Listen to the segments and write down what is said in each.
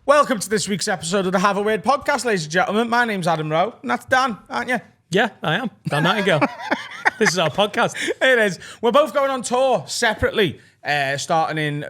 Welcome to this week's episode of the Have a Word podcast, ladies and gentlemen. My name's Adam Rowe, and that's Dan, aren't you? Yeah, I am. Dan Nightingale. This is our podcast. It is. We're both going on tour separately. You start in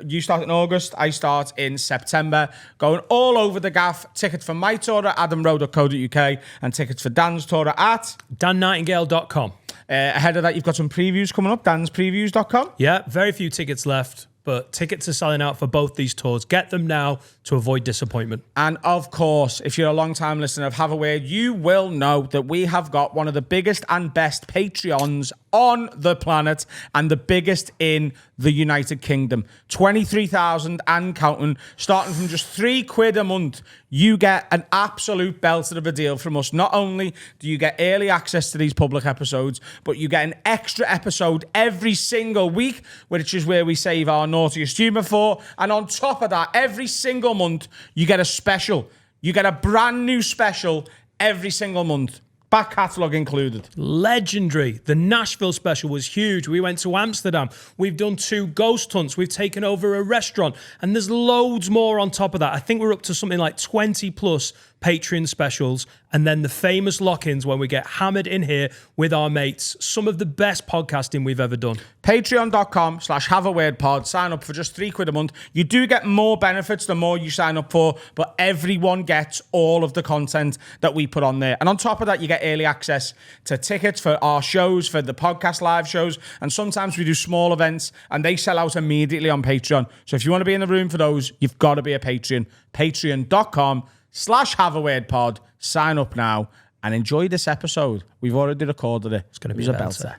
August, I start in September. Going all over the gaff. Tickets for my tour at adamrowe.co.uk and tickets for Dan's tour at dannightingale.com. Ahead of that, you've got some previews coming up, danspreviews.com. Yeah, very few tickets left, but tickets are selling out for both these tours. Get them now to avoid disappointment. And of course, if you're a long-time listener of Have a Word, you will know that we have got one of the biggest and best Patreons on the planet and the biggest in the United Kingdom. 23,000 and counting, starting from just £3 a month. You get an absolute belter of a deal from us. Not only do you get early access to these public episodes, but you get an extra episode every single week, which is where we save our naughtiest humour for. And on top of that, every single month, you get a special. You get a brand new special every single month. Back catalogue included. Legendary. The Nashville special was huge. We went to Amsterdam. We've done 2 ghost hunts. We've taken over a restaurant. And there's loads more on top of that. I think we're up to something like 20 plus Patreon specials. And then the famous lock-ins when we get hammered in here with our mates. Some of the best podcasting we've ever done. Patreon.com/haveawordpod. Sign up for just £3 a month. You do get more benefits the more you sign up for, but everyone gets all of the content that we put on there. And on top of that, you get early access to tickets for our shows, for the podcast live shows, and sometimes we do small events and they sell out immediately on Patreon. So if you want to be in the room for those, you've got to be a Patreon. Patreon.com/haveawordpod. Sign up now and enjoy this episode. We've already recorded it. It's going to be a belter.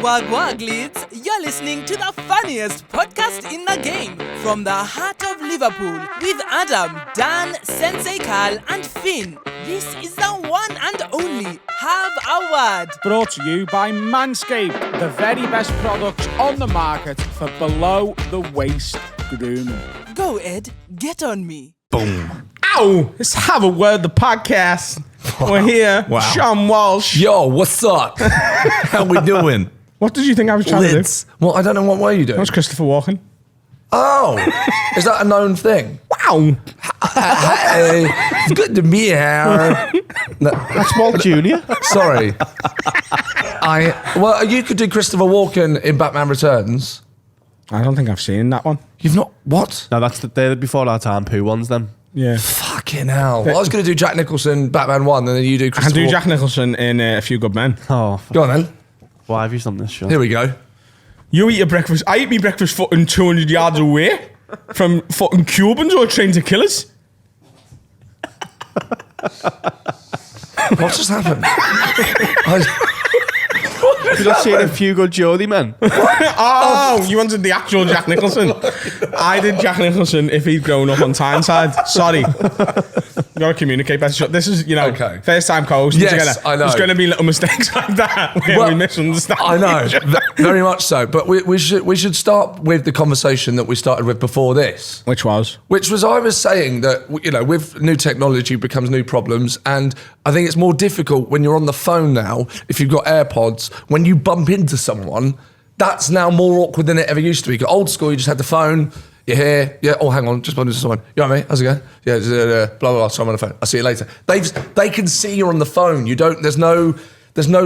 Wag wag leads, you're listening to the funniest podcast in the game from the heart of Liverpool with Adam, Dan, Sensei Carl and Finn. This is the one and only Have a Word. Brought to you by Manscaped, the very best products on the market for below the waist grooming. Go Ed, get on me. Boom. Ow! Let's Have a Word, the podcast. We're here. Wow. Sean Walsh. Yo, what's up? How we doing? What did you think I was trying to do? Well, I don't know what way you doing. That was Christopher Walken. Oh, is that a known thing? Wow. Hey, it's good to be here. That's Walt Jr. Sorry. Well, you could do Christopher Walken in Batman Returns. I don't think I've seen that one. You've not? What? No, they're before our time poo ones then. Yeah. Fucking hell. Well, I was going to do Jack Nicholson, Batman 1, and then you do I can Christopher do Walken. Jack Nicholson in A Few Good Men. Oh, Go on then. why have you done this show? Here we go. You eat your breakfast. I eat my breakfast fucking 200 yards away from fucking Cubans who are trained to kill us. What just happened? You're not seeing A Few Good Geordie men? Oh, you wanted the actual Jack Nicholson. I did Jack Nicholson if he'd grown up on Tyneside. Sorry. You gotta communicate better. This is, Okay. first time co-hosting Yes, together. I know. There's gonna be little mistakes like that where we misunderstand. I know, each other. very much so. But we should start with the conversation that we started with before this. Which was? Which was, I was saying that, with new technology becomes new problems. And I think it's more difficult when you're on the phone now, if you've got AirPods, when you bump into someone, that's now more awkward than it ever used to be. 'Cause old school, you just had the phone, you're here, yeah, oh, hang on, just bumped into someone. You know what I mean? How's it going? Yeah, blah, blah, blah, so I'm on the phone. I'll see you later. They can see you're on the phone. There's no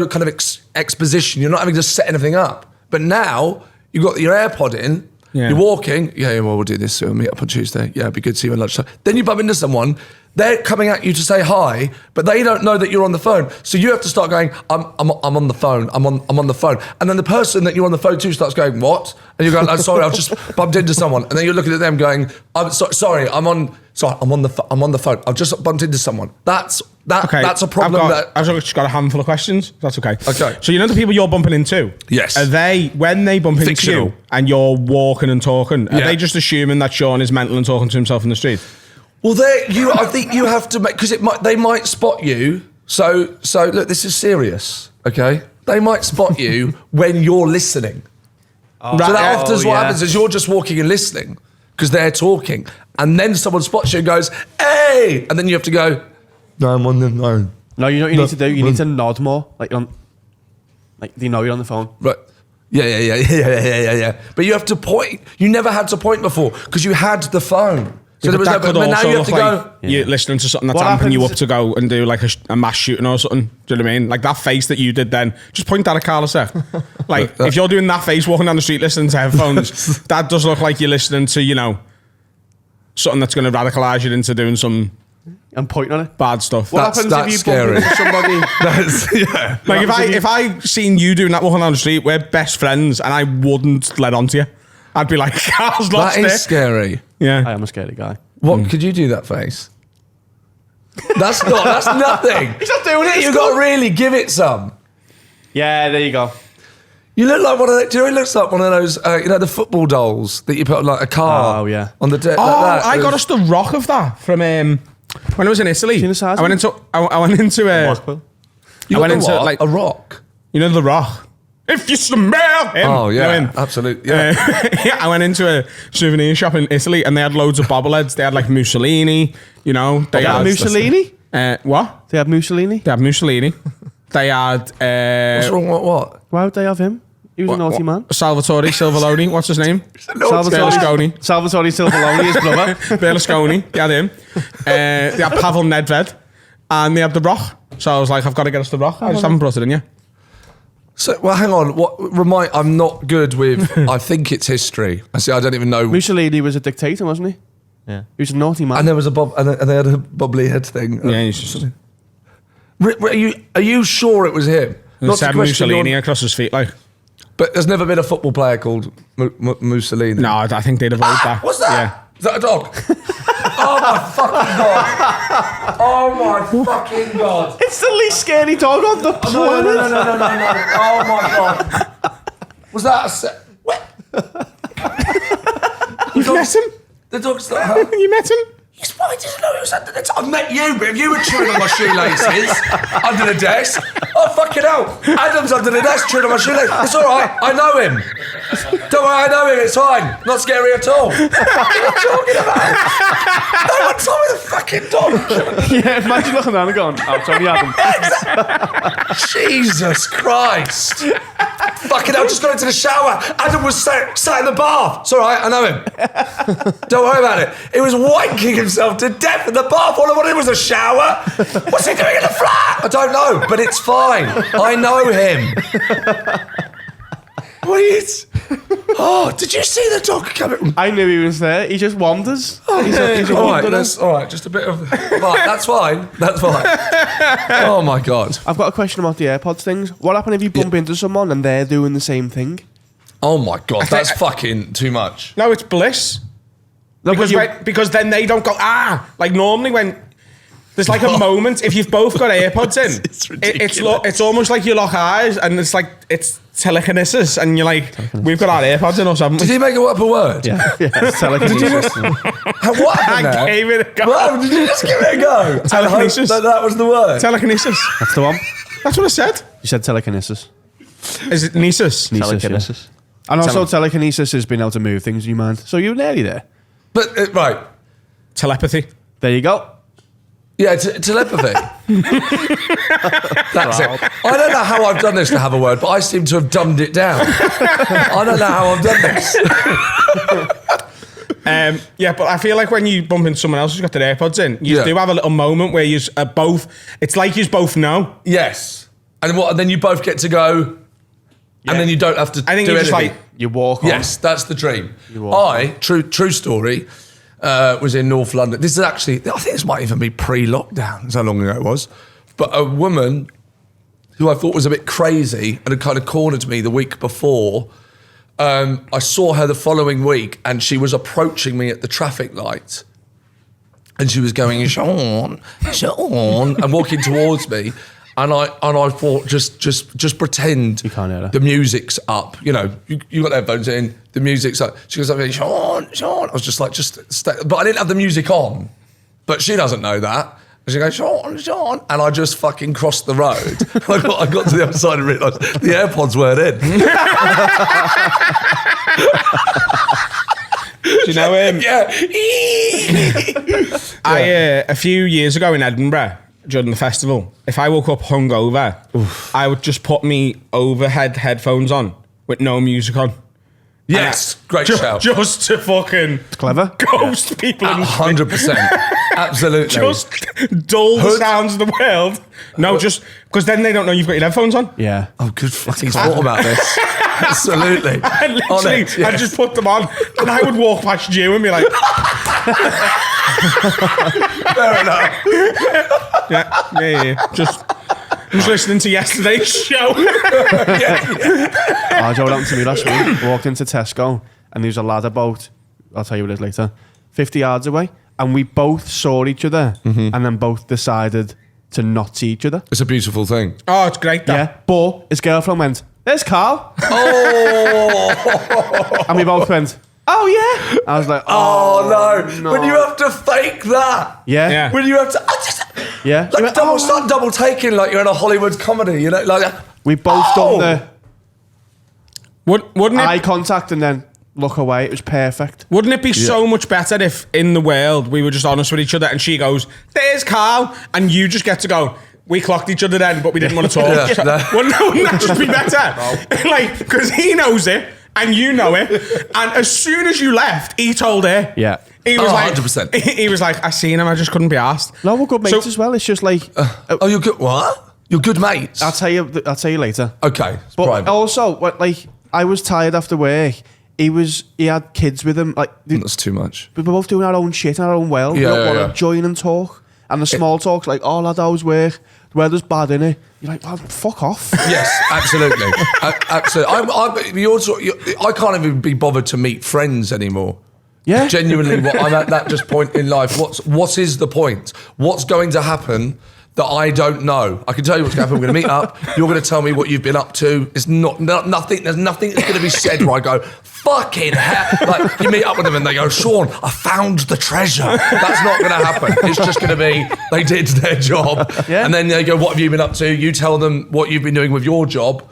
kind of exposition. You're not having to set anything up. But now, you've got your AirPod in, Yeah. You're walking, well, we'll do this, we'll meet up on Tuesday. Yeah, it'd be good to see you at lunchtime. Then you bump into someone, they're coming at you to say hi, but they don't know that you're on the phone. So you have to start going, I'm on the phone, I'm on the phone. And then the person that you're on the phone to starts going, what? And you're going, oh, sorry, I've just bumped into someone. And then you're looking at them going, I'm sorry, I'm on the phone. I've just bumped into someone. That's a problem. I've just got a handful of questions. That's okay. Okay. So you know the people you're bumping into? Yes. Are they, when they bump into Fictional. you and you're walking and talking, are Yeah. they just assuming that Sean is mental and talking to himself in the street? Well, I think you have to make, because they might spot you. So look, this is serious, okay? They might spot you when you're listening. So that often what happens is you're just walking and listening because they're talking, and then someone spots you and goes, "Hey!" and then you have to go, "No, I'm on the phone." No, you know what you need to do? You need to nod more. Like they know you're on the phone. Right. Yeah. But you have to point. You never had to point before because you had the phone. So there was that that, could but now also you have look to like go. you're listening to something that's What amping you up happens- to go and do like a mass shooting or something. Do you know what I mean? Like that face that you did then. Just point that at Carl a sec. Like if you're doing that face walking down the street listening to headphones, that does look like you're listening to, you know, something that's going to radicalise you into doing some I'm pointing on it. bad stuff. What That's- happens if you that's bump into somebody? That's, yeah. Like if I seen you doing that walking down the street, we're best friends, and I wouldn't let on to you. I'd be like, Carl's lost That is it. scary. Yeah. I am a scary guy. What could you do that face? That's nothing. He's not doing it. You got to really give it some. Yeah, there you go. You look like one of the, do you know, it looks like one of those, you know, the football dolls that you put on like a car. Oh, yeah. On the deck. Oh, like that. I got us the rock of that from when I was in Italy. Seen the size I went of into I went into Blackpool. You I went got into what? like a rock. you know the rock. If you smell him. Oh yeah, You know him? absolutely. Yeah. Yeah, I went into a souvenir shop in Italy and they had loads of bobbleheads. They had like Mussolini, you know. They Yeah, had Mussolini? what? They have Mussolini? They had Mussolini. They had What's wrong? What? Why would they have him? He was a naughty man. Salvatore Silvaloni. What's his name? Berlusconi. Salvatore Silvaloni, his brother. Berlusconi. They had him. They had Pavel Nedved. And they had the Rock. So I was like, I've got to get us the Rock. I just haven't brought it in yet. So, well, hang on. I'm not good with. I think it's history. I don't even know. Mussolini was a dictator, wasn't he? Yeah. He was a naughty man. And there was a and they had a bubbly head thing. Yeah, he's just... Are you sure it was him? Not to said question Mussolini your- across his feet, like. But there's never been a football player called Mussolini. No, I think they'd avoid that. What's that? Yeah. Is that a dog? Oh my fucking god! Oh my fucking god! It's the least scary dog on the No. planet. Oh my god! Was that a what? You've met him? The dog's not. You met him? Why didn't know it was under the desk? I've met you, but if you were chewing on my shoelaces under the desk, oh fucking hell! Adam's under the desk chewing on my shoelaces. It's all right. I know him. Don't worry, I know him. It's fine. Not scary at all. What are you talking about? No one told me the fucking dog. Yeah, imagine looking around and going, oh, Tony Adam. Jesus Christ! Fucking hell! Just got into the shower. Adam was sat in the bath. It's all right. I know him. Don't worry about it. He was wanking himself to death in the bath. All I wanted was a shower. What's he doing in the flat? I don't know, but it's fine. I know him. Wait. Oh, did you see the dog coming? I knew he was there. He just wanders. He's a All right, wanderer. that's all right. Just a bit of. Right, that's fine. That's fine. Oh my god. I've got a question about the AirPods things. What happens if you bump into someone and they're doing the same thing? Oh my god. That's fucking too much. No, it's bliss. No, Because then they don't go, like normally when there's like a moment, if you've both got AirPods in, It's ridiculous. it's almost like you lock eyes and it's like, it's telekinesis and you're like, we've got our AirPods in us, haven't we? Did he make up a word? yeah, it's telekinesis. What happened I there? gave it a go. What happened? Did you just give it a go? Telekinesis. That was the word. Telekinesis. That's the one. That's what I said. You said telekinesis. Is it Nisus? Telekinesis. Yeah. And also telekinesis has been able to move things in your mind. So you're nearly there. But right, Telepathy. There you go. yeah, telepathy. That's it. I don't know how I've done this to have a word, but I seem to have dumbed it down. I don't know how I've done this. Yeah, but I feel like when you bump into someone else who's got their AirPods in, you Yeah. do have a little moment where you both, it's like you both know. Yes, and what? And then you both get to go, and then you don't have to. I think do you're just anything. like, You walk on. Yes, that's the dream. walk True story, was in North London. This is actually, I think this might even be pre-lockdown, that's how long ago it was. But a woman who I thought was a bit crazy and had kind of cornered me the week before, I saw her the following week and she was approaching me at the traffic light. And she was going, Sean, and walking towards me. And I thought, just pretend You can't hear her. the music's up. You know, you got headphones in, the music's up. She goes up there, Sean. I was just like, just stay. But I didn't have the music on. But she doesn't know that. And she goes, Sean. And I just fucking crossed the road. I got to the other side and realised the AirPods weren't in. do you know him? Yeah. A few years ago in Edinburgh, during the festival, if I woke up hungover, I would just put me overhead headphones on with no music on. Yes, great shout. Just to fucking Clever. ghost people. And 100%. Absolutely. just dull the sounds of the world. No, just because then they don't know you've got your headphones on. Yeah. Oh, good fucking thought about this. Absolutely. And literally, Honest, yes. I'd just put them on, and I would walk past you and be like, Fair enough. yeah. Just listening to yesterday's show. Oh, Joe, what happened to me last week? Walked into Tesco and there was a lad about, I'll tell you what it is later, 50 yards away. And we both saw each other and then both decided to not see each other. It's a beautiful thing. Oh, it's great. Yeah. But his girlfriend went, "There's Carl." Oh. And we both went, "Oh, yeah." I was like, Oh, no. When you have to fake that. Yeah. Yeah. When you have to... Yeah. Like start double taking like you're in a Hollywood comedy, you know? Like, We both done the Wouldn't eye it? contact and then look away. It was perfect. Wouldn't it be so much better if in the world we were just honest with each other and she goes, "There's Carl," and you just get to go, "We clocked each other then, but we didn't want to talk." Yeah, no. Wouldn't that just be better? Like, because he knows it and you know it, and as soon as you left, he told her. Yeah. He was like, 100%. He was like, "I seen him, I just couldn't be asked." No, we're good mates So- as well. It's just like, oh, you're good. What? You're good mates. I'll tell you later. Okay. It's But private. also, like, I was tired after work. He had kids with him. Like, That's too much. we were both doing our own shit in our own world. Yeah, we don't yeah, want yeah. to join and talk. And the small talk's like, "Oh, lad, how's work? The weather's bad, innit?" You're like, "Oh, fuck off." Yes, absolutely. Absolutely. I can't even be bothered to meet friends anymore. Yeah. Genuinely, I'm at that just point in life. What is the point? What's going to happen that I don't know? I can tell you what's going to happen. We're going to meet up. You're going to tell me what you've been up to. It's nothing. There's nothing that's going to be said where I go, "Fucking hell!" Like, you meet up with them and they go, "Sean, I found the treasure." That's not going to happen. It's just going to be they did their job, and then they go, "What have you been up to?" You tell them what you've been doing with your job,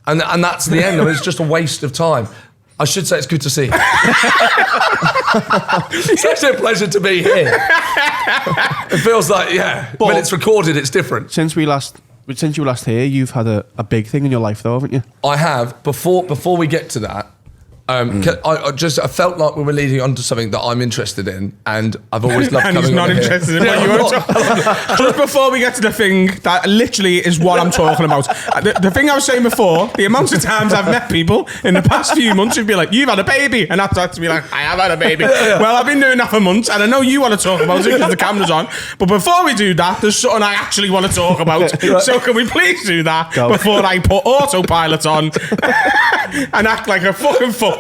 and that's the end. I mean, it's just a waste of time. I should say it's good to see you. It's actually a pleasure to be here. It feels like, when it's recorded, it's different. Since you were last here, you've had a big thing in your life, though, haven't you? I have. Before we get to that, I felt like we were leading on to something that I'm interested in, and I've always loved And coming he's not on here. interested in what you want to talk about. Just before we get to the thing that literally is what I'm talking about. The thing I was saying before, the amount of times I've met people in the past few months who'd be like, "You've had a baby," and I've had to be like, "I have had a baby." Well, I've been doing that for months, and I know you want to talk about it because the camera's on. But before we do that, there's something I actually want to talk about. So can we please do that before I put autopilot on and act like a fucking footballer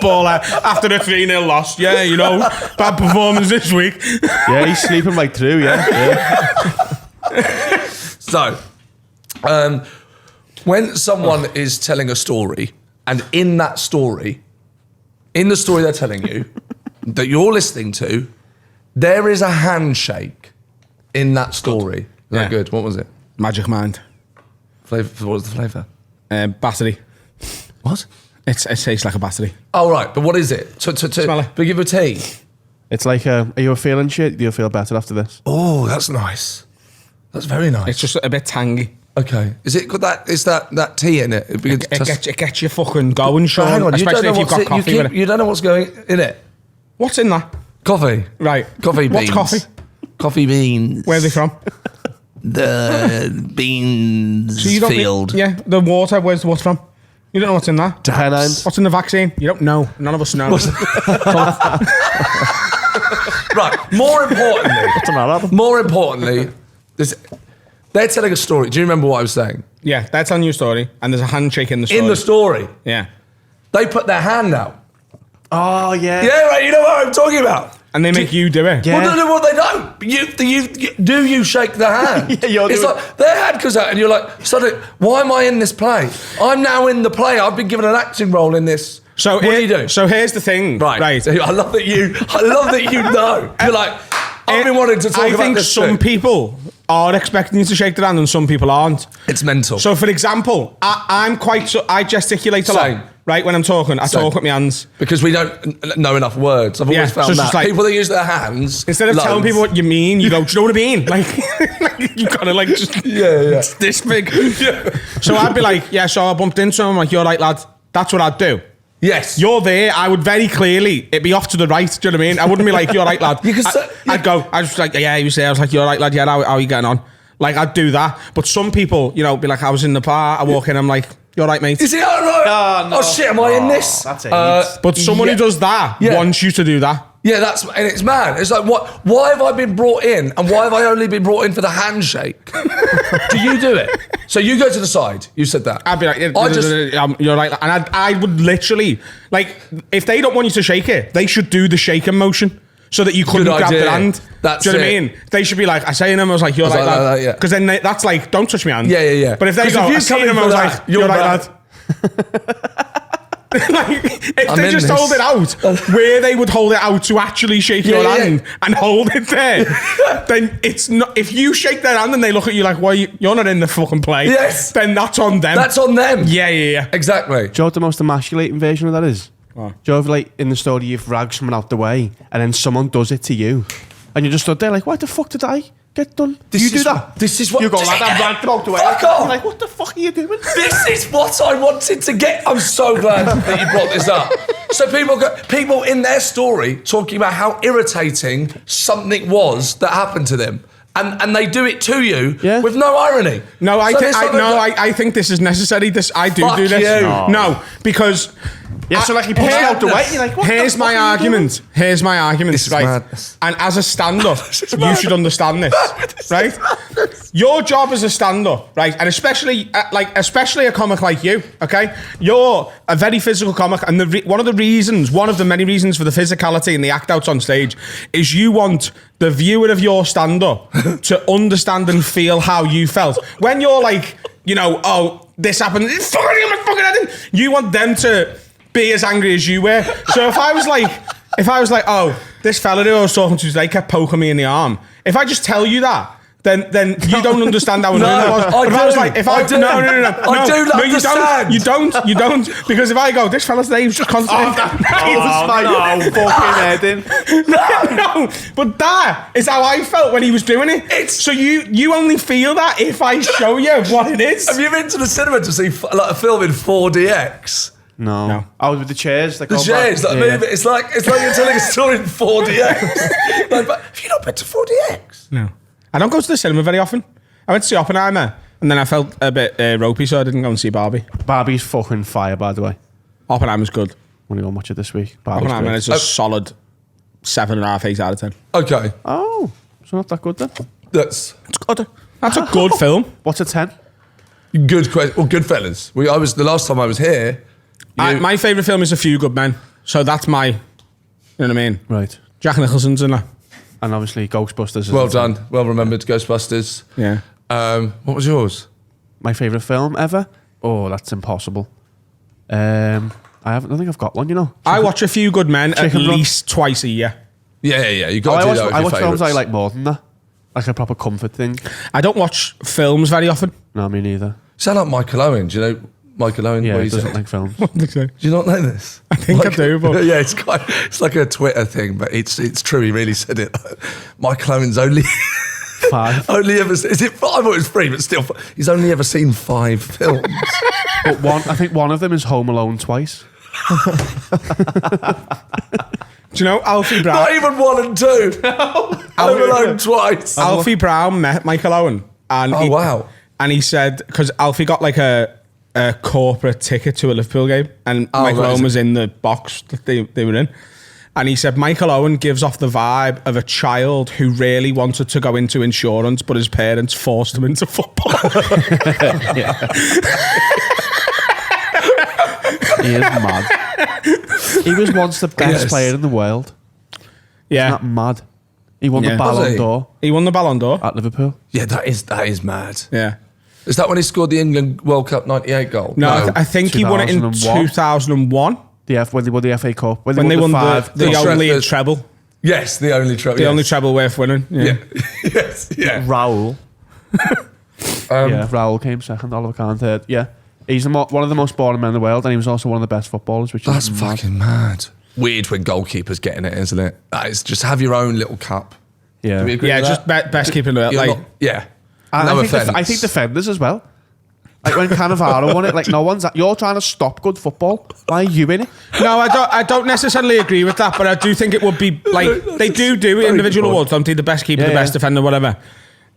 after a 3-0 loss? Yeah, you know, bad performance this week. Yeah, he's sleeping right through, yeah. So, when someone is telling a story, and in the story they're telling you, that you're listening to, there is a handshake in that story. Is that good? What was it? Magic Mind. Flavor? What was the flavour? Battery. What? It tastes like a battery. Oh, right. But what is it? Smell it. But give a tea. It's like, are you feeling shit? Do you feel better after this? Oh, that's nice. That's very nice. It's just a bit tangy. Okay. Is it got that? Is that tea in it? It gets you fucking going, Sean. Hang on. Especially if you've got coffee with it. You don't know what's going in it. What's in that? Coffee. Right. Coffee beans. What's coffee? Coffee beans. Where are they from? The beans So you don't field. Yeah, the water. Where's the water from? You don't know what's in that? Pennines. What's in the vaccine? You don't know. None of us know. Right. More importantly, they're telling a story. Do you remember what I was saying? Yeah, that's a new story, and there's a handshake in the story. In the story, Yeah. they put their hand out. Oh, yeah. Yeah, right. You know what I'm talking about. And they make you do it. Yeah. Well, no, they don't. You shake the hand? Yeah, you're it's doing- like their hand goes out, and you're like, suddenly, why am I in this play? I'm now in the play. I've been given an acting role in this. So what do you do? So here's the thing. Right. Right. I love that you know. You're like, I've been wanting to talk I about think this. some people are expecting you to shake their hand and some people aren't. It's mental. So, for example, I gesticulate a Same. lot. Right, when I'm talking, I talk with my hands. Because we don't know enough words. I've always Yeah, so found it's that. just like- People that use their hands. Instead of telling loads. people what you mean, you go, "Do you know what I mean?" Like you kind of like just Yeah. this big. So I'd be like, "Yeah, so I bumped into him." I'm like, "You're right, lad." That's what I'd do. Yes. You're there. I would very clearly, it'd be off to the right. Do you know what I mean? I wouldn't be like, you're right, lad. I'd go, I was like, yeah, he was there. I was like, you're right, lad. Yeah, how are you getting on? Like, I'd do that. But some people, you know, be like, I was in the bar. I walk in, I'm like, you're right, mate. Is it all right? No. Oh, shit, am I in this? That's it. But someone who does that wants you to do that. Yeah, and it's mad. It's like, why have I been brought in, and why have I only been brought in for the handshake? Do you do it? So you go to the side. You said that. I'd be like, you're right. And I would literally, like, if they don't want you to shake it, they should do the shaking motion so that you couldn't grab their hand. That's do you know what I mean? They should be like, I say him, I was like, you're right, lad. Because then that's like, don't touch my hand. Yeah. But if they go, I say him, I was like, you're right, lad. Like, if they just hold it out where they would hold it out to actually shake your hand and hold it there, then it's not. If you shake their hand and they look at you like, "Why you're not in the fucking play?" Yes, then that's on them. That's on them. Yeah. Exactly. Do you know what the most emasculating version of that is? What? Do you know if, like, in the story you've ragged someone out the way and then someone does it to you and you just stood there like, why the fuck did I get done? You do that? This is what you go like that, ragged them out the way. Fuck off! You're like, what the fuck are you doing? This is what I wanted to get. I'm so glad that you brought this up. So people in their story talking about how irritating something was that happened to them. And they do it to you with no irony. No, I think this is necessary. I do this. No, because so like he pushed it out the way. You're like, what here's my argument. Here's my argument. This is right? madness. And as a stand-up, you should understand this, right? Your job as a stand-up, right, and especially a comic like you, okay? You're a very physical comic, and one of the many reasons for the physicality and the act outs on stage is you want the viewer of your stand-up to understand and feel how you felt. When you're like, you know, oh, this happened, you want them to be as angry as you were. So if I was like, oh, this fella who I was talking to today kept poking me in the arm. If I just tell you that, then you don't understand how annoying I was. But I was like, no, you don't, because if I go, this fella today was just constantly. No, but that is how I felt when he was doing it. So you only feel that if I show you what it is. Have you been to the cinema to see like a film in 4DX? No. I was with the chairs. The chairs. It's like you're telling a story in 4DX. But have you not been to 4DX? No. I don't go to the cinema very often. I went to see Oppenheimer, and then I felt a bit ropey, so I didn't go and see Barbie. Barbie's fucking fire, by the way. Oppenheimer's good. I'm going to go watch it this week. Oppenheimer is a solid 7.5, 8 out of 10. Okay. Oh, so not that good then? It's good. That's a good film. What's a 10? Good question. Well, Goodfellas. The last time I was here. My favourite film is A Few Good Men. So that's you know what I mean? Right. Jack Nicholson's in that. And obviously Ghostbusters. Well done. Well remembered. Ghostbusters. Yeah. What was yours? My favourite film ever? Oh, that's impossible. I don't think I've got one, you know. I watch A Few Good Men at least twice a year. Yeah. You got to do that with I your watch films favourites. I like more than that. Like a proper comfort thing. I don't watch films very often. No, me neither. Sound like Michael Owen. Do you know Michael Owen? Yeah, he doesn't like films. Do you not know this? I think I do, but yeah, it's like a Twitter thing, but it's true. He really said it. Michael Owen's only 5. only ever. Is it 5? I thought it was 3, but still, he's only ever seen 5 films. But I think one of them is Home Alone twice. Do you know Alfie Brown? Not even 1 and 2. Home Alone twice. Alfie Brown met Michael Owen, and wow! And he said, because Alfie got like a corporate ticket to a Liverpool game, and Michael Owen was in the box that they were in. And he said Michael Owen gives off the vibe of a child who really wanted to go into insurance, but his parents forced him into football. He is mad. He was once the best player in the world. Yeah. Isn't that mad? He won the Ballon d'Or. He won the Ballon d'Or at Liverpool. Yeah, that is mad. Yeah. Is that when he scored the England World Cup 98 goal? No, I think he won it in 2001. When they won the FA Cup. When they won the only treble. Yes, the only treble. The only treble worth winning. Yeah. Yes, yeah. Raoul. Raoul came second, Oliver Kahn third. Yeah. He's one of the most boring men in the world, and he was also one of the best footballers. That's fucking mad. Weird when goalkeepers getting it, isn't it? That is just have your own little cup. Yeah. Do we agree with just best keeping it. yeah. And I think defenders as well. Like when Cannavaro won it, like no one's. You're trying to stop good football. Why are you in it? No, I don't necessarily agree with that, but I do think it would be like they do individual awards, don't they? The best keeper, the best defender, whatever.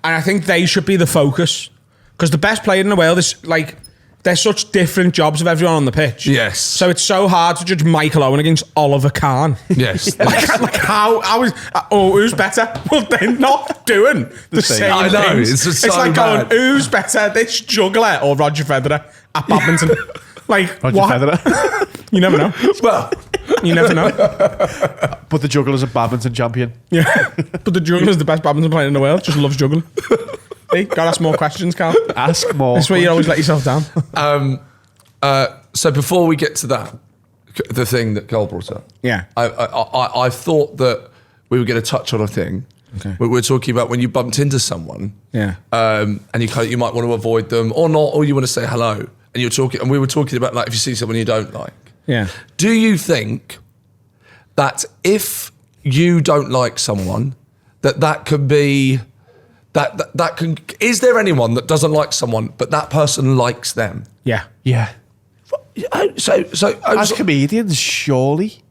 And I think they should be the focus because the best player in the world is like. They're such different jobs of everyone on the pitch. Yes. So it's so hard to judge Michael Owen against Oliver Kahn. Yes. like how is who's better? Well, they're not doing the same I know. things. It's just so like bad. going, who's better, this juggler or Roger Federer at badminton? Like Roger what? Federer. You never know. Well, You never know. But the juggler's a badminton champion. Yeah. But the juggler's the best badminton player in the world. Just loves juggling. Hey, gotta ask more questions, Carl. Ask more. This way you always let yourself down. so before we get to that, the thing that Carl brought up. Yeah. I thought that we were going to touch on a thing. Okay. We were talking about when you bumped into someone. Yeah. And you might want to avoid them or not, or you want to say hello. And we were talking about like if you see someone you don't like. Yeah. Do you think that if you don't like someone, that could be that can? Is there anyone that doesn't like someone but that person likes them? Yeah. Yeah. So As comedians, surely.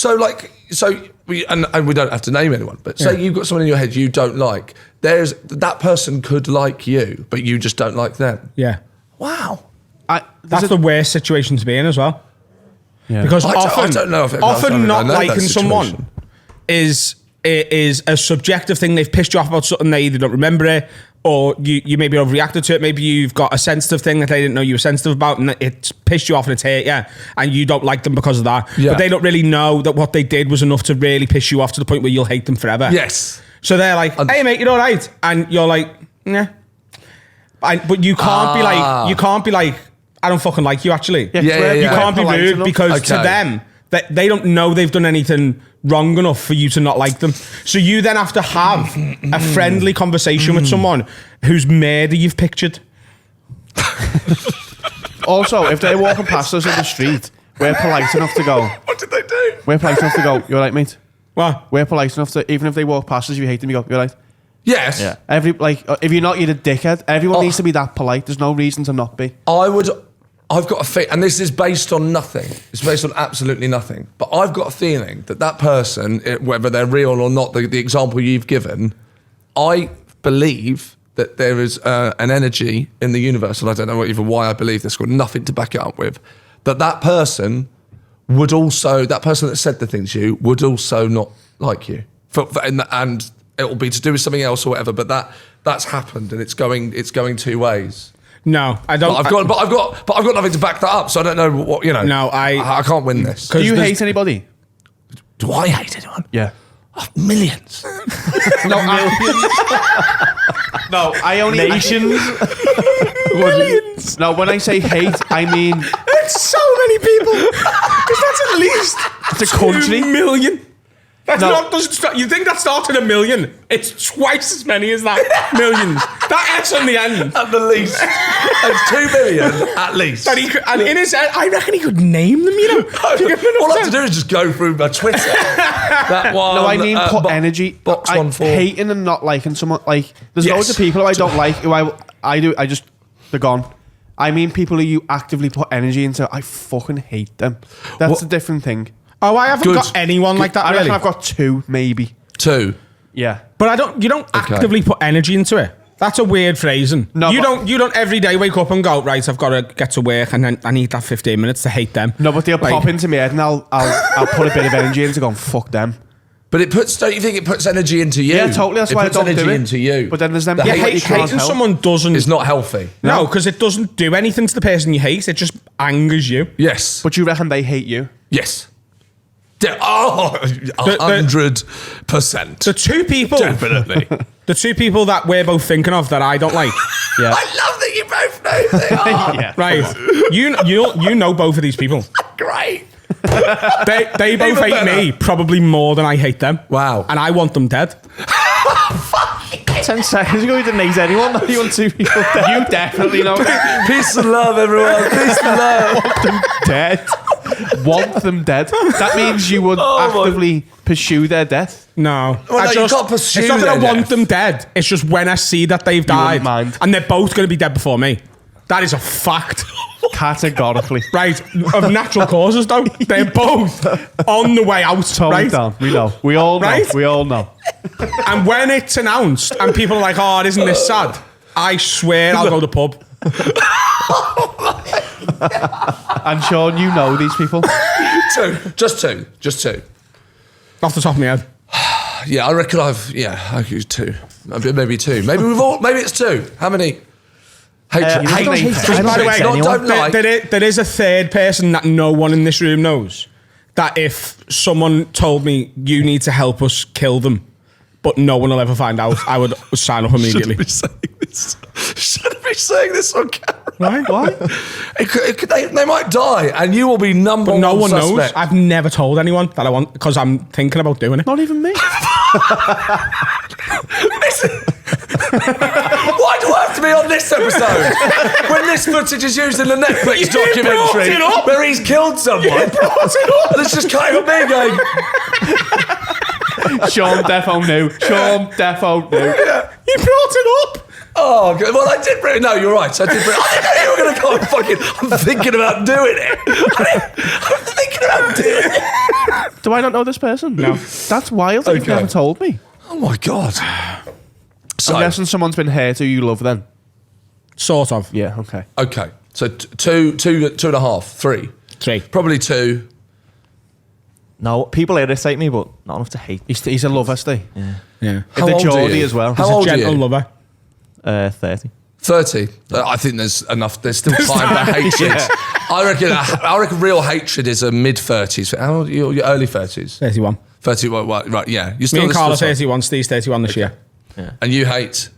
And we don't have to name anyone, but say you've got someone in your head you don't like. That person could like you, but you just don't like them. Yeah. Wow. That's the worst situation to be in as well. Yeah. Because I don't know if often not I know that liking someone situation. is a subjective thing. They've pissed you off about something, they either don't remember it, or you maybe overreacted to it. Maybe you've got a sensitive thing that they didn't know you were sensitive about, and it's pissed you off and it's hurt you, and you don't like them because of that. Yeah. But they don't really know that what they did was enough to really piss you off to the point where you'll hate them forever. Yes. So they're like, "Hey mate, you're all right," and you're like, "Yeah," but you can't be like, "I don't fucking like you." Actually, Yeah. You can't be Polite rude enough. because to Okay. them, they don't know they've done anything wrong enough for you to not like them. So you then have to have a friendly conversation with someone whose murder you've pictured. Also, if they're walking past us in the street, we're polite enough to go. What did they do? We're polite enough to go. You're right, mate. Well, We're polite enough to, even if they walk past us, you hate them. You go. You're right. Yes. Yeah. If you're not, you're a dickhead. Everyone needs to be that polite. There's no reason to not be. I've got a feeling, and this is based on nothing. It's based on absolutely nothing. But I've got a feeling that person, whether they're real or not, the example you've given, I believe that there is an energy in the universe, and I don't know even why I believe this, got nothing to back it up with, that person that said the things to you would also not like you. And it will be to do with something else or whatever, but that's happened, and it's going two ways. no, I don't. But I've got nothing to back that up, so I don't know what you know. No, I can't win this. Do you there's- hate anybody? Do I hate anyone? Yeah. Oh, millions. No, no, I only Nations. Millions. No, when I say hate, I mean It's so many people. Because that's at least it's a country. 2 million. That's No. not doesn't start. You think that starts at 1 million? It's twice as many as that. Millions. That S on the end. At the least. It's 2 million at least. And in his head, I reckon he could name them. You know, if you give him enough All I have time. to do is just go through my Twitter. That one. No, I mean put energy. Box I, 1 4. hating and not liking someone. Like there's Yes. loads of people who I don't like. Who I just they're gone. I mean people who you actively put energy into. I fucking hate them. That's a different thing. Oh, I haven't Good. got anyone like that. I Really. reckon I've got 2 maybe. 2. Yeah. But you don't actively put energy into it. That's a weird phrasing. No, you but- don't every day wake up and go, right, I've got to get to work and then I need that 15 minutes to hate them. No, but they'll Like- pop into my head and I'll put a bit of energy into going fuck them. But don't you think it puts energy into you? Yeah, totally. That's it why I puts don't energy do it. into you. But then there's them. The Yeah, hate you can't Hating help. someone doesn't. is not healthy. No, because it doesn't do anything to the person you hate. It just angers you. Yes. But you reckon they hate you? Yes. 100%. The two people, Definitely. the two people that we're both thinking of that I don't like. Yeah. I love that you both know who they are. Yeah. Right, you know both of these people. Great. They both Even hate better. me probably more than I hate them. Wow. And I want them dead. 10 seconds ago, you didn't hate anyone. Now you want 2 people dead. You definitely know. Peace and love, everyone. Peace and love. Want them dead. Want them dead. That means you would actively pursue their death. No, Well, no, you can't pursue It's not that I their want death. them dead. It's just when I see that they've died wouldn't mind. and they're both going to be dead before me. That is a fact. Categorically. Right, of natural causes though. They're both on the way out, Tone right? it down. We know. We all know. Right? We all know. And when it's announced and people are like, oh, isn't this sad? I swear I'll go to the pub. And Sean, you know these people. Just two. Off the top of my head. Yeah, I reckon I use two. Maybe two. Maybe it's two. How many? Hatred. I don't hate Just by the way, don't like. there is a third person that no one in this room knows. That if someone told me you need to help us kill them, but no one will ever find out, I would sign up immediately. Shouldn't be saying this on camera. Why? They might die, and you will be number But no one knows. suspect. I've never told anyone that I want, because I'm thinking about doing it. Not even me. Why do I have to be on this episode when this footage is used in the Netflix documentary where he's killed someone? Let's just cut him me going. Sean defo knew. You brought it up. Oh, good. Well, I did bring. No, you're right. I did bring. I didn't know you were going to go and fucking. I'm thinking about doing it. I'm thinking about doing it. Do I not know this person? No. That's wild. You've Okay. never told me. Oh my god. So, I'm guessing someone's been hurt who you love then. Sort of. Yeah, okay. okay. So two and a half, three. Probably two. No, people irritate me, but not enough to hate. He's a lover, Steve. Yeah. How the old are Geordie you? as well. How He's a old are gentle you? lover. 30. 30. I think there's enough. There's still time for hatred. I reckon real hatred is a mid-30s. How old are you? Your early 30s? 31. 30, right, yeah. You're still, Me and Carl are there's still time. 31, Steve's 31 this year. And you hate?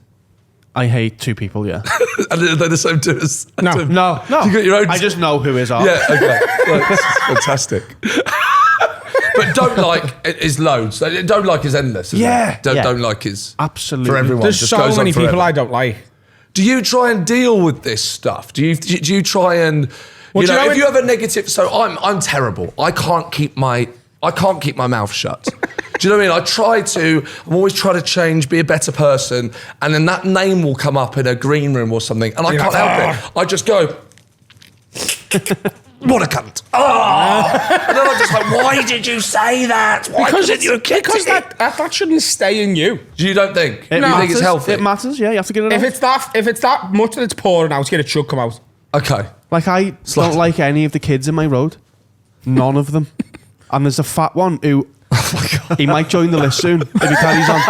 I hate two people, yeah. And they're the same to us? No. No. You got your own... I just know who is off. Yeah, okay. Right, this is fantastic. But don't like is loads. Don't like is endless. Isn't Yeah. it? Don't like is Absolutely. for everyone. There's Just so goes on many people forever. I don't like. Do you try and deal with this stuff? Do you try and Well, you know, do you know if you have a negative? So I'm terrible. I can't keep my mouth shut. Do you know what I mean? I'm always trying to change, be a better person, and then that name will come up in a green room or something, and I can't help it. I just go, what a cunt. And then I'm just like, why did you say that? Why couldn't you kick it? Because that shouldn't stay in you. You don't think? It You think it's healthy? It matters, yeah. You have to get it If out. it's that much that it's pouring out, get it should come out. Okay. Like, I don't like any of the kids in my road. None of them. And there's a fat one who... Oh my God. He might join the list soon if he carries on.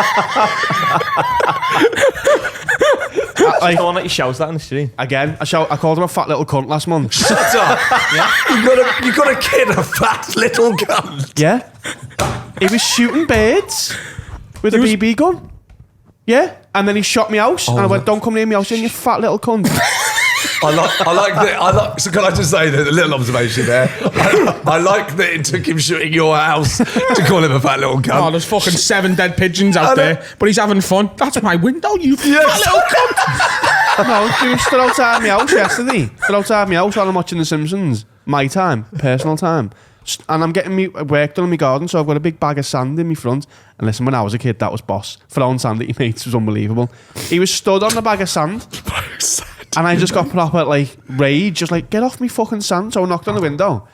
The one that he shouts that in the street. Again, I called him a fat little cunt last month. Shut up. You got a kid, a fat little cunt. Yeah. He was shooting birds with a BB gun. Yeah. And then he shot me house. And I went, don't come near me house, you fat little cunt. So can I just say that a little observation there? I like that it took him shooting your house to call him a fat little cunt. Oh, there's fucking 7 dead pigeons out there, but he's having fun. That's my window, you fat little cunt. No, he was stood outside my house yesterday. Stood outside my house while I'm watching The Simpsons. My time, personal time. And I'm getting me work done in my garden, so I've got a big bag of sand in my front. And listen, when I was a kid, that was boss. Throwing sand at your mates was unbelievable. He was stood on the bag of sand. And I just got proper, like, rage. Just like, get off me fucking sand. So I knocked on the window.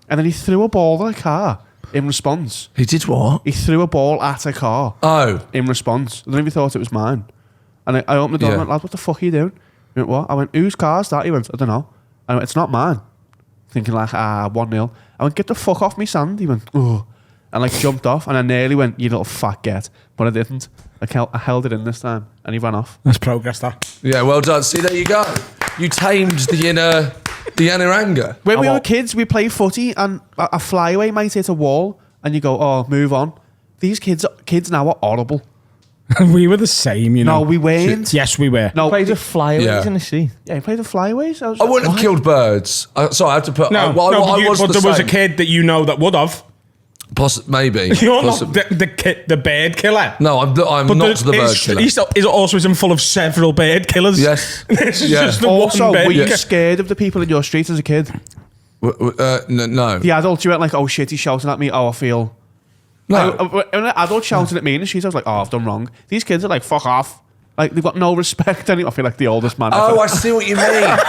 And then he threw a ball at a car in response. He did what? He threw a ball at a car. Oh. In response. I don't know if he thought it was mine. And I opened the door and went, lad, what the fuck are you doing? He went, what? I went, whose car's that? He went, I don't know. I went, it's not mine. Thinking like, 1-0. I went, get the fuck off me sand. He went, oh. And like jumped off. And I nearly went, you little fat get. But I didn't. I held it in this time. And he ran off. That's progress, that. Yeah, well done. See, there you go. You tamed the inner anger. When we were kids, we played footy and a flyaway might hit a wall and you go, oh, move on. These kids now are horrible. We were the same, you know. No, we weren't. Yes, we were. No, Played with flyaways in the street. Yeah, he played the flyaways. I wouldn't have killed birds. Sorry, I have to put... No, but there was a kid that you know that would have. Maybe. You're not the bird killer. No, I'm not the bird killer. He's also in full of several bird killers. Yes. This is Yeah. just the Also, one bird were you killer. scared of the people in your street as a kid? No. The adults, you went like, oh shit, he's shouting at me. Oh, I feel... No. When an adult shouting at me in the street, I was like, oh, I've done wrong. These kids are like, fuck off. Like, they've got no respect anymore. I feel like the oldest man Oh, ever. I see what you mean. Yeah.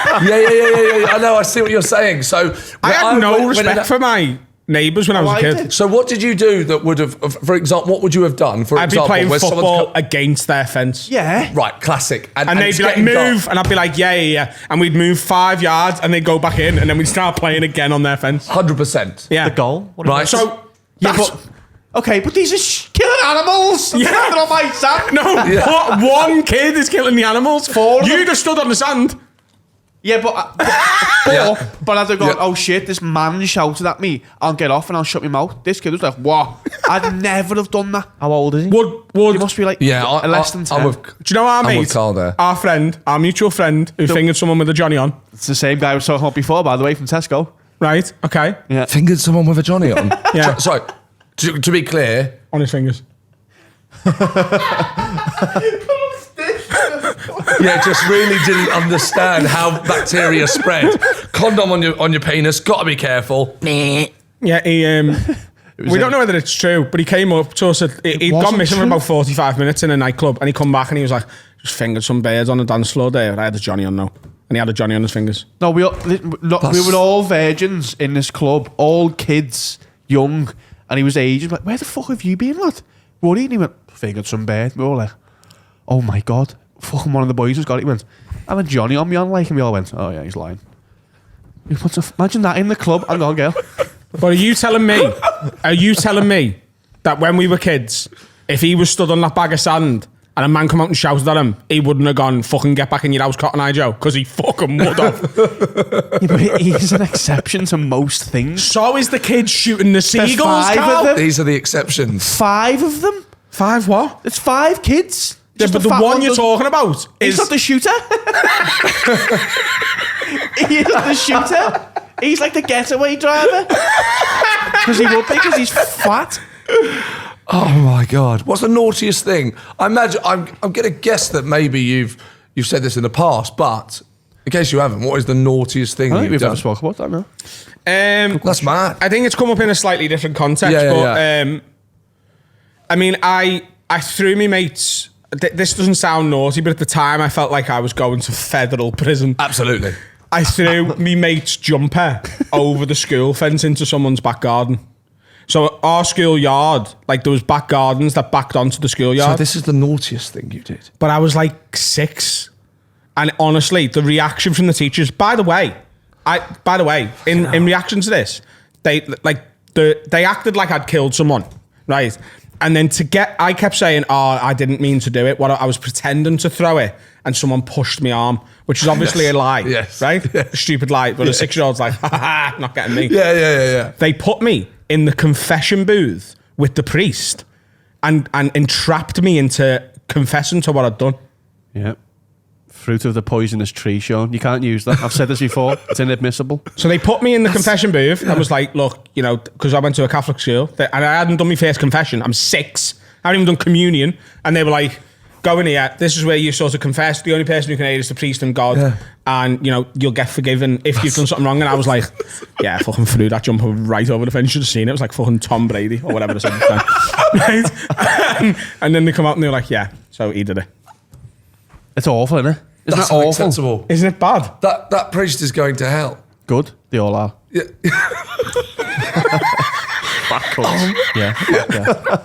I know. I see what you're saying. So I had no when respect for my neighbours when I was a I kid. did. So what did you do that would have, for example, what would you have done? For I'd be example, playing where someone's football against their fence. Yeah. right, classic. And they'd it's be like, getting dark. move. And I'd be like, yeah. And we'd move 5 yards and they'd go back in and then we'd start playing again on their fence. 100%. Yeah. The goal. What Right. is So, Yeah, that's- but... Okay, but these are killing animals. Yeah. They're on my sand. no, what, one kid is killing the animals. Four of them. You'd have stood on the sand. Yeah, but Yeah. I'd have gone, Yeah. oh shit, this man shouted at me. I'll get off and I'll shut my mouth. This kid was like, what? I'd never have done that. How old is he? Would You must be like Yeah, less than 10. I'm with, Do you know our I'm mate? with Carl there. Our friend, our mutual friend who fingered someone with a Johnny on. It's the same guy I was talking about before, by the way, from Tesco. Right, okay. Yeah. Fingered someone with a Johnny on. Yeah. Sorry. To be clear, On his fingers. yeah, just really didn't understand how bacteria spread. Condom on your penis. Got to be careful. Yeah, he. We don't know whether it's true, but he came up to us. He'd gone wasn't missing for true. about 45 minutes in a nightclub, and he come back and he was like, "Just fingered some birds on the dance floor there." I had a Johnny on now, and he had a Johnny on his fingers. No, we were all virgins in this club, all kids, young, and he was aged. Like, where the fuck have you been, lad? Worried? And he went, fingered some bird. We were all like, oh my god. Fucking one of the boys has got it. He went, I had a Johnny on me on, like, and we all went, oh yeah, he's lying. Imagine that in the club. Hang on, girl. But are you telling me that when we were kids, if he was stood on that bag of sand and a man come out and shouted at him, he wouldn't have gone, fucking get back in your house, Cotton Eye Joe? Because he fucking would have. Yeah, but he's an exception to most things. So is the kid shooting the seagulls, five of Carl? them. These are the exceptions. 5 of them? 5 what? It's 5 kids. Yeah, Just but the the fat one you're doesn't- talking about He's is... not the shooter. He isn't the shooter. He's like the getaway driver. Because he would be, because he's fat. Oh my god! What's the naughtiest thing? I imagine I'm going to guess that maybe you've said this in the past, but in case you haven't, what is the naughtiest thing I don't think you've we've done? ever spoken about that now. That's mad. I think it's come up in a slightly different context, Yeah, but yeah. I mean, I threw me mates. This doesn't sound naughty, but at the time, I felt like I was going to federal prison. Absolutely. I threw me mate's jumper over the school fence into someone's back garden. So our schoolyard, like there was back gardens that backed onto the So schoolyard. this is the naughtiest thing you did. But I was like 6, and honestly, the reaction from the teachers. By the way, in reaction to this, they acted like I'd killed someone, right? And then I kept saying, "Oh, I didn't mean to do it." I was pretending to throw it, and someone pushed my arm, which is obviously a lie, Yes. right? A stupid lie. But a 6-year-old's like, "Ha ha, not getting me." Yeah. They put me in the confession booth with the priest, and entrapped me into confessing to what I'd done. Yeah. Fruit of the poisonous tree, Sean. You can't use that. I've said this before. It's inadmissible. So they put me in the confession booth and was like, look, you know, because I went to a Catholic school and I hadn't done my first confession. I'm 6. I hadn't even done communion. And they were like, go in here. This is where you sort of confess. The only person who can aid is the priest and God. Yeah. And, you know, you'll get forgiven if you've done something wrong. And I was like, yeah, I fucking threw that jumper right over the fence. You should have seen it. It was like fucking Tom Brady or whatever they said at the time. Right? And then they come out and they're like, yeah, so he did it. It's awful, isn't it? Isn't That's that awful? unacceptable. Isn't it bad? That priest is going to hell. Good. They all are. Yeah. Yeah.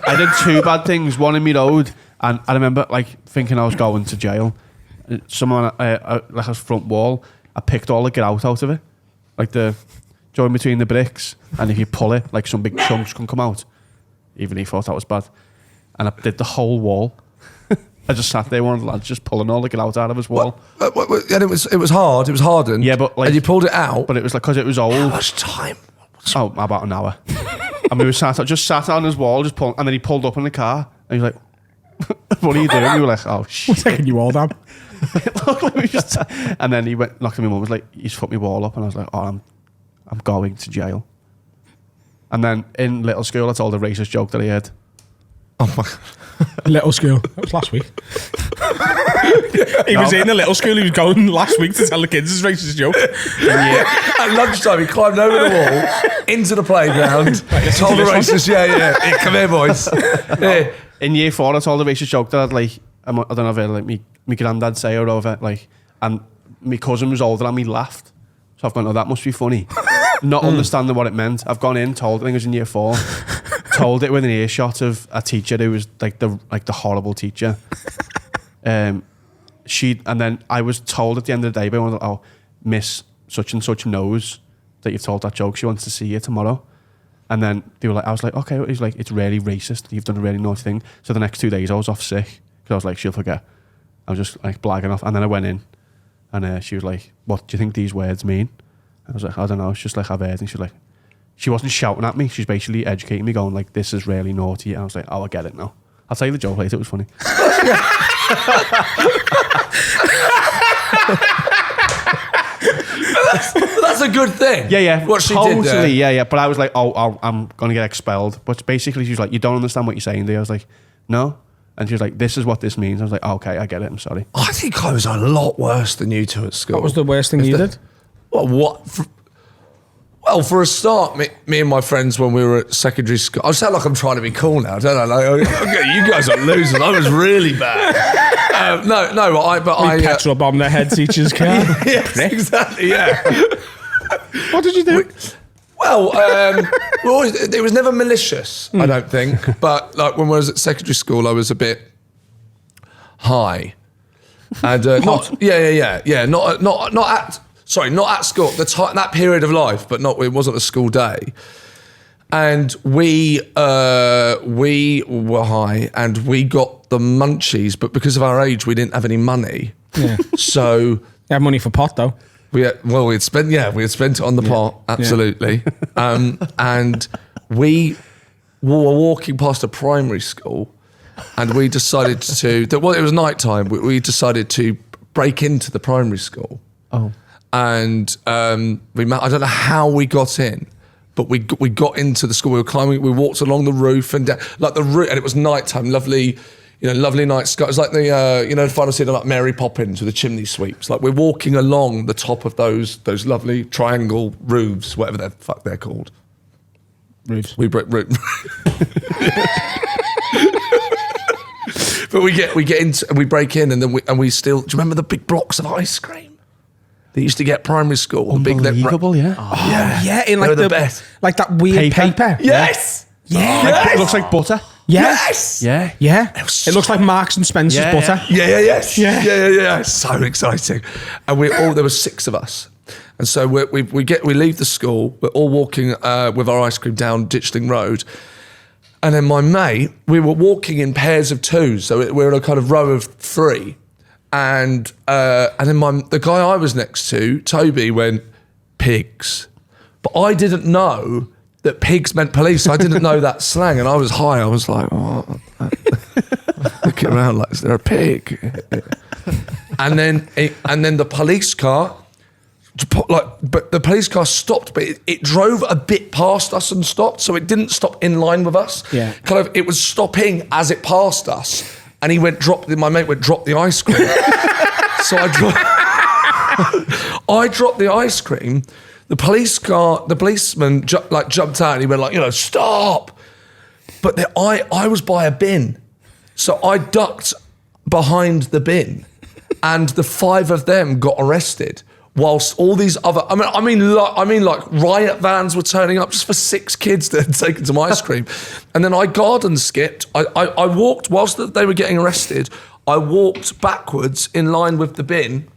I did 2 bad things. One in me road, and I remember like thinking I was going to jail. Someone like a front wall. I picked all the grout out of it, like the joint between the bricks. And if you pull it, like some big chunks can come out. Even he thought that was bad. And I did the whole wall. I just sat there, one of the lads just pulling all the grout out of his wall. And it was hard. It was hardened. Yeah, but like, and you pulled it out. But it was like because it was how old. much time? Oh, about an hour. And we were sat on his wall, just pulling, and then he pulled up in the car, and he was like, "What are you doing?" We were like, "Oh shit!" Taking you all down. And then he went, knocked at my mum, was like, "He's put my wall up," and I was like, "Oh, I'm going to jail." And then in little school, I told a racist joke that he had. Oh my! Little school. That was last week. He was in the little school. He was going last week to tell the kids his racist joke. At lunchtime, he climbed over the wall into the playground. Told the racist, yeah. Hey, come here, boys. Yeah. In year 4, I told a racist joke that I'd like, I don't know if I had like me my granddad say her over, like, and my cousin was older and we laughed. So I've gone, oh, that must be funny. Not understanding what it meant. I've gone in, told, I think it was in year 4, told it with an earshot of a teacher who was like the horrible teacher. And then I was told at the end of the day by one of the, oh, Miss such and such knows that you've told that joke. She wants to see you tomorrow. And then they were like, I was like, okay. He's like, it's really racist. You've done a really naughty thing. So the next 2 days I was off sick because I was like, she'll forget. I was just like blagging off. And then I went in and she was like, what do you think these words mean? I was like, I don't know. It's just like, I've heard. And she was like, she wasn't shouting at me. She's basically educating me, going like, this is really naughty. And I was like, oh, I get it now. I'll tell you the joke later. It was funny. That's a good thing. Yeah. What she totally, did there. Yeah. But I was like, oh, I'm going to get expelled. But basically, she was like, you don't understand what you're saying, do you? I was like, no. And she was like, this is what this means. I was like, oh, okay, I get it. I'm sorry. I think I was a lot worse than you two at school. What was the worst thing you did? Well, for a start, me and my friends when we were at secondary school, I sound like I'm trying to be cool now, don't I? Like, okay, you guys are losers. I was really bad. I petrol bomb their head teacher's car. Yes, exactly. Yeah. What did you do? It was never malicious, I don't think. But like when I was at secondary school, I was a bit high, and not at school. That period of life, but it wasn't a school day. And we were high, and we got the munchies. But because of our age, we didn't have any money. Yeah. So you have money for pot though. we had spent it on the pot, absolutely. And we were walking past a primary school, and we decided it was night time. We decided to break into the primary school. Oh. And I don't know how we got in, but we got into the school. We were climbing. We walked along the roof and down, like the roof, and it was nighttime. Lovely night sky. It was like the final scene of like Mary Poppins with the chimney sweeps. Like we're walking along the top of those lovely triangle roofs, whatever the fuck they're called. Roofs. We break roof. But we get into and we break in, and then we still. Do you remember the big blocks of ice cream? They used to get primary school. Unbelievable, yeah. Oh, yeah, in like the best. Like that weird paper. Yes. Yeah. It looks like butter. Yeah. Yes. Yeah. Yeah. It looks like Marks and Spencer's Yeah, butter. Yes. Yeah. So exciting. And there were 6 of us. And so we leave the school. We're all walking with our ice cream down Ditchling Road. And then my mate, we were walking in pairs of 2. So we're in a kind of row of 3. And then the guy I was next to, Toby, went, pigs. But I didn't know that pigs meant police. I didn't know that slang. And I was high. I was like, oh. Looking around like, is there a pig? And then the police car, but the police car stopped, but it drove a bit past us and stopped. So it didn't stop in line with us. Yeah. Kind of, it was stopping as it passed us. And my mate went, drop the ice cream. So I dropped the ice cream. The policeman jumped out and he went stop. But I was by a bin. So I ducked behind the bin and the 5 of them got arrested. Whilst all these other, I mean, like riot vans were turning up just for 6 kids that had taken some ice cream, and then I garden skipped. I walked whilst they were getting arrested. I walked backwards in line with the bin,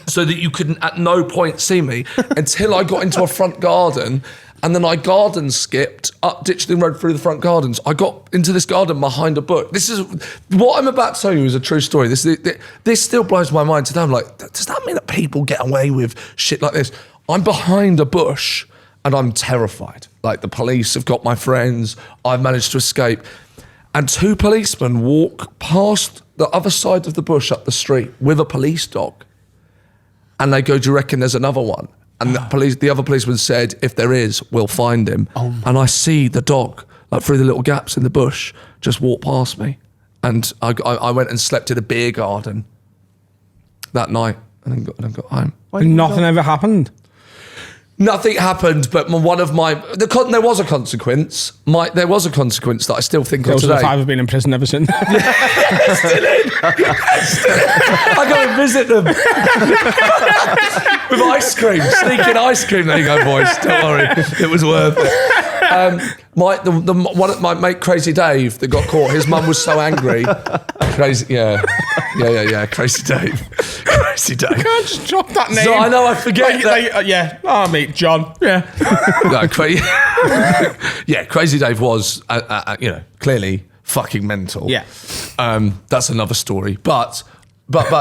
so that you couldn't at no point see me until I got into a front garden, and then I garden skipped up Ditchling Road through the front gardens. I got into this garden behind a bush. This is what I'm about to tell you is a true story. This still blows my mind today. I'm like, does that mean that people get away with shit like this? I'm behind a bush and I'm terrified. Like the police have got my friends. I've managed to escape. And 2 policemen walk past the other side of the bush up the street with a police dog. And they go, do you reckon there's another one? And the other policeman said, if there is, we'll find him. And I see the dog, like through the little gaps in the bush, just walk past me. And I went and slept in a beer garden that night and then got home. And nothing ever happened. Nothing happened, but there was a consequence. There was a consequence that I still think of Those today. are the 5 have been in prison ever since. Still in. I go and visit them with ice cream, sneaking ice cream. There you go, boys. Don't worry, it was worth it. My mate Crazy Dave that got caught. His mum was so angry. Crazy, yeah, Crazy Dave. Crazy Dave. I can't just drop that name. So I know I forget that. Yeah. Oh, mate, John. Yeah. No, Crazy Dave was, clearly fucking mental. Yeah. That's another story. But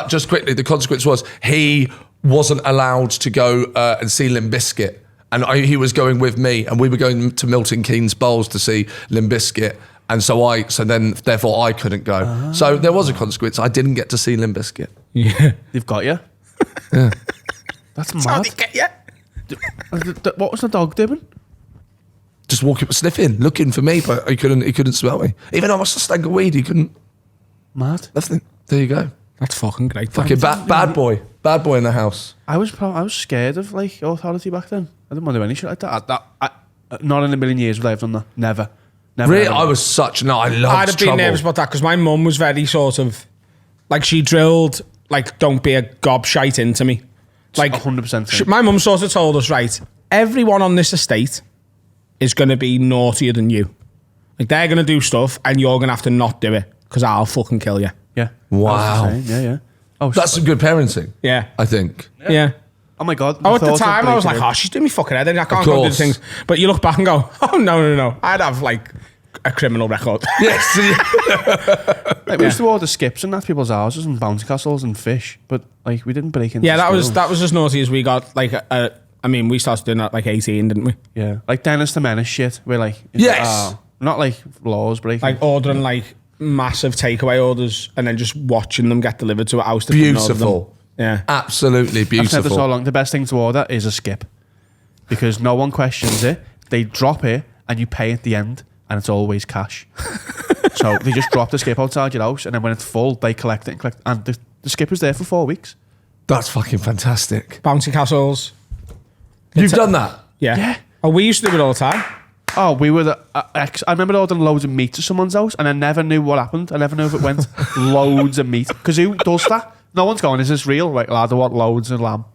just quickly, the consequence was he wasn't allowed to go and see Limp Bizkit. And he was going with me, and we were going to Milton Keynes Bowls to see Limp Bizkit. And therefore I couldn't go. So there was a consequence. I didn't get to see Limp Bizkit. Yeah. They've got you. Yeah. That's How mad. they get you? What was the dog doing? Just walking, sniffing, looking for me, but he couldn't smell me. Even though I must have stank of weed, he couldn't. Mad. Nothing. There you go. That's fucking great. Fucking bad boy in the house. I was scared of like authority back then. I didn't want to do any shit like that. Not in a million years would I have done that. Never. Really, ever. I was I loved I'd have been trouble. nervous about that because my mum was very sort of like she drilled like don't be a gobshite into me. Like 100%. My mum sort of told us, right, everyone on this estate is going to be naughtier than you. Like they're going to do stuff and you're going to have to not do it because I'll fucking kill you. Yeah. Wow. Yeah. Oh, That's some good parenting. Yeah. I think. Yeah. Oh my god. Oh, at the time I was like, oh, she's doing me fucking head in. I can't go do the things. But you look back and go, oh, no. I'd have like a criminal record. Yes. Like, we used to order skips and that people's houses and bouncy castles and fish, but like we didn't break into Yeah, that school. was as naughty as we got. Like, we started doing that at like 18, didn't we? Yeah, like Dennis the Menace shit. We're like, Yes. not like laws breaking. Like ordering like massive takeaway orders and then just watching them get delivered to a house. That didn't order them. Beautiful. Yeah. Absolutely I've said this beautiful. all along. The best thing to order is a skip because no one questions it. They drop it and you pay at the end, and it's always cash. So they just drop the skip outside your house, and then when it's full, they collect it and the skip was there for 4 weeks. That's fucking fantastic. Bouncy castles. You've done that? Yeah. Yeah. Oh, we used to do it all the time. Oh, we were I remember ordering loads of meat to someone's house, and I never knew what happened. I never knew if it went loads of meat. Because who does that? No one's going, is this real? Like, lad, I want loads of lamb.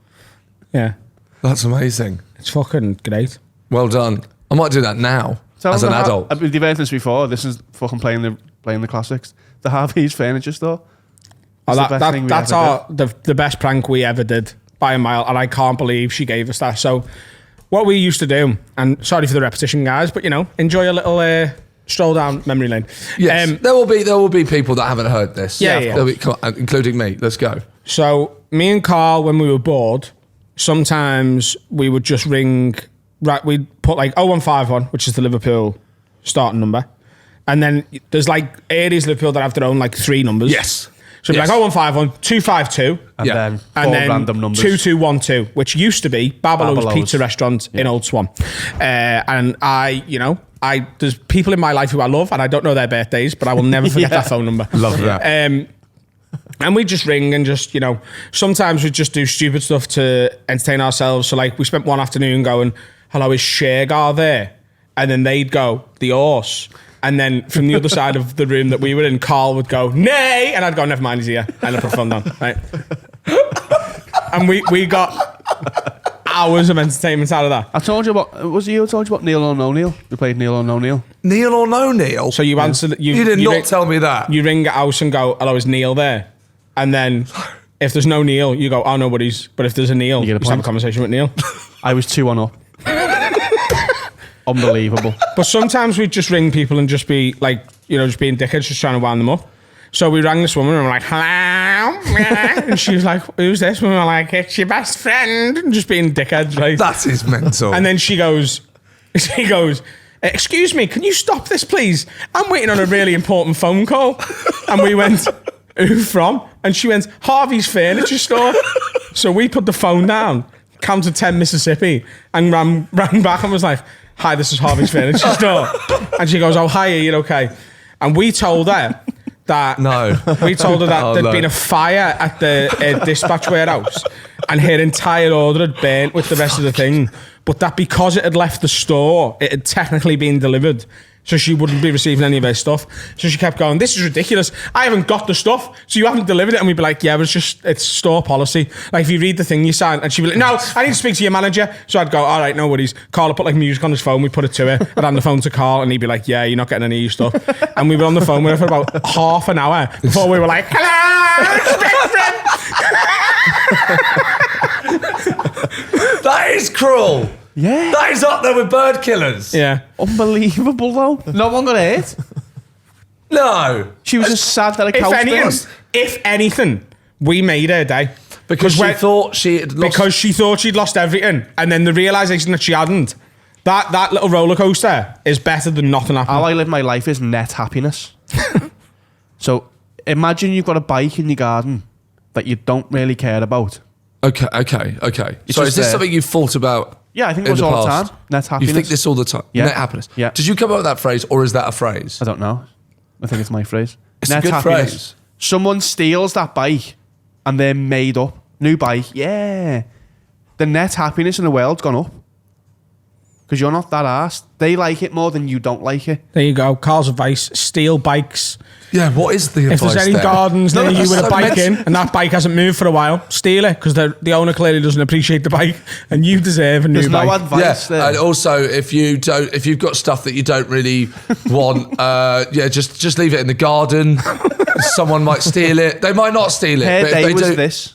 Yeah. That's amazing. It's fucking great. Well done. I might do that now as an adult. I've heard this before. This is fucking playing the classics. The Harvey's Furniture Store. Oh, It's the best thing we that's ever the best prank we ever did by a mile, and I can't believe she gave us that. So, what we used to do, and sorry for the repetition, guys, but enjoy a little stroll down memory lane. Yes, there will be people that haven't heard this. Yeah. There'll be, including me. Let's go. So, me and Carl, when we were bored, sometimes we would just ring. Right, we'd put like 0151, which is the Liverpool starting number, and then there's like areas of Liverpool that have their own like 3 numbers. Yes. So it'd be like 0151 252. And Yeah. then 4 And then random numbers. 2212, which used to be Babalow's Babalow's. Pizza Restaurant in Old Swan. And there's people in my life who I love, and I don't know their birthdays, but I will never forget that phone number. Love that. And we just ring and just, sometimes we just do stupid stuff to entertain ourselves. So like we spent one afternoon going, hello, is Shergar there? And then they'd go, the horse. And then from the other side of the room that we were in, Carl would go, nay! And I'd go, never mind, he's here. And I'd put the phone down, right? And we got hours of entertainment out of that. I told you about, was it you who told you about Neil or No Neil? We played Neil or No Neil. Neil or no Neil? So you answer... You did not tell me that. You ring a house and go, hello, is Neil there? And then if there's no Neil, you go, oh, nobody's. But if there's a Neil, You get a you just have a point. conversation with Neil. I was 2-1 up. Unbelievable. But sometimes we'd just ring people and just be like, just being dickheads, just trying to wind them up. So we rang this woman and we're like, hello? And she was like, who's this? And we were like, it's your best friend. And just being dickheads, right? That is mental. And then she goes, excuse me, can you stop this, please? I'm waiting on a really important phone call. And we went, who from? And she went, Harvey's Furniture Store. So we put the phone down, counted 10 Mississippi, and ran back and was like, hi, this is Harvey's Furniture Store. And she goes, oh, hi, are you okay? And we told her that No. we told her that Oh, there'd no. been a fire at the dispatch warehouse and her entire order had burnt with the rest of the thing, but that because it had left the store, it had technically been delivered, so she wouldn't be receiving any of her stuff. So she kept going, this is ridiculous. I haven't got the stuff, so you haven't delivered it. And we'd be like, yeah, but it's store policy. Like, if you read the thing you sign, and she'd be like, no, I need to speak to your manager. So I'd go, all right, no worries. Carl would put like music on his phone, we put it to her. I'd hand the phone to Carl, and he'd be like, yeah, you're not getting any of your stuff. And we were on the phone with her for about half an hour before we were like, hello, That is cruel. Yeah. That is up there with bird killers. yeah. Unbelievable, though. No one got hurt. No. She was just sad that a couch If anything, we made her day. Because she when- thought she had lost... Because she thought she'd lost everything, and then the realization that she hadn't. That little roller coaster is better than nothing happening. How I live my life is net happiness. So imagine you've got a bike in your garden that you don't really care about. Okay. So It's is just this there. something you've thought about? Yeah, I think in it was all the past? time. Net happiness. You think this all the time? Yeah. Net happiness. Yeah. Did you come up with that phrase, or is that a phrase? I don't know. I think it's my phrase. It's a good phrase. Someone steals that bike and they're made up. New bike. Yeah. The net happiness in the world's gone up. Because you're not that arsed. They like it more than you don't like it. There you go. Carl's advice: steal bikes. Yeah. What is the If advice there's any there? gardens near you with a so bike mention- in, and that bike hasn't moved for a while, steal it, because the owner clearly doesn't appreciate the bike, and you deserve a new There's no bike. advice Yeah, there. and also if you've got stuff that you don't really want, just leave it in the garden. Someone might steal it. They might not steal it. Her but if day they was do, this.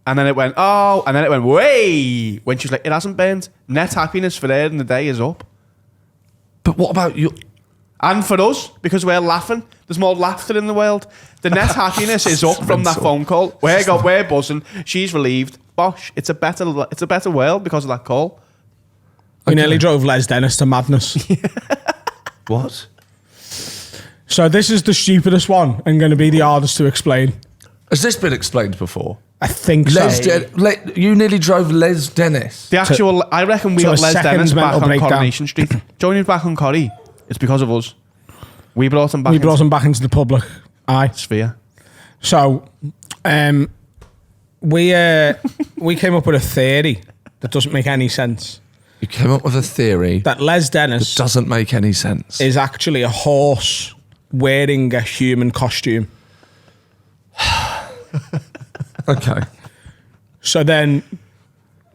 And then it went, oh, and then it went, way. When she was like, it hasn't burned. Net happiness for her in the day is up. But what about you? And for us, because we're laughing, there's more laughter in the world. The net happiness is up from that phone call. We're buzzing. She's relieved. Bosh, it's a better world because of that call. We nearly drove Les Dennis to madness. What? So this is the stupidest one and going to be the hardest to explain. Has this been explained before? I think so. You nearly drove Les Dennis. The actual, I reckon we to got a Les second Dennis back mental on breakdown. Coronation Street. Joining back on Corrie, it's because of us. We brought him back. We brought him back into the public eye. Sphere. So, we came up with a theory that doesn't make any sense. You came up with a theory That Les Dennis doesn't make any sense. is actually a horse wearing a human costume. Okay. So then,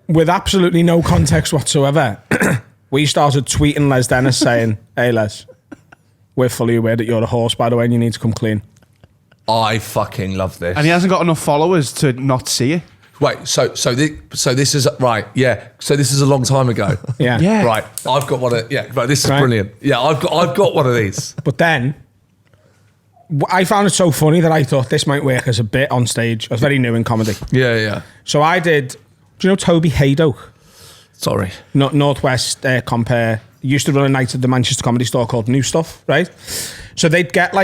with absolutely no context whatsoever, we started tweeting Les Dennis saying, "Hey Les, we're fully aware that you're a horse, by the way, and you need to come clean." I fucking love this. And he hasn't got enough followers to not see it. Wait, so this is right, yeah. So this is a long time ago. Yeah. Yeah. Right. I've got one of right, this is Right. brilliant. Yeah, I've got one of these. But then, I found it so funny that I thought this might work as a bit on stage. I was very new in comedy. Yeah. So I did, do you know Toby Haydock? Sorry. Northwest Compare used to run a night at the Manchester Comedy Store called New Stuff, right? So they'd get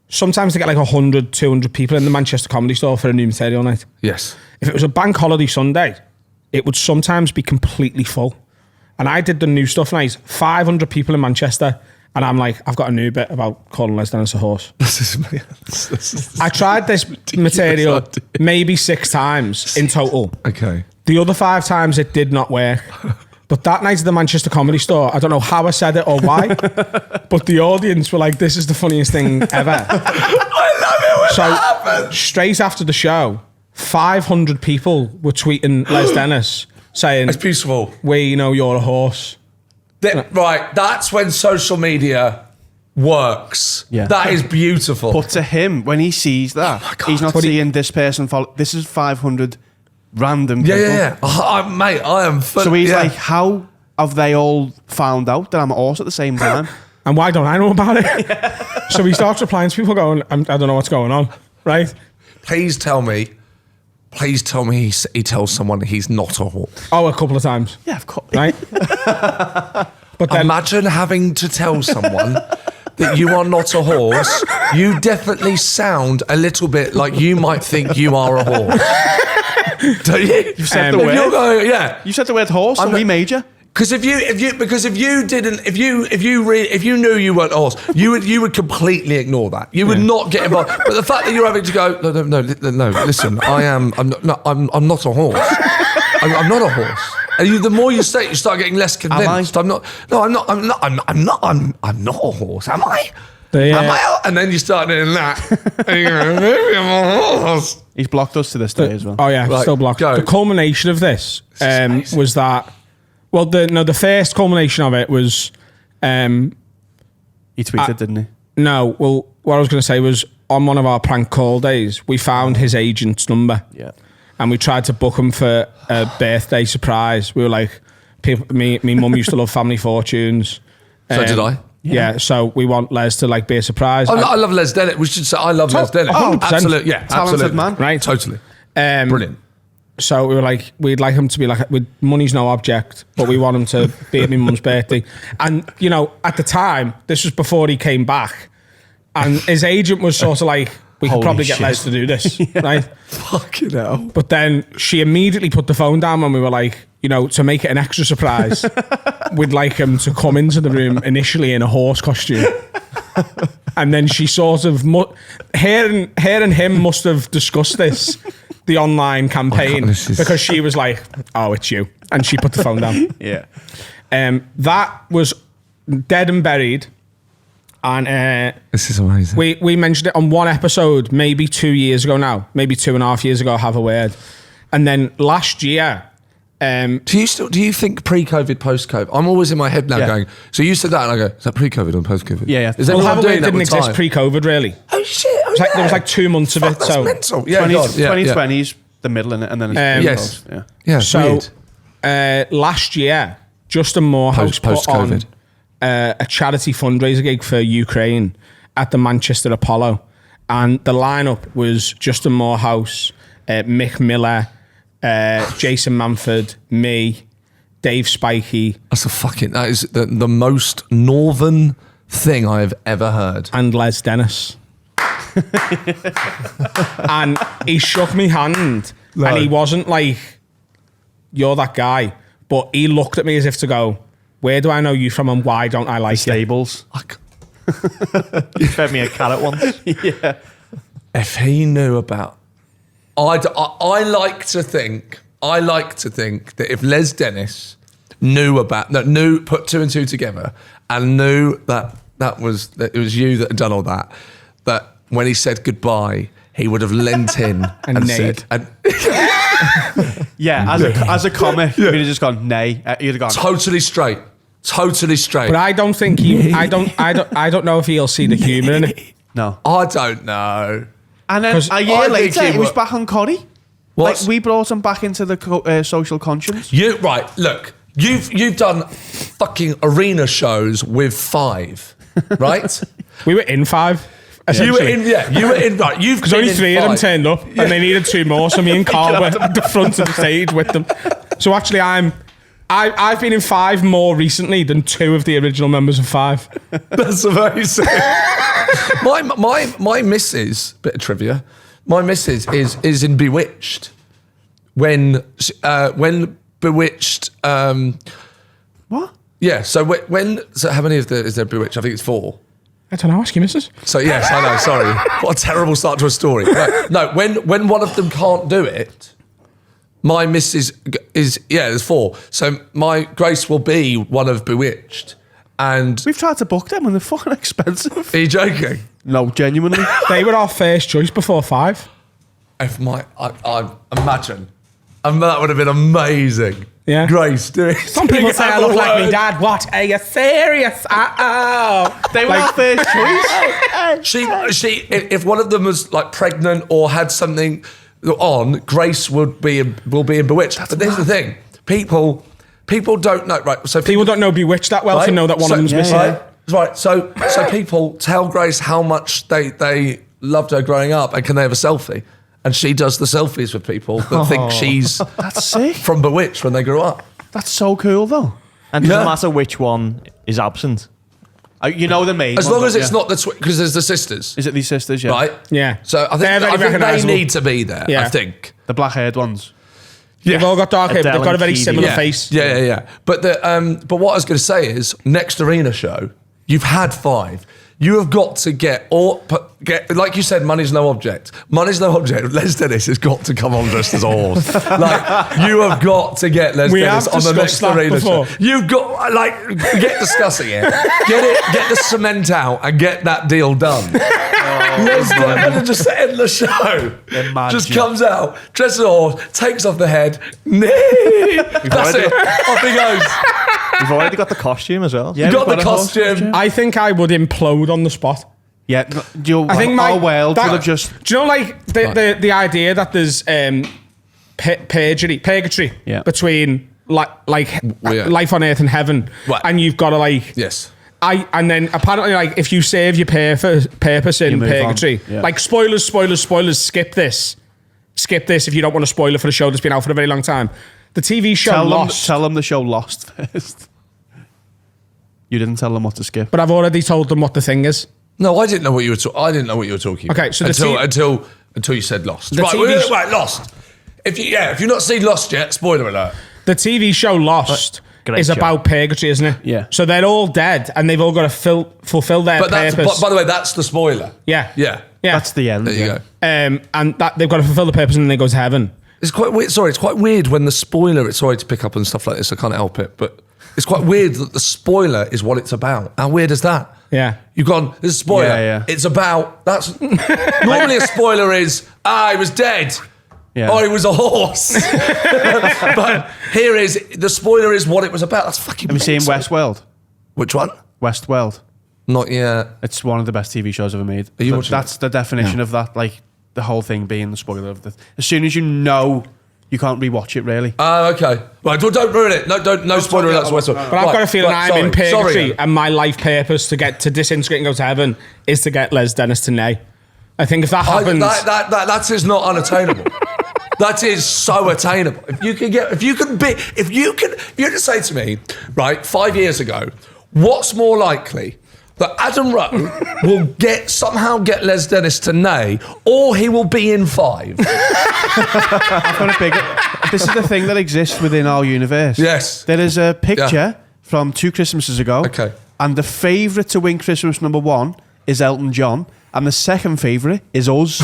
sometimes they get 100, 200 people in the Manchester Comedy Store for a new material night. Yes. If it was a bank holiday Sunday, it would sometimes be completely full. And I did the New Stuff night, 500 people in Manchester, and I'm like, I've got a new bit about calling Les Dennis a horse. This is I tried this material idea. maybe 6 times in total. Okay. The other 5 times it did not work. But that night at the Manchester Comedy Store, I don't know how I said it or why, but the audience were like, this is the funniest thing ever. I love it when that happens. Straight after the show, 500 people were tweeting Les Dennis saying, It's beautiful. we know you're a horse. Right, that's when social media works. Yeah. That is beautiful. But to him, when he sees that, God. he's not But he- seeing this person follow. This is 500 random people. yeah. Mate, I am full. So he's like, how have they all found out that I'm a horse at the same time? And why don't I know about it? So he starts replying to people going, I don't know what's going on, right? Please tell me he tells someone he's not a horse. Oh, a couple of times, Yeah, of course. right? But then, Imagine having to tell someone that you are not a horse. You definitely sound a little bit like you might think you are a horse. Don't you? You said Um, the if word. You're going, yeah. You said the word horse, and we made you. Because if you knew you weren't a horse, you would completely ignore that. You would not get involved. But the fact that you're having to go, no, listen, I'm not a horse. I'm not a horse. And the more you say it, you start getting less convinced. I'm not a horse, am I? Am I? And then you start doing that. And you go, maybe I'm a horse. He's blocked us to this day as well. Oh yeah, Right, still blocked. go. The culmination of this was that. Well, the first culmination of it was. He tweeted, didn't he? No, well, what I was going to say was on one of our prank call days, we found his agent's number. Yeah. And we tried to book him for a birthday surprise. We were like, me mum used to love Family Fortunes. So did I. Yeah, so we want Les to like be a surprise. I love Les Dennett. We should say I love Les Dennett. 100%. Absolutely, yeah, Talented absolutely. man. Right. Totally. Brilliant. So we were like, we'd like him to be like, money's no object, but we want him to be at my mum's birthday. And, you know, at the time, this was before he came back, and his agent was sort of like, we could Holy probably get shit. Les to do this, right? Fucking hell. But then she immediately put the phone down when we were like, you know, to make it an extra surprise, we'd like him to come into the room initially in a horse costume. And then she sort of, her and him must have discussed this, the online campaign, because she was like, oh, it's you. And she put the phone down. Yeah. That was dead and buried. And This is amazing. we mentioned it on one episode, maybe 2 years ago now, maybe 2.5 years ago, have a word. And then last year, Do you think pre-COVID, post-COVID? I'm always in my head now going, so you said that and I go, is that pre-COVID or post-COVID? Yeah. Is well, everyone have a doing word that didn't with exist time? pre-COVID, really. Oh shit! Oh, There was like 2 months of it. That's So mental. Yeah, 2020's the middle in it, and then it's yes. yeah. Yeah. So Weird. last year, Justin Morehouse put on a charity fundraiser gig for Ukraine at the Manchester Apollo, and the lineup was Justin Morehouse, Mick Miller, Jason Manford, me, Dave Spikey, That is the most northern thing I have ever heard. and Les Dennis. And he shook me hand, and he wasn't like, you're that guy, but he looked at me as if to go, where do I know you from and why don't I like you? Stables. You fed me a carrot once. Yeah. If he knew about, I like to think that if Les Dennis put two and two together and knew that it was you that had done all that, that when he said goodbye, he would have leant in and said, Yeah, as a comic, you'd have just gone, nay. You'd have gone, totally straight. But I don't think I don't know if he'll see the humour in it. no. I don't know. And then 'Cause a year I think later, he he was would- back on Corrie. What? Like, we brought him back into the social conscience. Look, you've done fucking arena shows with 5, right? We were in 5. You were in, right. You've Because been only in 3 of them 5. turned up, and they needed 2 more. So me and Carl were at the front of the stage with them. So actually, I've been in 5 more recently than 2 of the original members of 5. That's amazing. my missus, bit of trivia. My missus is in Bewitched. When Bewitched. What? Yeah. So so how many is there Bewitched? I think it's 4. I don't know. Ask you, missus. So yes, I know. Sorry, what a terrible start to a story. No, when one of them can't do it, my missus is there's 4. So my Grace will be one of Bewitched, and We've tried to book them and they're fucking expensive. are you joking? No, genuinely. They were our first choice before 5. If I imagine, that would have been amazing. Yeah. Grace doing. Some people say I look like my dad. What? Are you serious? They were our first choice. She, if one of them was like pregnant or had something on, Grace will be in Bewitched. But there's the thing: people don't know, right? So People don't know Bewitched that well to know that one of them's missing. Right. So people tell Grace how much they loved her growing up, and can they have a selfie? And she does the selfies with people that think she's That's sick. from Bewitched when they grew up. That's so cool, though. And it doesn't Yeah. matter which one is absent. You know the main As one, long as don't it's you? not because there's the sisters, Is it these sisters, yeah? right? Yeah. So I They're think very they recognisable. need to be there. Yeah. I think. The black-haired ones. They've all got dark hair, but they've got a very similar face. Yeah. But what I was going to say is, next arena show, you've had 5. You have got to get, like you said, money's no object. Money's no object. Les Dennis has got to come on dressed as a horse. Like, you have got to get Les Dennis on the next arena show. You've got, get discussing it. Get the cement out and get that deal done. Les Dennis just to end the show. Just comes out, dresses as a horse, takes off the head. That's it. Off he goes. You've already got the costume as well. Yeah, You got the costume. I think I would implode on the spot. Yeah, I think our world would have just... Do you know, like, the idea that there's purgatory between, life on earth and heaven, Right. and you've got to, like... Yes. And then apparently, like, if you serve your purpose in purgatory, like, spoilers, skip this if you don't want to spoil it for a show that's been out for a very long time. The TV show Lost. Tell them the show Lost first. You didn't tell them what to skip. But I've already told them what the thing is. No, I didn't know what you were talking about. Okay, so until you said Lost. Right, Lost. If you've not seen Lost yet, spoiler alert. The TV show Lost is about purgatory, isn't it? Yeah. So they're all dead, and they've all got to fulfill their purpose. By the way, that's the spoiler. Yeah. That's the end. There you go. And that they've got to fulfill the purpose, and then they go to heaven. It's quite weird. Sorry, it's quite weird when the spoiler. It's sorry to pick up on stuff like this. I can't help it, but it's quite weird that the spoiler is what it's about. How weird is that? Yeah. You've gone. This is a spoiler. Yeah. It's about. That's normally a spoiler is. He was dead. Yeah. Or he was a horse. But here is the spoiler is what it was about. That's fucking. Have you seen mental. Westworld? Which one? Westworld. Not yet. It's one of the best TV shows ever made. Are you watching That's the definition of that. Like, the whole thing being the spoiler of the... As soon as you know, you can't rewatch it, really. Oh, okay. Right, don't ruin it. No spoiler. That's Westworld. But I've got a feeling I'm in purgatory, and my life purpose to disintegrate and go to heaven is to get Les Dennis to neigh. I think if that happens... That is not unattainable. That is so attainable. If you could say to me, right, 5 years ago, what's more likely that Adam Rowe will somehow get Les Dennis to neigh, or he will be in 5? I've got a bigger... This is the thing that exists within our universe. Yes. There is a picture from 2 Christmases ago. Okay. And the favourite to win Christmas #1 is Elton John, and the second favourite is us.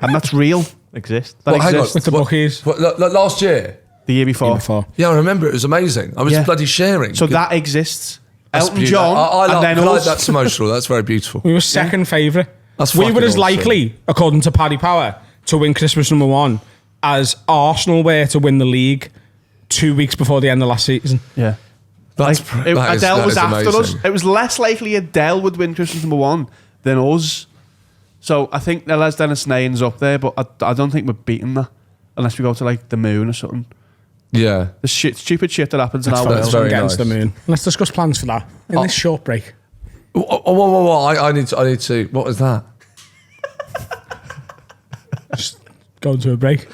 And that's real. Exist. That Hang on. exists. With the bookies. Last year? The year before. Yeah, I remember. It was amazing. I was bloody sharing. So that exists. That's Elton beautiful. John, and then us. That's emotional. That's very beautiful. We were second favourite. That's we were fucking as awesome. likely, according to Paddy Power, to win Christmas #1 as Arsenal were to win the league 2 weeks before the end of last season. Yeah. Adele was after us. It was less likely Adele would win Christmas #1 than us. So I think the Les Dennis neighing's up there, but I don't think we're beating that unless we go to like the moon or something. Yeah. The stupid shit that happens in our That's world. very Against nice. the moon. Let's discuss plans for that in this short break. Whoa. I need to. What was that? Just going to a break.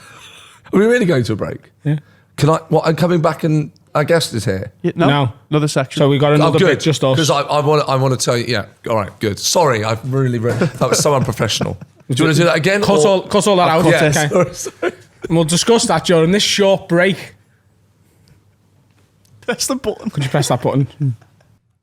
Are we really going to a break? Yeah. Can I? What? I'm coming back and our guest is here. Yeah, No. Another section. So we got another bit just us. Because I want to tell you. Yeah. All right. Good. Sorry. I've really that was so unprofessional. Do you want to do that again? Cut all that out. Yeah. Okay. Sorry. And we'll discuss that during this short break. Press the button. Could you press that button?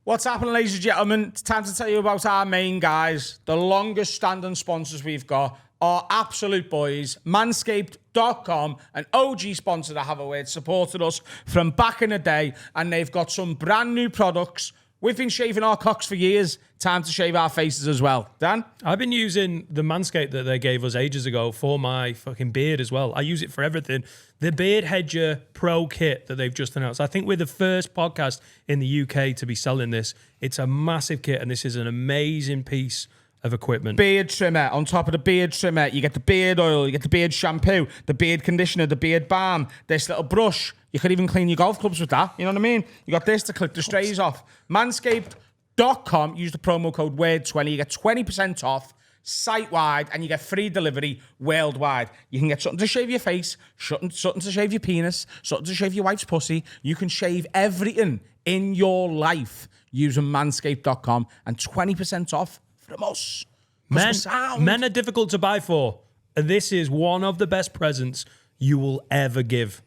What's happening, ladies and gentlemen? It's time to tell you about our main guys, the longest standing sponsors we've got, our absolute boys, Manscaped.com, an OG sponsor that have a word supported us from back in the day, and they've got some brand new products. We've been shaving our cocks for years. Time to shave our faces as well. Dan? I've been using the Manscaped that they gave us ages ago for my fucking beard as well. I use it for everything. The Beard Hedger Pro Kit that they've just announced. I think we're the first podcast in the UK to be selling this. It's a massive kit, and this is an amazing piece of equipment. Beard trimmer. On top of the beard trimmer, you get the beard oil, you get the beard shampoo, the beard conditioner, the beard balm, this little brush. You could even clean your golf clubs with that. You know what I mean? You got this to clip the strays off. Manscaped.com. Use the promo code WORD20. You get 20% off site-wide, and you get free delivery worldwide. You can get something to shave your face, something to shave your penis, something to shave your wife's pussy. You can shave everything in your life using Manscaped.com, and 20% off from us. Men are difficult to buy for. And this is one of the best presents you will ever give.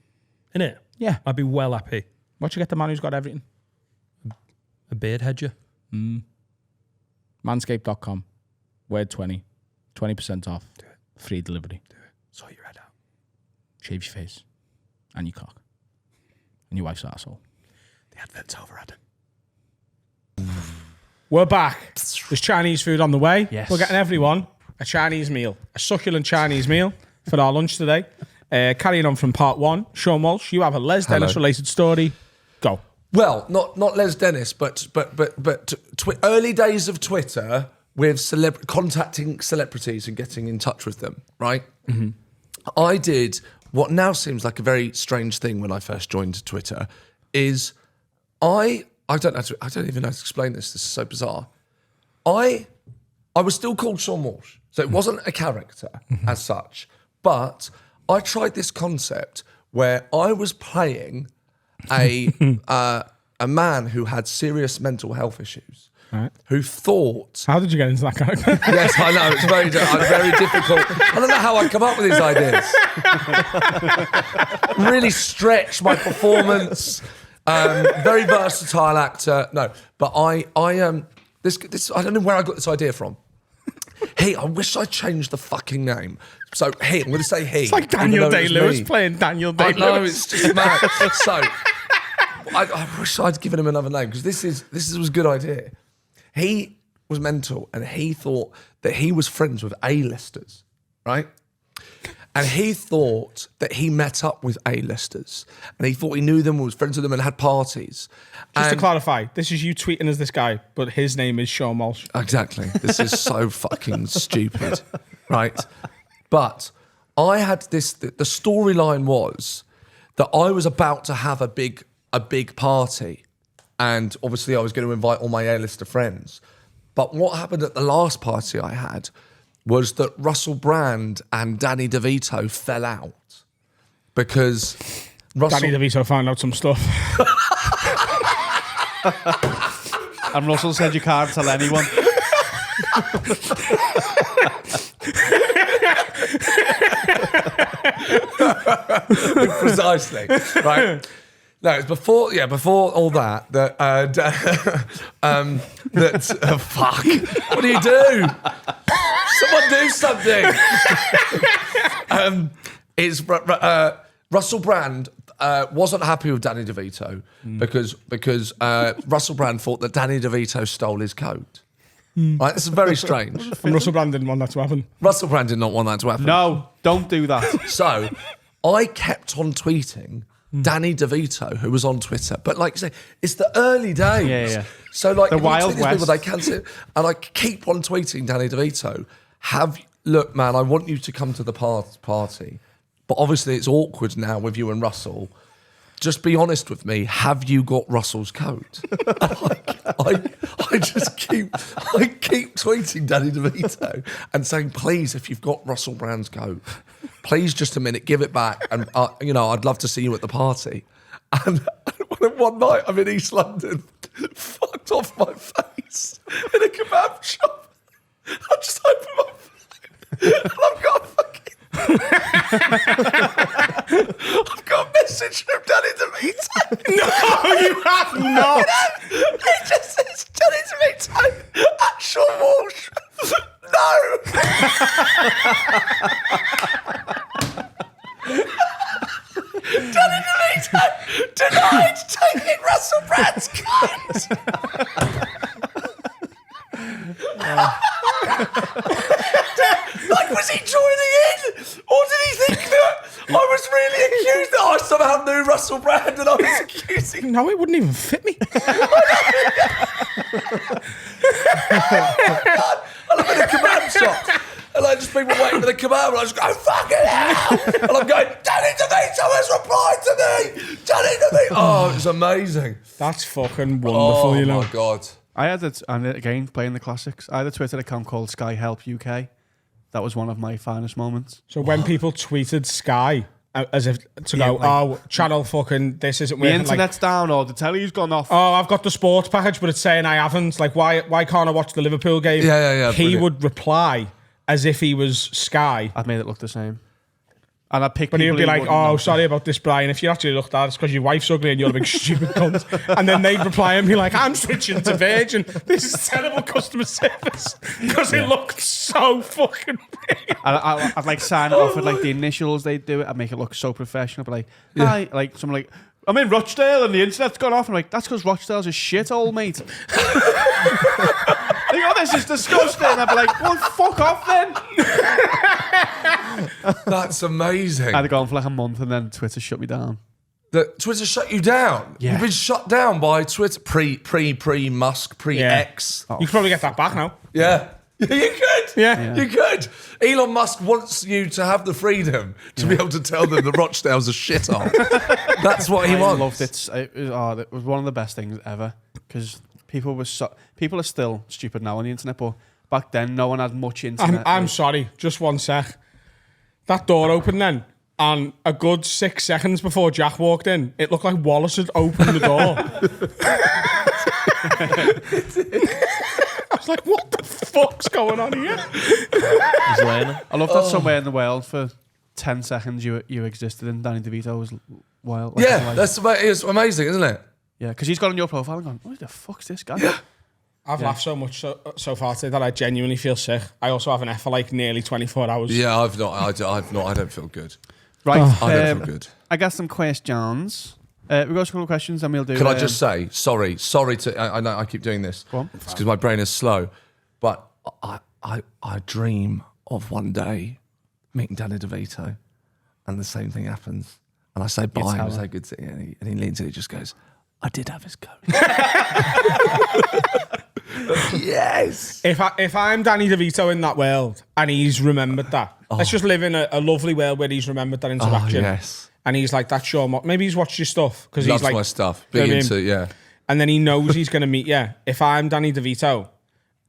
Innit? Yeah. I'd be well happy. What you get the man who's got everything? A beard hedger. Manscaped.com. Word 20. 20% off. Do it. Free delivery. Do it. Sort your head out. Shave your face. And your cock. And your wife's arsehole. The advert's over, Adam. We're back. There's Chinese food on the way. Yes. We're getting everyone a Chinese meal. A succulent Chinese meal for our lunch today. Carrying on from part 1. Sean Walsh, you have a Les Dennis related story. Go. Well, not Les Dennis, but early days of Twitter with contacting celebrities and getting in touch with them, right? Mm-hmm. I did what now seems like a very strange thing when I first joined Twitter. Is I don't even know how to explain this. This is so bizarre. I was still called Sean Walsh, so it wasn't a character as such. But I tried this concept where I was playing a man who had serious mental health issues, right. Who thought. How did you get into that character? Yes, I know it's very difficult. I don't know how I come up with these ideas. Really stretch my performance. Very versatile actor. No, but I this I don't know where I got this idea from. I wish I changed the fucking name. So I'm going to say he. It's like Daniel Day-Lewis playing Daniel Day-Lewis. I know, it's just mad. So I wish I'd given him another name because this was a good idea. He was mental and he thought that he was friends with A-listers, right? And he thought that he met up with A-listers and he thought he knew them, was friends with them and had parties. Just to clarify, this is you tweeting as this guy, but his name is Sean Walsh. Exactly. This is so fucking stupid, right? But I had this, the storyline was that I was about to have a big party and obviously I was going to invite all my A-lister friends. But what happened at the last party I had was that Russell Brand and Danny DeVito fell out because Danny DeVito found out some stuff. And Russell said you can't tell anyone. Precisely, right? No, it's before all that. Fuck. What do you do? Someone do something. Russell Brand wasn't happy with Danny DeVito because Russell Brand thought that Danny DeVito stole his coat. Right, this is very strange. And Russell Brand didn't want that to happen. Russell Brand did not want that to happen. No, don't do that. So I kept on tweeting Danny DeVito, who was on Twitter. But like you say, it's the early days. Yeah. So like The Wild West. People, they cancel it. And I keep on tweeting Danny DeVito. Look, man, I want you to come to the party. But obviously it's awkward now with you and Russell. Just be honest with me. Have you got Russell's coat? I keep tweeting Danny DeVito and saying, please, if you've got Russell Brand's coat, please just a minute, give it back. And, I'd love to see you at the party. And one night I'm in East London, fucked off my face in a kebab shop. I just opened my phone and I've got a fucking... I've got a message from Danny DeVito. No, you have not. It just says Danny DeVito at Sean Walsh. No. Danny DeVito denied taking Russell Brand's coat. Like, was he joining in? Or did he think that I was really accused that I somehow knew Russell Brand and I was accusing? No, it wouldn't even fit me. And I'm in a kebab shop. And like, just people waiting for the kebab and I just go, fucking hell! And I'm going, Danny DeVito has replied to me! Danny DeVito! Oh, it's amazing. That's fucking wonderful, Oh, you know. my God. I had it, and again, playing the classics, I had a Twitter account called Sky Help UK. That was one of my finest moments. So when people tweeted Sky, as if to go, channel fucking, this isn't The working. internet's down or the telly's gone off. Oh, I've got the sports package, but it's saying I haven't. Like, why can't I watch the Liverpool game? Yeah. He Brilliant. would reply as if he was Sky. I've made it look the same. And I pick But he'll people be who like, wouldn't oh, know. sorry about this, Brian. If you actually looked at it, it's because your wife's ugly and you're a big stupid cunt. And then they'd reply and be like, I'm switching to Virgin. This is terrible customer service. Because it looked so fucking big. I'd like sign it off with like the initials they'd do it. I'd make it look so professional. But like, hi, like someone like, I'm in Rochdale and the internet's gone off. And I'm like, that's because Rochdale's a shithole, mate. Like, oh, this is disgusting. I'd be like, well, fuck off then. That's amazing. I'd go on for like a month and then Twitter shut me down. Twitter shut you down. Yeah. You've been shut down by Twitter pre Musk, pre X. You could probably get that back now. Yeah. You could. Yeah. You could. Elon Musk wants you to have the freedom to be able to tell them that Rochdale's a shithole. That's what he I wants. loved it. It was one of the best things ever because people are still stupid now on the internet, but back then no one had much internet. I'm sorry, just one sec. That door opened then, and a good 6 seconds before Jack walked in, it looked like Wallace had opened the door. I was like, what the fuck's going on here? He's learning. I love that somewhere in the world for 10 seconds you existed and Danny DeVito was wild. Like, Yeah, it's amazing, isn't it? yeah, because he's got on your profile and gone, who the fuck's this guy? I've laughed so much so far today that I genuinely feel sick. I also have an F for like nearly 24 hours. Yeah, I've not. I don't feel good. Right, I don't feel good. I got some questions. We've got a couple of questions and we'll do... Can I just say, sorry to, I know I keep doing this. Go on. It's because my brain is slow, but I dream of one day meeting Danny DeVito and the same thing happens. And I say bye, and I say good to you, and he leans in and he just goes, I did have his coat. Yes. If I'm Danny DeVito in that world and he's remembered that, let's just live in a lovely world where he's remembered that interaction. Yes. And he's like, that's Sean. Maybe he's watched your stuff because he's Loves like my stuff. you know Big what I mean? into, yeah. And then he knows he's going to meet you. If I'm Danny DeVito,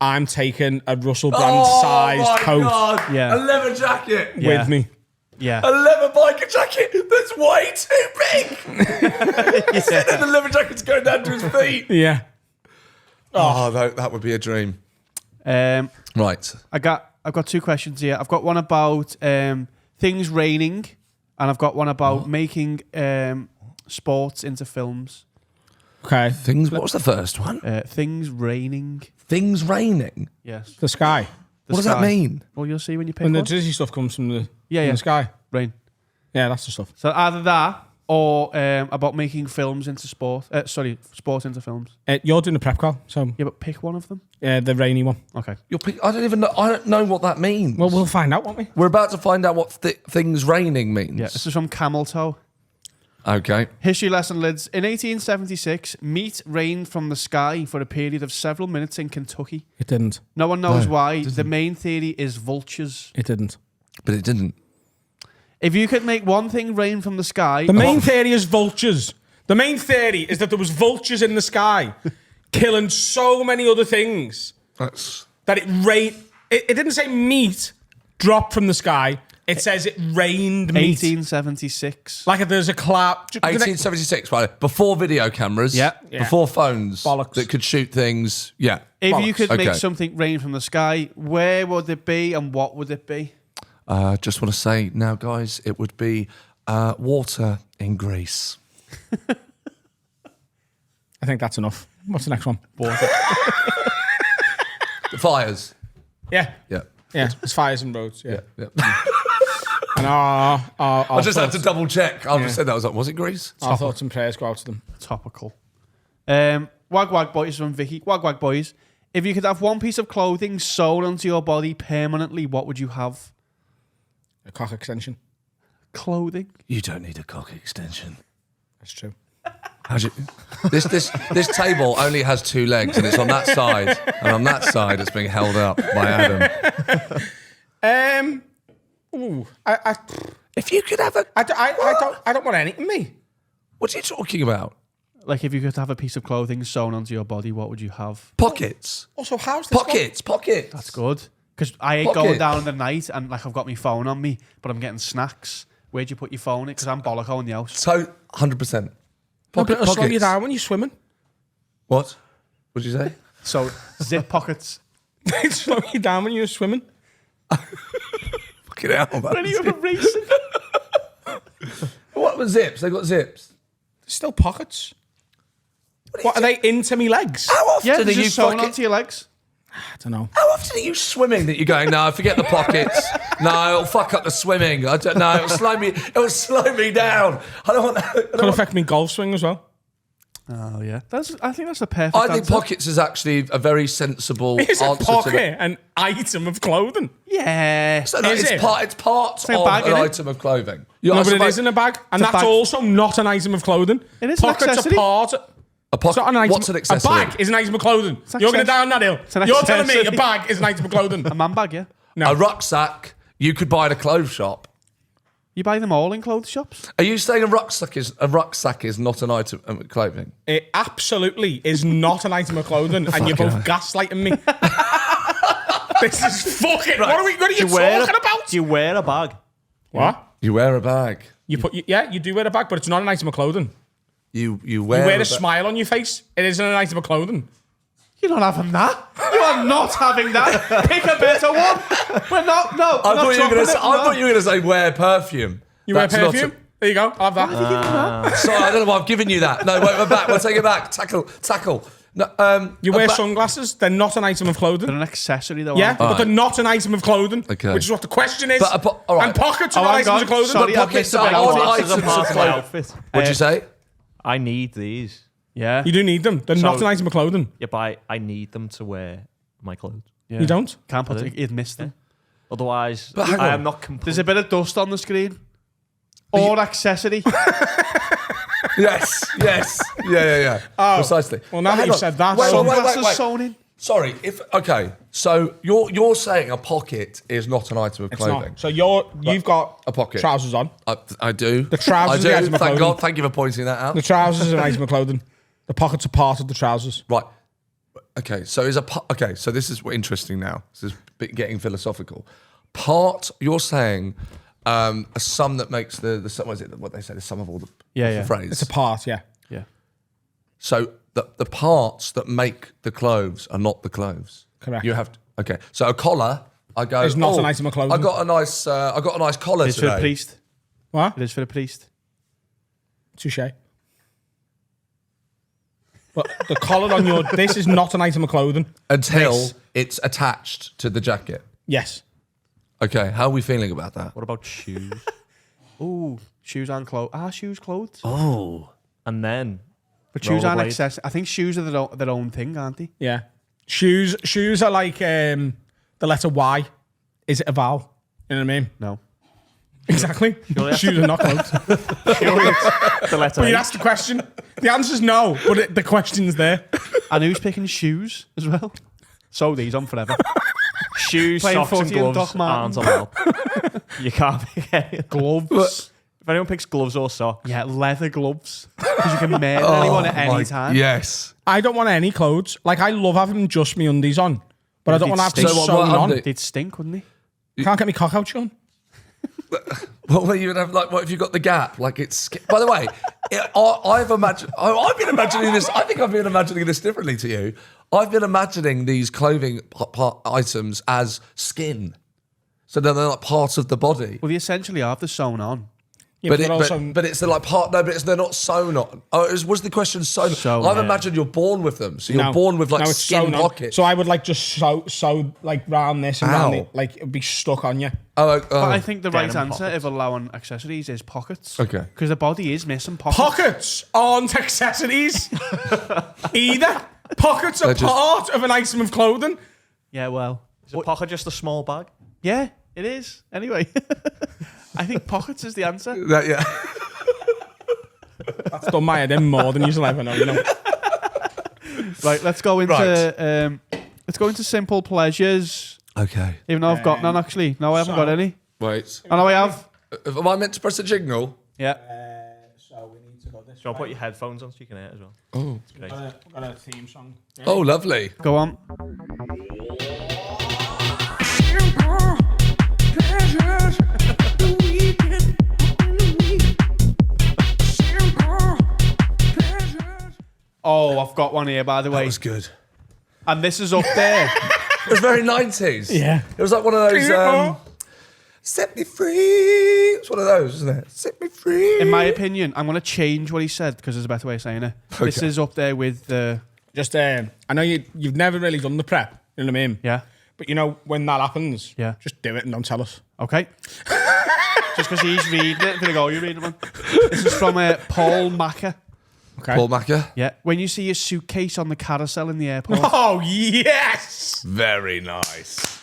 I'm taking a Russell Brand-sized coat God. Yeah. A leather jacket. Yeah. with me. Yeah. A leather biker jacket that's way too big. And the leather jacket's going down to his feet. Yeah. Oh, that would be a dream. Right. I've got two questions here. I've got one about things raining, and I've got one about making sports into films. Okay. What was the first one? Things raining. Things raining. Yes. The sky. The What does that sky. mean? Well, you'll see when you pick When the one. dizzy stuff comes from the, Yeah, from yeah. the sky. Rain. Yeah, that's the stuff. So either that or about making films into sport. Sport into films. You're doing a prep call, so Yeah, but pick one of them. the rainy one. Okay. I don't even know. I don't know what that means. Well, we'll find out, won't we? We're about to find out what things raining means. Yeah, this is from Camel Toe. Okay. History lesson, lids. In 1876, meat rained from the sky for a period of several minutes in Kentucky. It didn't. No one knows No, why. The main theory is vultures. It didn't. But it didn't. If you could make one thing rain from the sky... The main theory is vultures. The main theory is that there was vultures in the sky killing so many other things That's that it rained. It didn't say meat dropped from the sky. It says it rained meat. 1876. Like there's a cloud. 1876, right? Before video cameras. Yeah. Yeah. Before phones. Bollocks. That could shoot things. Yeah. If you could make Okay. something rain from the sky, where would it be and what would it be? Just want to say now, guys, it would be water in Greece. I think that's enough. What's the next one? Water. The fires. Yeah. Yeah. Yeah. It's fires and roads. Yeah. Yeah. yeah. And I just had to double check. I just said that. I was like, was it Greece? our thoughts and prayers go out to them. Topical. Wag Wag Boys from Vicky. Wag Wag Boys. If you could have one piece of clothing sewn onto your body permanently, what would you have? A cock extension. Clothing? You don't need a cock extension. That's true. How'd you? This table only has two legs, and it's on that side, and on that side it's being held up by Adam. If you could have a, I don't want anything, me. what are you talking about? Like, if you could have a piece of clothing sewn onto your body, what would you have? Pockets. Also, how's this Pockets. That's good. Because I ain't Pocket. going down in the night and, like, I've got my phone on me, but I'm getting snacks. Where'd you put your phone in? Because I'm bollock in the house. So 100%. It'll slow you down when you're swimming. What? What did you say? So, zip pockets. It'll slow you down when you're swimming. Fucking hell, man. When are you ever racing? got zips. They've got zips. Still pockets. What are they into me legs? How often Yeah, are they're you just sewn fucking... onto your legs. I don't know. How often are you swimming that you're going, no, forget the pockets. No, it'll fuck up the swimming. I don't know. It'll slow me down. I don't want that. Could affect me golf swing as well. Oh yeah, I think that's the perfect. I think answer. pockets is actually a very sensible Is a answer pocket to that. an item of clothing? Yeah. So no, Is it's it? part of like a bag, an innit? item of clothing. No, but it isn't a bag, and It's a that's bag. also not an item of clothing. It is an Pockets are accessory. part. A pocket. It's not an item. What's an accessory? A bag is an item of clothing. an You're going to access- down that hill. an You're telling me a accessory. bag is an item of clothing. A man bag, yeah. No. A rucksack you could buy at a clothes shop. You buy them all in clothes shops. Are you saying a rucksack is not an item of clothing? It absolutely is not an item of clothing, and you're both gaslighting me. This is fucking. What are you talking about? Do you wear a bag? What? You wear a bag. You do wear a bag, but it's not an item of clothing. You You wear wear a ba- smile on your face. It isn't an item of clothing. You're not having that. You are not having that. Pick a better one. We're not. No. I thought you were going to say wear perfume. You That's wear not perfume? There you go. I'll have that. Sorry, I don't know why I've given you that. No, wait, we're back. We'll take it back. Tackle. No, You wear sunglasses. They're not an item of clothing. They're an accessory, though. Yeah, aren't they? but they're not an item of clothing, Okay. which is what the question is. But all right. And pockets are Oh, not hang items on. of clothing. Sorry, But I've pockets missed a are bit. not Pockets items is a of part of my clothing. outfit. What'd you say? I need these. Yeah. You do need them. They're not an item of clothing. Yeah, but I need them to wear my clothes. Yeah. You don't? Can't put it. You'd miss them. Otherwise, But hang I on. am not complete. There's a bit of dust on the screen. Or accessory. Yes. Yeah. Precisely. Well, now But that hang you've on. said that, Wait. Sunglasses sewn in. Sorry. Okay. So you're saying a pocket is not an item of It's clothing? not. So you've got A pocket. trousers on. I do. The trousers I are the do. item of Thank clothing. God. Thank you for pointing that out. The trousers are an item of clothing. The pockets are part of the trousers. Right. Okay. So So this is interesting now. This is getting philosophical. You're saying a sum that makes the sum. What is it? What they say? The sum of all the. Yeah, what's yeah. The phrase. It's a part, yeah. Yeah. So the parts that make the clothes are not the clothes. Correct. You have to, okay. So a collar, I go. Is not an item of clothing. I got a nice collar It's for the today. priest. What? It is for the priest. Touche. But the collar on your... This is not an item of clothing. Until This. it's attached to the jacket. Yes. Okay, how are we feeling about that? What about shoes? Ooh, shoes and clothes. Shoes clothes. Oh. And then But shoes aren't rollerblades. accessory. I think shoes are their own thing, aren't they? Yeah. Shoes are like the letter Y. Is it a vowel? You know what I mean? No. Exactly. Shoes are not clothes. the letter But you H. asked the question. The answer's no, but the question's there. And who's picking shoes as well? So these on forever. Shoes, Playing socks, and footy in gloves Doc aren't Martens. allowed. You can't pick any. Gloves. If anyone picks gloves or socks, Yeah, leather gloves. Because you can murder anyone at any time. Yes. I don't want any clothes. Like, I love having just me undies on, but I don't want to have So them what sewn on. undi- They'd stink, wouldn't they? Can't get me cock out, Sean. What you would have like? What if you got the gap? Like it's. By the way, I've been imagining this. I think I've been imagining this differently to you. I've been imagining these clothing items as skin, so they're like parts of the body. Well, they essentially are. They're sewn on. Yeah, But, but also, but it's the like part. No, but they're not sewn on. Oh, was the question sewn? Sewn, I've yeah. imagined you're born with them, so you're no. born with like No, it's skin sewn on. pockets. So I would like just sew like round this and round Ow. it, like it'd be stuck on you. But I think the right Denim answer, pockets. if allowing accessories, is pockets. Okay. Because the body is missing pockets. Pockets aren't accessories either. Pockets are They're just- part of an item of clothing. Yeah, well. is a pocket just a small bag? Yeah, it is. Anyway. I think pockets is the answer. yeah. That's done my head in more than you'll ever know. You know. Right, let's go into Right. simple pleasures. Okay. Even though I've got none actually. No, I haven't got any. Wait. I know I have. Am I meant to press a jingle? Yeah. So we need to go this. Do you want to put your headphones on so you can hear it as well? Oh. It's great. We've got a theme song. Oh, lovely. Go on. Oh, I've got one here, by the That way. was good. And this is up there. It was very 90s. Yeah. It was like one of those. Set me free. It's one of those, isn't it? Set me free. In my opinion, I'm going to change what he said because there's a better way of saying it. This is up there with the... Just, I know you've never really done the prep, you know what I mean? Yeah. But you know, when that happens, Yeah. just do it and don't tell us. Okay. Just because he's reading it. There you go, you read it, man. This is from Paul Macker. Okay. Paul Macker. Yeah. When you see your suitcase on the carousel in the airport. Oh, yes! Very nice.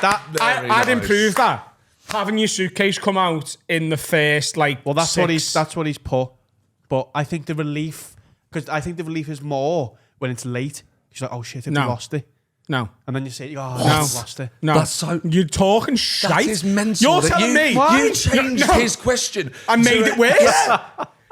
I'd improve that. Having your suitcase come out in the first, like, Well, that's six. what he's put. But I think the relief, because I think the relief is more when it's late. He's like, oh shit, I've No. lost it. No. And then you say, oh, I've lost it. No. That's so- You're talking shite. That is mental. You're that telling me. You changed No. his question. I made it worse.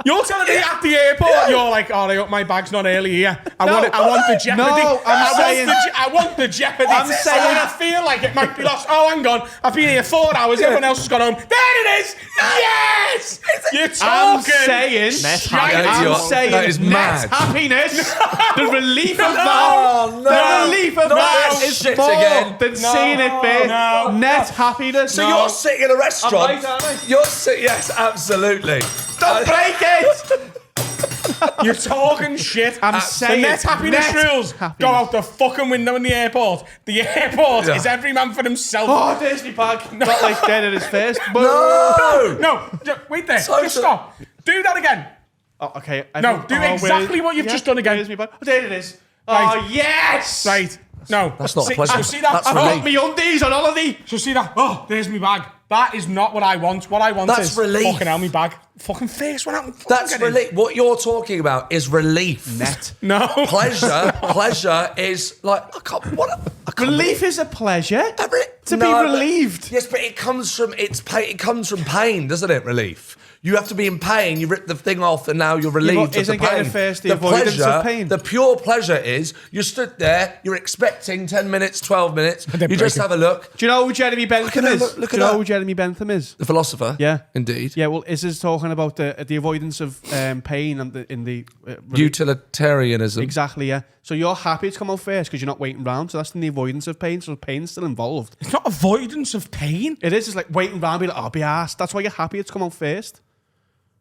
You're telling me at the airport, you're like, oh, I hope my bag's not early here. I want the jeopardy. No, I want the jeopardy. I'm saying- I want to feel like it might be lost. Oh, hang on. I've been here 4 hours. Everyone else has gone home. There it is. Yes. You're I'm talking. saying, shite. I'm saying that is net mad. happiness. The relief of No, that. no. The relief of Not that that is shit more again. than seeing it there. no. Net happiness. So you're sitting in a restaurant. I'm right, aren't I? You're sitting. Yes, absolutely. Don't break it. You're talking shit. I'm The saying net happiness net rules happiness. go out the fucking window in the airport. The airport Yeah. is every man for himself. Oh, there's my bag. Not like dead at his face. No. No, wait there. So- Just stop. Do that again. Oh, okay. No, do exactly what you've just done again. There's my bag. Oh, there it is. Right. Oh, yes. Right. No. That's not a see, pleasure. You see that? That's I relief. got me undies on holiday. So see that? Oh, there's my bag. That is not what I want. What I want That's is relief. fucking hell, my bag. Fucking face went out. That's relief. What you're talking about is relief. Net. No. Pleasure is like I can't. Relief is a pleasure. To be but- relieved. Yes, but it comes from It comes from pain, doesn't it? Relief. You have to be in pain. You rip the thing off, and now you're relieved but of the isn't getting pain. first the avoidance of pain? The pure pleasure is you stood there. You're expecting 10 minutes, 12 minutes. You break just it. have a look. Do you know who Jeremy Bentham is? look Do at you know that. who Jeremy Bentham is? The philosopher. Yeah. Indeed. Yeah, well, this is talking about the avoidance of pain and in the Utilitarianism. exactly. Yeah. So you're happy to come out first because you're not waiting around. So that's the avoidance of pain. So pain's still involved. It's not avoidance of pain. It is. It's like waiting around, be like, oh, be arsed. That's why you're happy to come out first.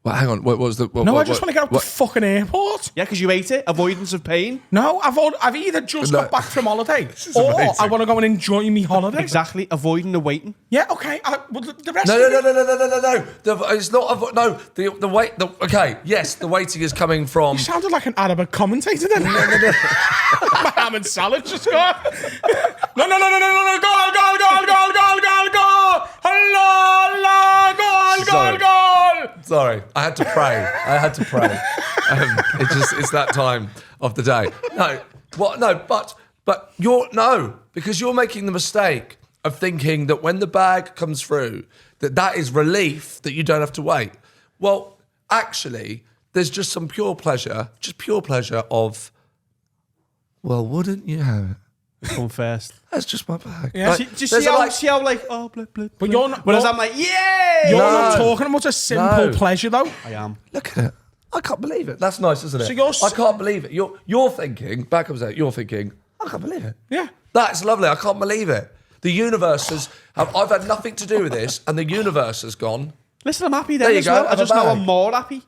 Well, hang on. What was the? No, I just want to get out the fucking airport. Yeah, because you ate it. Avoidance of pain. No, I've either just No. got back from holiday is or amazing. I want to go and enjoy me holiday. Exactly. Avoiding the waiting. Yeah, okay. Well, the rest No. of it, It's not. No. The wait. Okay. Yes, the waiting is coming from. You sounded like an Arabic commentator then. My ham and salad just gone. No. Goal. Hello, goal. Sorry, I had to pray. It's that time of the day. But because you're making the mistake of thinking that when the bag comes through, that is relief that you don't have to wait. Well, actually, there's just some pure pleasure of, well, wouldn't you have it? Come first. That's just my bag. Yeah. Like, Do you there's see how like, oh, blah, blah, But blah. you're not. Whereas I'm like, yeah. You're No. not talking about a simple No. pleasure though. I am. Look at it. I can't believe it. That's nice, isn't it? So you're I can't believe it. You're thinking, back up there, you're thinking, I can't believe it. Yeah. That's lovely. I can't believe it. The universe I've had nothing to do with this, and the universe has gone. Listen, I'm happy then There you as go, well. I have a just know bag. I'm more happy.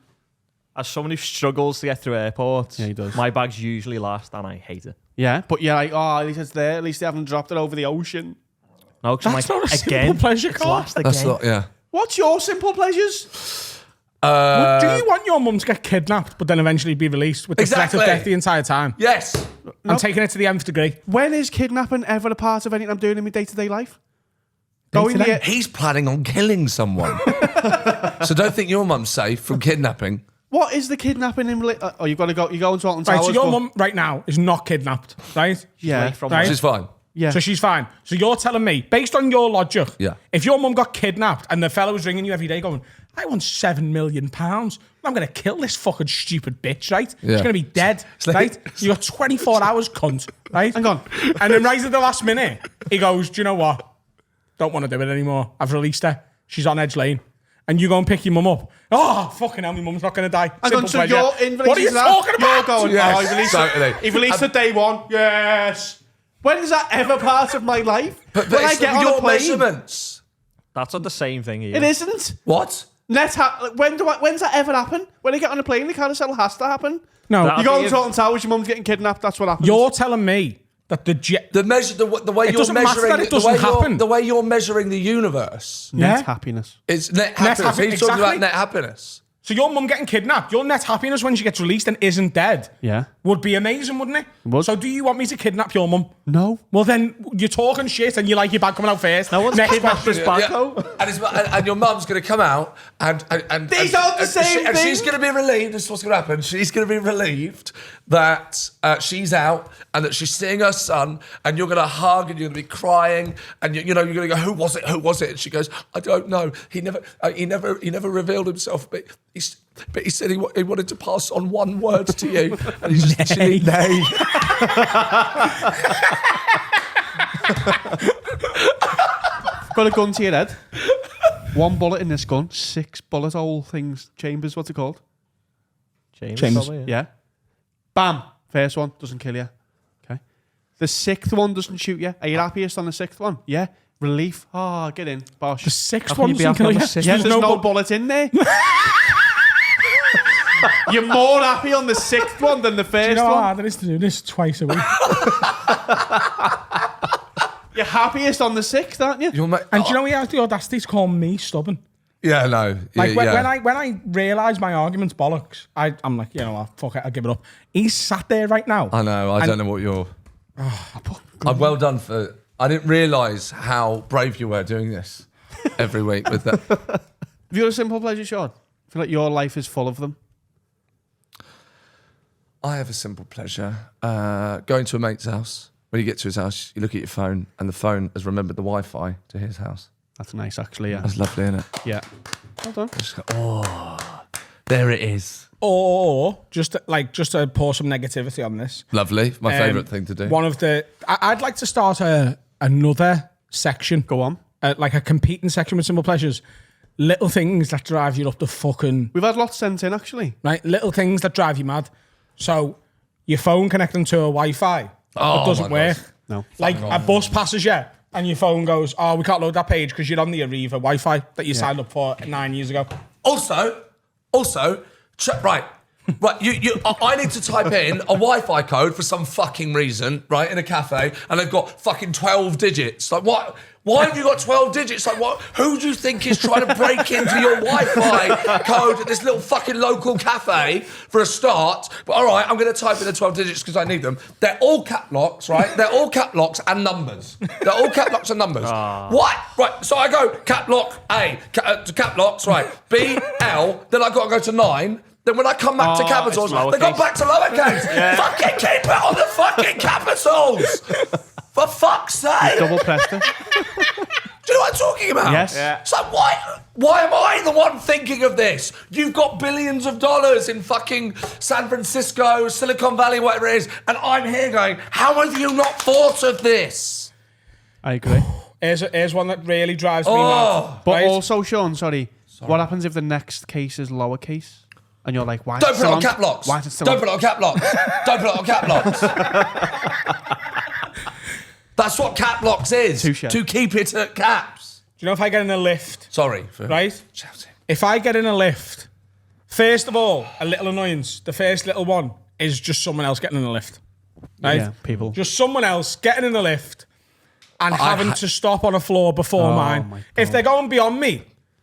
As someone who struggles to get through airports, Yeah, he does. my bags usually last and I hate it. Yeah, but you're like, oh, at least it's there. At least they haven't dropped it over the ocean. No, because That's I'm not like, a simple again, pleasure, it's Carl. last again. That's not, yeah. What's your simple pleasures? Do you want your mum to get kidnapped but then eventually be released with the threat Exactly. of death the entire time? Yes. I'm taking it to the nth degree. When is kidnapping ever a part of anything I'm doing in my day-to-day life? Going Day-to-day? there. He's planning on killing someone. So don't think your mum's safe from kidnapping. What is the kidnapping in? Oh, you've got to go. You're going to Alton Right, Towers. so your but- mum right now is not kidnapped, right? Yeah. Away from Right. work. Which is fine. Yeah. So she's fine. So you're telling me, based on your logic, Yeah. if your mum got kidnapped and the fella was ringing you every day going, I want £7 million, I'm going to kill this fucking stupid bitch, right? Yeah. She's going to be dead, like- right? You got 24 hours, cunt, right? Hang on. And then right at the last minute, he goes, do you know what? Don't want to do it anymore. I've released her. She's on Edge Lane. And you go and pick your mum up. Oh, fucking hell, my mum's not going to die. Hang on, Simple so pleasure. you're in relation What are you to that? talking about? You're going, Yes, oh, he released, totally. he released it day one. Yes. When is that ever part of my life? But when I it's get on your a plane. measurements. That's not the same thing here. It isn't. What? When's that ever happen? When you get on a plane, the carousel has to happen. No, That'll You go be to Totten Towers, your mum's getting kidnapped. That's what happens. you're telling me that the way It you're doesn't matter measuring that it doesn't happen. the way you're measuring the universe net Yeah. happiness. is net happiness. He's talking exactly. about net happiness. So your mum getting kidnapped, your net happiness when she gets released and isn't dead, Yeah. would be amazing, wouldn't it? Would. So do you want me to kidnap your mum? No. Well, then you're talking shit and you like your bag coming out first. No one's Next kidnapped question. this bag, though. And your mum's going to come out and These aren't the same and she's thing. going to be relieved. This is what's going to happen. She's going to be relieved that she's out and that she's seeing her son, and you're going to hug and you're going to be crying, and you're going to go, who was it? Who was it? And she goes, I don't know. He never revealed himself, but he said he wanted to pass on one word to you, and he just nay. Got a gun to your head. One bullet in this gun. 6 bullet hole things. Chambers, what's it called? James. James. Probably, Yeah. Bam. First one doesn't kill you. Okay. The 6th one doesn't shoot you. Are you happiest on the 6th one? Yeah. Relief. Ah, get in. Bosh. The 6th How can one you be doesn't happy kill on you. the 6th? Yeah, there's no bu- bullet in there. You're more happy on the 6th one than the first You know how one. hard it is to do this twice a week? You're happiest on the 6th, aren't you? And do you know he has the audacity to call me stubborn? Yeah, no. Like when I realise my argument's bollocks, I'm like, you know what, fuck it, I'll give it up. He's sat there right now. I know. I don't know what you're. I'm well done for. I didn't realise how brave you were doing this every week with that. Have you got a simple pleasure, Sean? I feel like your life is full of them. I have a simple pleasure. Going to a mate's house. When you get to his house, you look at your phone, and the phone has remembered the Wi-Fi to his house. That's nice, actually, yeah. That's lovely, isn't it? Yeah. Well done. Just go, oh, there it is. Or just to pour some negativity on this. Lovely. My favourite thing to do. One of the I'd like to start another section. Go on. Like a competing section with simple pleasures. Little things that drive you up the fucking We've had lots sent in, actually. right. Little things that drive you mad. So your phone connecting to a Wi-Fi, it doesn't my work. God. No. Like a bus passes you and your phone goes, oh, we can't load that page because you're on the Arriva Wi-Fi that you signed up for 9 years ago. Also, right. I need to type in a Wi-Fi code for some fucking reason, right, in a cafe, and they've got fucking 12 digits. Like, what? Why have you got 12 digits? Like, what? Who do you think is trying to break into your Wi-Fi code at this little fucking local cafe for a start? But all right, I'm going to type in the 12 digits because I need them. They're all cap locks, right? They're all cap locks and numbers. They're all cap locks and numbers. What? Right, so I go cap lock A, cap locks, right, B, L, then I've got to go to 9. Then when I come back to capitals, it's they go lowercase. back to lowercase. Fucking keep it on the fucking capitals. For fuck's sake. Double pressed it. Do you know what I'm talking about? Yes. Yeah. So why am I the one thinking of this? You've got billions of dollars in fucking San Francisco, Silicon Valley, whatever it is, and I'm here going, how have you not thought of this? I agree. Here's one that really drives me mad. But right? also, Sean, sorry, what happens if the next case is lowercase? And you're like, why? Don't put it on cap locks. Why is it still Don't put it on cap locks. Don't put it on cap locks. That's what cap locks is. Touche. To keep it at caps. Do you know if I get in a lift, Sorry. For right? shouting. If I get in a lift, first of all, a little annoyance. The first little one is just someone else getting in the lift, right? Yeah, people. Just someone else getting in the lift and having to stop on a floor before mine. my God. If they're going beyond me,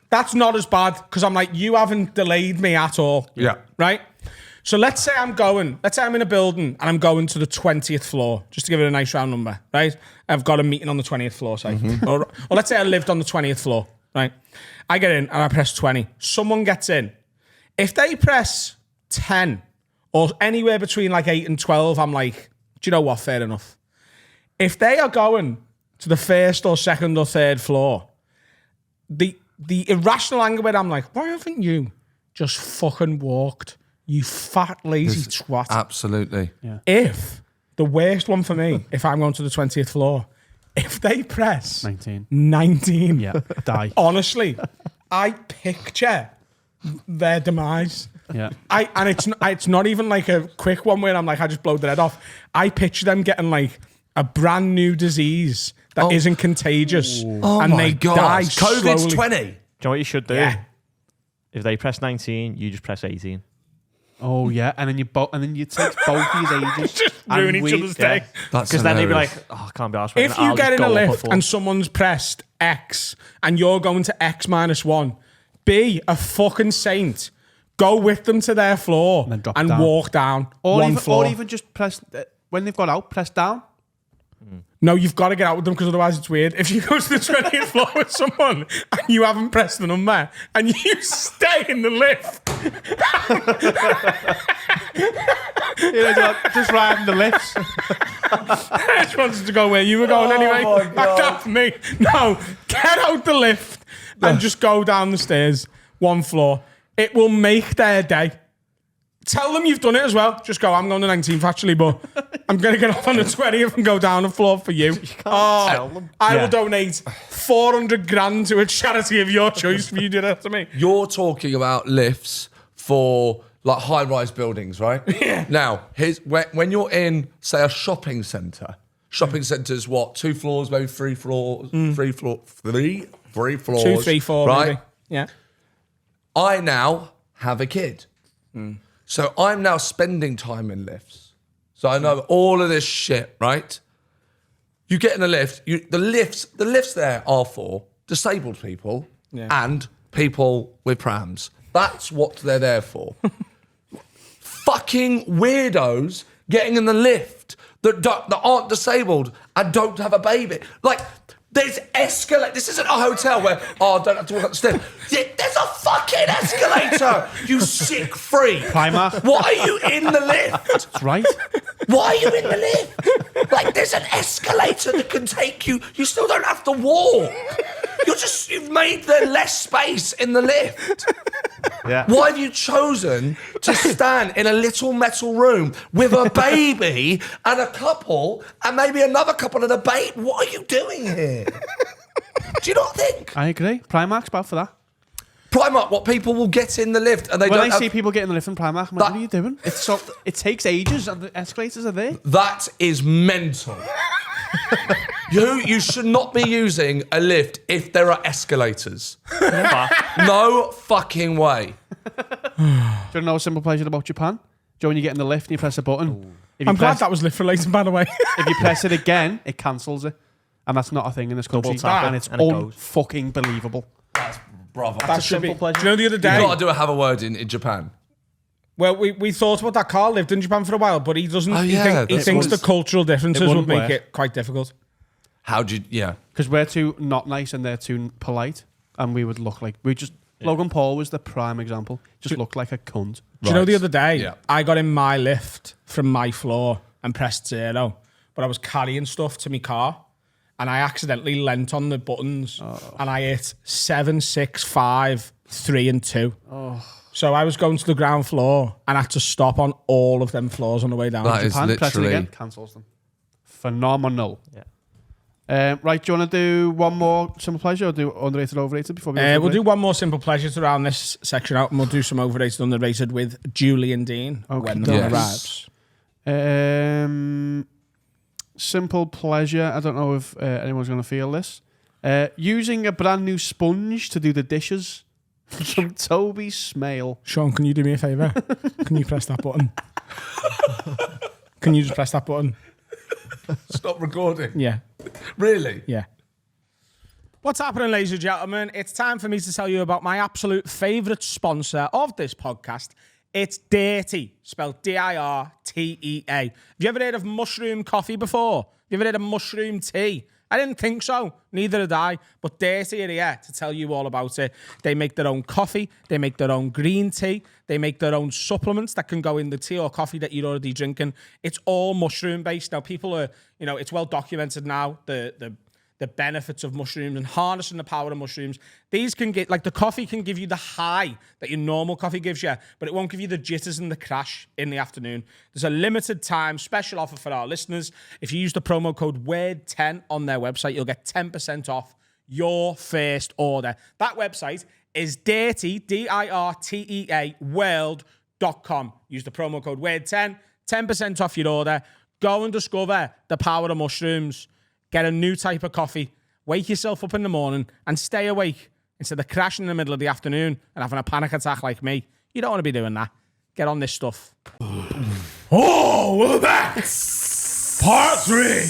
that's not as bad because I'm like, you haven't delayed me at all. Yeah. Right? So let's say I'm in a building and I'm going to the 20th floor, just to give it a nice round number, right? I've got a meeting on the 20th floor, say. Or let's say I lived on the 20th floor, right? I get in and I press 20. Someone gets in. If they press 10 or anywhere between like 8 and 12, I'm like, do you know what? Fair enough. If they are going to the first or second or third floor, the irrational anger where I'm like, why haven't you just fucking walked? You fat, lazy twat. Absolutely. If, the worst one for me, if I'm going to the 20th floor, if they press 19, Yeah, die. honestly, I picture their demise. Yeah. And it's not even like a quick one where I'm like, I just blow their head off. I picture them getting like a brand new disease that isn't contagious, and they die COVID's slowly. 20. Do you know what you should do? Yeah. If they press 19, you just press 18. Oh yeah, and then you take both these ages. Just and ruin each other's day. Because then they'd be like, oh, I can't be arsed. If you get in a lift and someone's pressed X and you're going to X-1, be a fucking saint. Go with them to their floor And then drop and down. walk down Or one even, floor. or even just press when they've got out, press down. No, you've got to get out with them because otherwise it's weird. If you go to the 20th floor with someone and you haven't pressed the number and you stay in the lift, Just riding the lifts. I just wanted to go where you were going anyway. That's me. No, get out the lift and just go down the stairs, one floor. It will make their day. Tell them you've done it as well. Just go, I'm going to 19th actually, but I'm going to get off on the 20th and go down the floor for you. tell them. I will donate 400 grand to a charity of your choice if you do that to me. You're talking about lifts for like high-rise buildings, right? Yeah. Now, when you're in, say, a shopping centre. Shopping centres, what? 2 floors, maybe 3 floors, 3 floors, 3 floors. 2, 3, 4, right? maybe. Yeah. I now have a kid. So I'm now spending time in lifts. So I know all of this shit, right? You get in a lift, the lifts there are for disabled people and people with prams. That's what they're there for. Fucking weirdos getting in the lift that aren't disabled and don't have a baby. Like, there's escalator. This isn't a hotel where, I don't have to walk up the stairs. There's a fucking escalator, you sick freak. Primark. Why are you in the lift? That's right. Why are you in the lift? Like, there's an escalator that can take you. You still don't have to walk. You've made there less space in the lift. Yeah. Why have you chosen to stand in a little metal room with a baby and a couple and maybe another couple and a babe? What are you doing here? Do you not think? I agree. Primark's bad for that. Primark, what people will get in the lift and they When don't I see people getting in the lift in Primark, I'm like, That- what are you doing? It takes ages and the escalators are there. That is mental. You should not be using a lift if there are escalators. No fucking way. Do you know a simple pleasure about Japan? Do you know when you get in the lift and you press a button? If you I'm glad press, that was lift related, by the way. if you press it again, it cancels it. And that's not a thing in this country. tap And it it's and it goes. unfucking believable. Brother. That should be. simple pleasure. Do you know the other day? You've got to have a word in Japan. Well, we thought about that. Carl lived in Japan for a while, but he doesn't. Oh, he yeah, he that thinks was- the cultural differences It would wouldn't make work. it quite difficult. How'd you, yeah. Because we're too not nice and they're too polite. And we would look like, Logan Paul was the prime example. Just looked like a cunt. Do you know the other day, Yeah. I got in my lift from my floor and pressed 0, but I was carrying stuff to my car and I accidentally leant on the buttons and I hit 7, 6, 5, 3 and 2. So I was going to the ground floor and I had to stop on all of them floors on the way down. That is Japan, press it literally... again, cancels them. Phenomenal. Yeah. Right, do you want to do one more simple pleasure or do underrated, overrated before we go to the We'll break? do one more simple pleasure to round this section out and we'll do some overrated, underrated with Julian Deane when the man Yes. arrives. Simple pleasure. I don't know if anyone's going to feel this. Using a brand new sponge to do the dishes from Toby Smale. Sean, can you do me a favour? Can you press that button? Can you just press that button? Stop recording. Yeah. Really? Yeah. What's happening, ladies and gentlemen? It's time for me to tell you about my absolute favourite sponsor of this podcast. It's Dirty, spelled D-I-R-T-E-A. Have you ever heard of mushroom coffee before? Have you ever heard of mushroom tea? I didn't think so. Neither did I. But Dirty are here to tell you all about it. They make their own coffee. They make their own green tea. They make their own supplements that can go in the tea or coffee that you're already drinking. It's all mushroom based. Now, people are, it's well documented now, the benefits of mushrooms and harnessing the power of mushrooms. These can get, like the coffee can give you the high that your normal coffee gives you, but it won't give you the jitters and the crash in the afternoon. There's a limited time special offer for our listeners. If you use the promo code WORD10 on their website, you'll get 10% off your first order. That website is dirty, D-I-R-T-E-A, world.com. Use the promo code WORD10, 10% off your order. Go and discover the power of mushrooms. Get a new type of coffee. Wake yourself up in the morning and stay awake instead of crashing in the middle of the afternoon and having a panic attack like me. You don't want to be doing that. Get on this stuff. Oh, we're back. Part 3.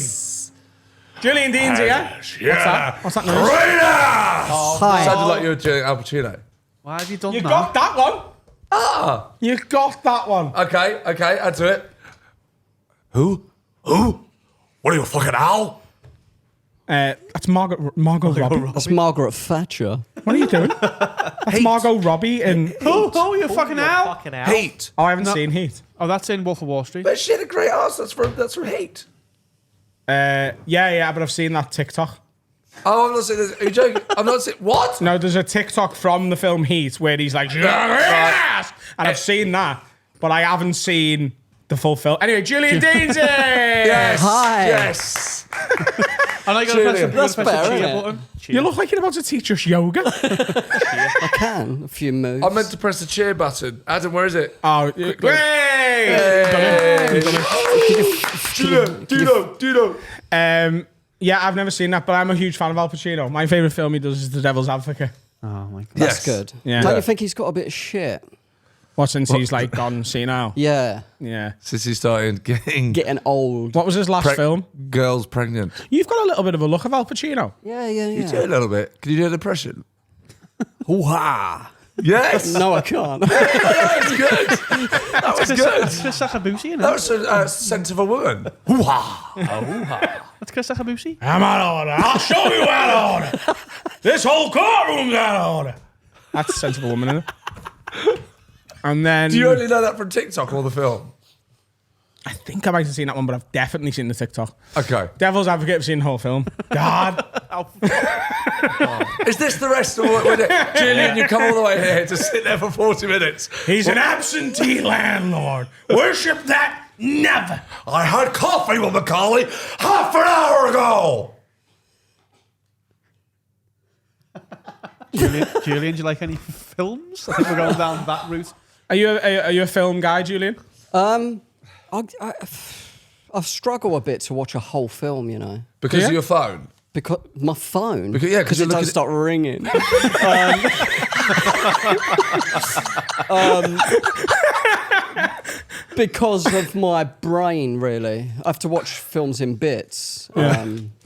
Julian Deane's here. Yeah. What's that noise? It sounded like you were doing Al Pacino. Why have you done You that? got that one. You got that one. Okay, add to it. Who? What are you, fucking Al? That's Margot Robbie. That's Margaret Thatcher. What are you doing? That's Margot Robbie in... Oh, you fucking hell. Heat. Oh, I haven't seen Heat. Oh, that's in Wolf of Wall Street. But she had a great ass. That's from Heat. Yeah, but I've seen that TikTok. Oh, I'm not saying this. Are you joking? I'm not saying... What? No, there's a TikTok from the film Heat where he's like, yes! And I've seen that, but I haven't seen the full film. Anyway, Julian Deane's here! Yes. Hi. Yes. And I got to press Julian. the That's cheer better, isn't it? button. You look like you're about to teach us yoga. I can. A few moves. I meant to press the cheer button. Adam, where is it? Oh, Dudo. yeah, I've never seen that, but I'm a huge fan of Al Pacino. My favourite film he does is The Devil's Advocate. Oh, my God. That's Yes. good. Yeah. Don't you think he's got a bit of shit? What, since he's like gone senile? Yeah. Yeah. Since he started getting Getting old. What was his last film? girls pregnant. You've got a little bit of a look of Al Pacino. Yeah. You do a little bit. Can you do an impression? Hoo-ha. Yes. No, I can't. That was good. That was good. That's Chris Sakabusi, That isn't it? was a sense of a woman. That's Chris Sakabusi. I'm out of order. I'll show you out of order. This whole courtroom's out of order. That's Sensible Woman, isn't it? And then... Do you only know that from TikTok or the film? I think I might have seen that one, but I've definitely seen the TikTok. Okay. Devil's Advocate, I've seen the whole film. God. Is this the rest of what we're doing? Julian, you come all the way here to sit there for 40 minutes. He's an absentee landlord. Worship that? Never. I had coffee with Macaulay half an hour ago. Julian, do you like any films? I think we're going down that route. Are you a film guy, Julian? I struggle a bit to watch a whole film, you know. Because Yeah? of your phone. Because my phone. Because- yeah, 'cause it you're looking does start ringing. Because of my brain, really. I have to watch films in bits.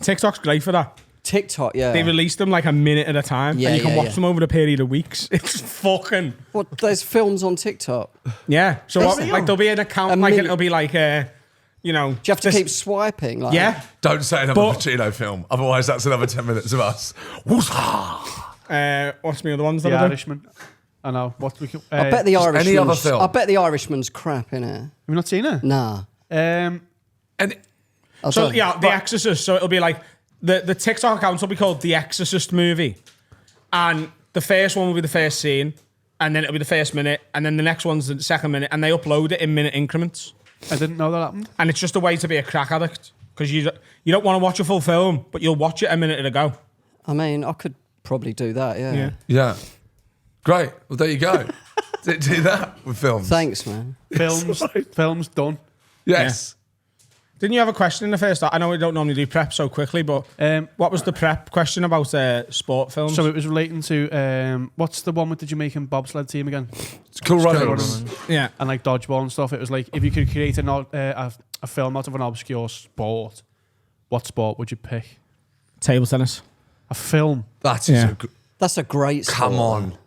TikTok's great for that. TikTok, yeah. They release them like a minute at a time, Yeah, and you can yeah, watch yeah. them over the period of weeks. It's fucking... What? There's films on TikTok. Yeah. So what, real? like there'll be an account, A like minute. it'll be like, you know... Do you have to this- keep swiping? Like, Yeah. Don't say another But- Pacino film. Otherwise, that's another 10 minutes of us. Woosah. What's the other ones that The I do? Irishman. I know. What we can, I bet the Irishman's... any other film. I bet the Irishman's crap, innit? Have you not seen it? Nah. And I So don't- yeah, The Exorcist. So it'll be like the TikTok account will be called The Exorcist Movie, and the first one will be the first scene, and then it'll be the first minute, and then the next one's the second minute, and they upload it in minute increments. I didn't know that happened. And it's just a way to be a crack addict because you don't want to watch a full film, but you'll watch it a minute at a go. I mean, I could probably do that, yeah. Yeah. yeah. Great. Well, there you go. do that with films. Thanks, man. Films done. Yes. Didn't you have a question in the first? I know we don't normally do prep so quickly, but what was the prep question about sport films? So it was relating to what's the one with the Jamaican bobsled team again? It's Cool Runnings. yeah. And like dodgeball and stuff. It was like if you could create a film out of an obscure sport, what sport would you pick? Table tennis. A film. That is Yeah. That's a great sport. Come on.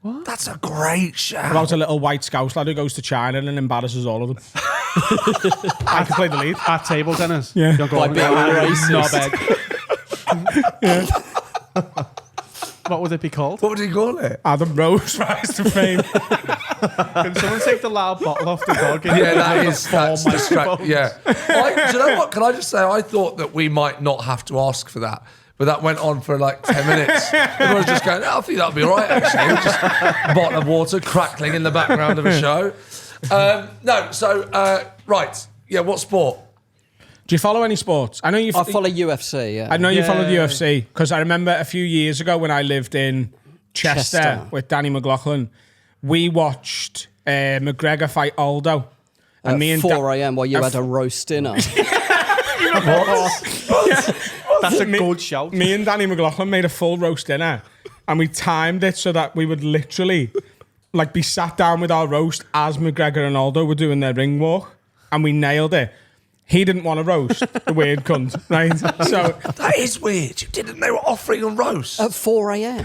What? That's a great shout. About a little white scouse lad who goes to China and embarrasses all of them. I can play the lead. At table tennis. Yeah. Don't go By on being racist. knobhead. What would it be called? What would you call it? Adam Rose rise to fame. Can someone take the loud bottle off the dog? Yeah, that's distract. Yeah. Do you know what? Can I just say, I thought that we might not have to ask for that. But that went on for like 10 minutes. Everyone was just going, I think that'll be all right, actually. Just a bottle of water crackling in the background of a show. Right. Yeah, what sport? Do you follow any sports? I know you. I follow UFC, yeah. I know you Yeah. follow the UFC because I remember a few years ago when I lived in Chester. Chester. With Danny McLaughlin, we watched McGregor fight Aldo, at me and 4 a.m. while you had a roast dinner. That's a good shout. Me and Danny McLaughlin made a full roast dinner, and we timed it so that we would literally like be sat down with our roast as McGregor and Aldo were doing their ring walk, and we nailed it. He didn't want to roast, the weird cunt, right? So That is weird. You didn't know what offering a roast. At 4 a.m.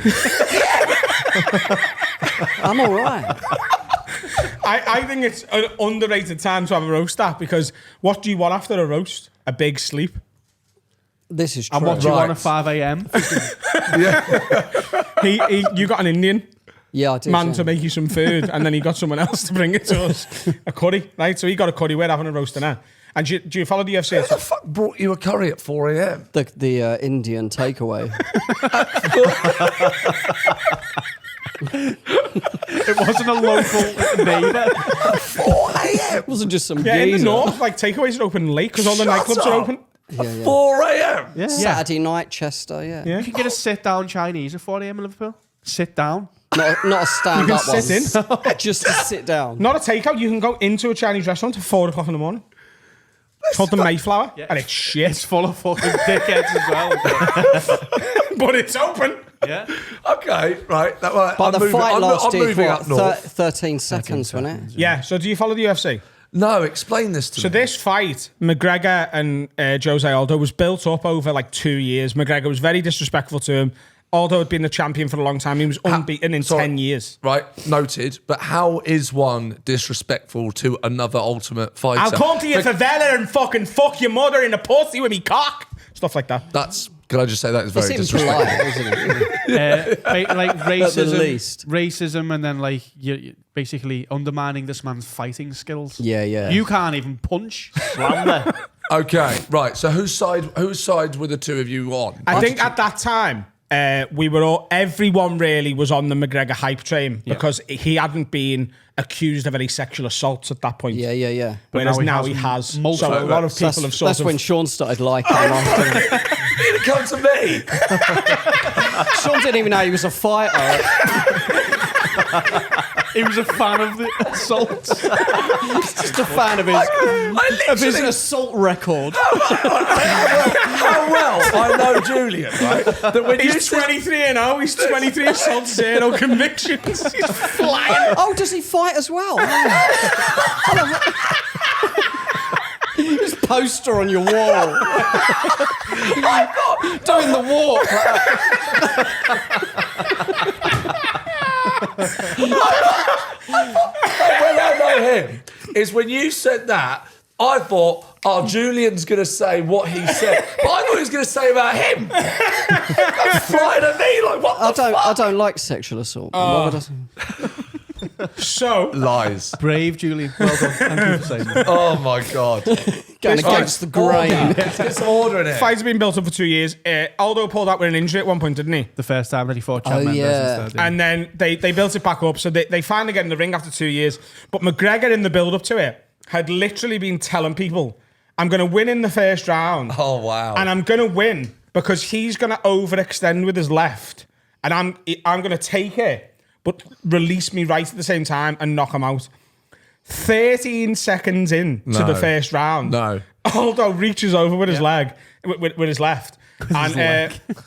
I'm all right. I think it's an underrated time to have a roast at, because what do you want after a roast? A big sleep. This is true. And what do you want Right. at 5 a.m? You got an Indian Yeah, I did. man yeah. to make you some food, and then he got someone else to bring it to us. A curry, right? So he got a curry. We're having a roast dinner. And do you follow the UFC? Who the fuck brought you a curry at 4 a.m? The Indian takeaway. It wasn't a local neighbour. 4 a.m? It wasn't just some Yeah, in the geezer. north, like takeaways are open late because all the Shut nightclubs up. are open. Yeah. 4 a.m? Yeah. Saturday night, Chester, yeah. Yeah. You can get a sit-down Chinese at 4 a.m. in Liverpool. Sit down. Not a stand-up You can sit one. Just to sit down. Not a takeout. You can go into a Chinese restaurant at 4 o'clock in the morning. It's called the Mayflower, and it's shit, It's full of fucking dickheads as well. but it's open. Yeah. Okay, right. But I'm the moving, fight I'm lasted, moving what, up north. 13 seconds, wasn't it? Yeah. So do you follow the UFC? No, explain this to So me. this fight, McGregor and Jose Aldo, was built up over like 2 years. McGregor was very disrespectful to him. Aldo had been the champion for a long time. He was unbeaten in 10 years. Right, noted. But how is one disrespectful to another Ultimate Fighter? I'll come to your favela and fucking fuck your mother in the pussy with me cock. Stuff like that. That's. Can I just say that is very It's disrespectful? impolite, isn't it? Like racism, least. racism, and then like you basically undermining this man's fighting skills. Yeah, yeah. You can't even punch. Slander. Okay, right. So whose side were the two of you on? I think at that time, everyone really was on the McGregor hype train because he hadn't been accused of any sexual assaults at that point. Yeah. Whereas now now he he has has. multiple. So a lot of people That's, have sort that's of. when Sean started liking him. It come to me. Sean didn't even know he was a fighter. He was a fan of the assaults. Just a fan of his assault record. How well I know Julian, right? That when you He's 23 and 0. He's 23 assaults, 0 convictions. He's flying. Oh, does he fight as well? His poster on your wall. Doing the walk. when I know him is when you said that, I thought, oh, Julian's going to say what he said. But I thought he was going to say about him. Flying at me like, what the I fuck? don't like sexual assault. Why would I- So, Lies. Brave, Julian. Well done. Thank you for saying that. Oh, my God. Going against the grain. Let's get some order in here. fight's been built up for 2 years. Aldo pulled out with an injury at one point, didn't he? The first time that he fought Chad Oh, Mendes yeah. instead. Yeah. And then they built it back up. So they finally get in the ring after 2 years. But McGregor, in the build-up to it, had literally been telling people, I'm going to win in the first round. Oh, wow. And I'm going to win because he's going to overextend with his left. And I'm going to take it, but release me right at the same time and knock him out. 13 seconds in to the first round. No. Aldo reaches over with his leg, with his left. And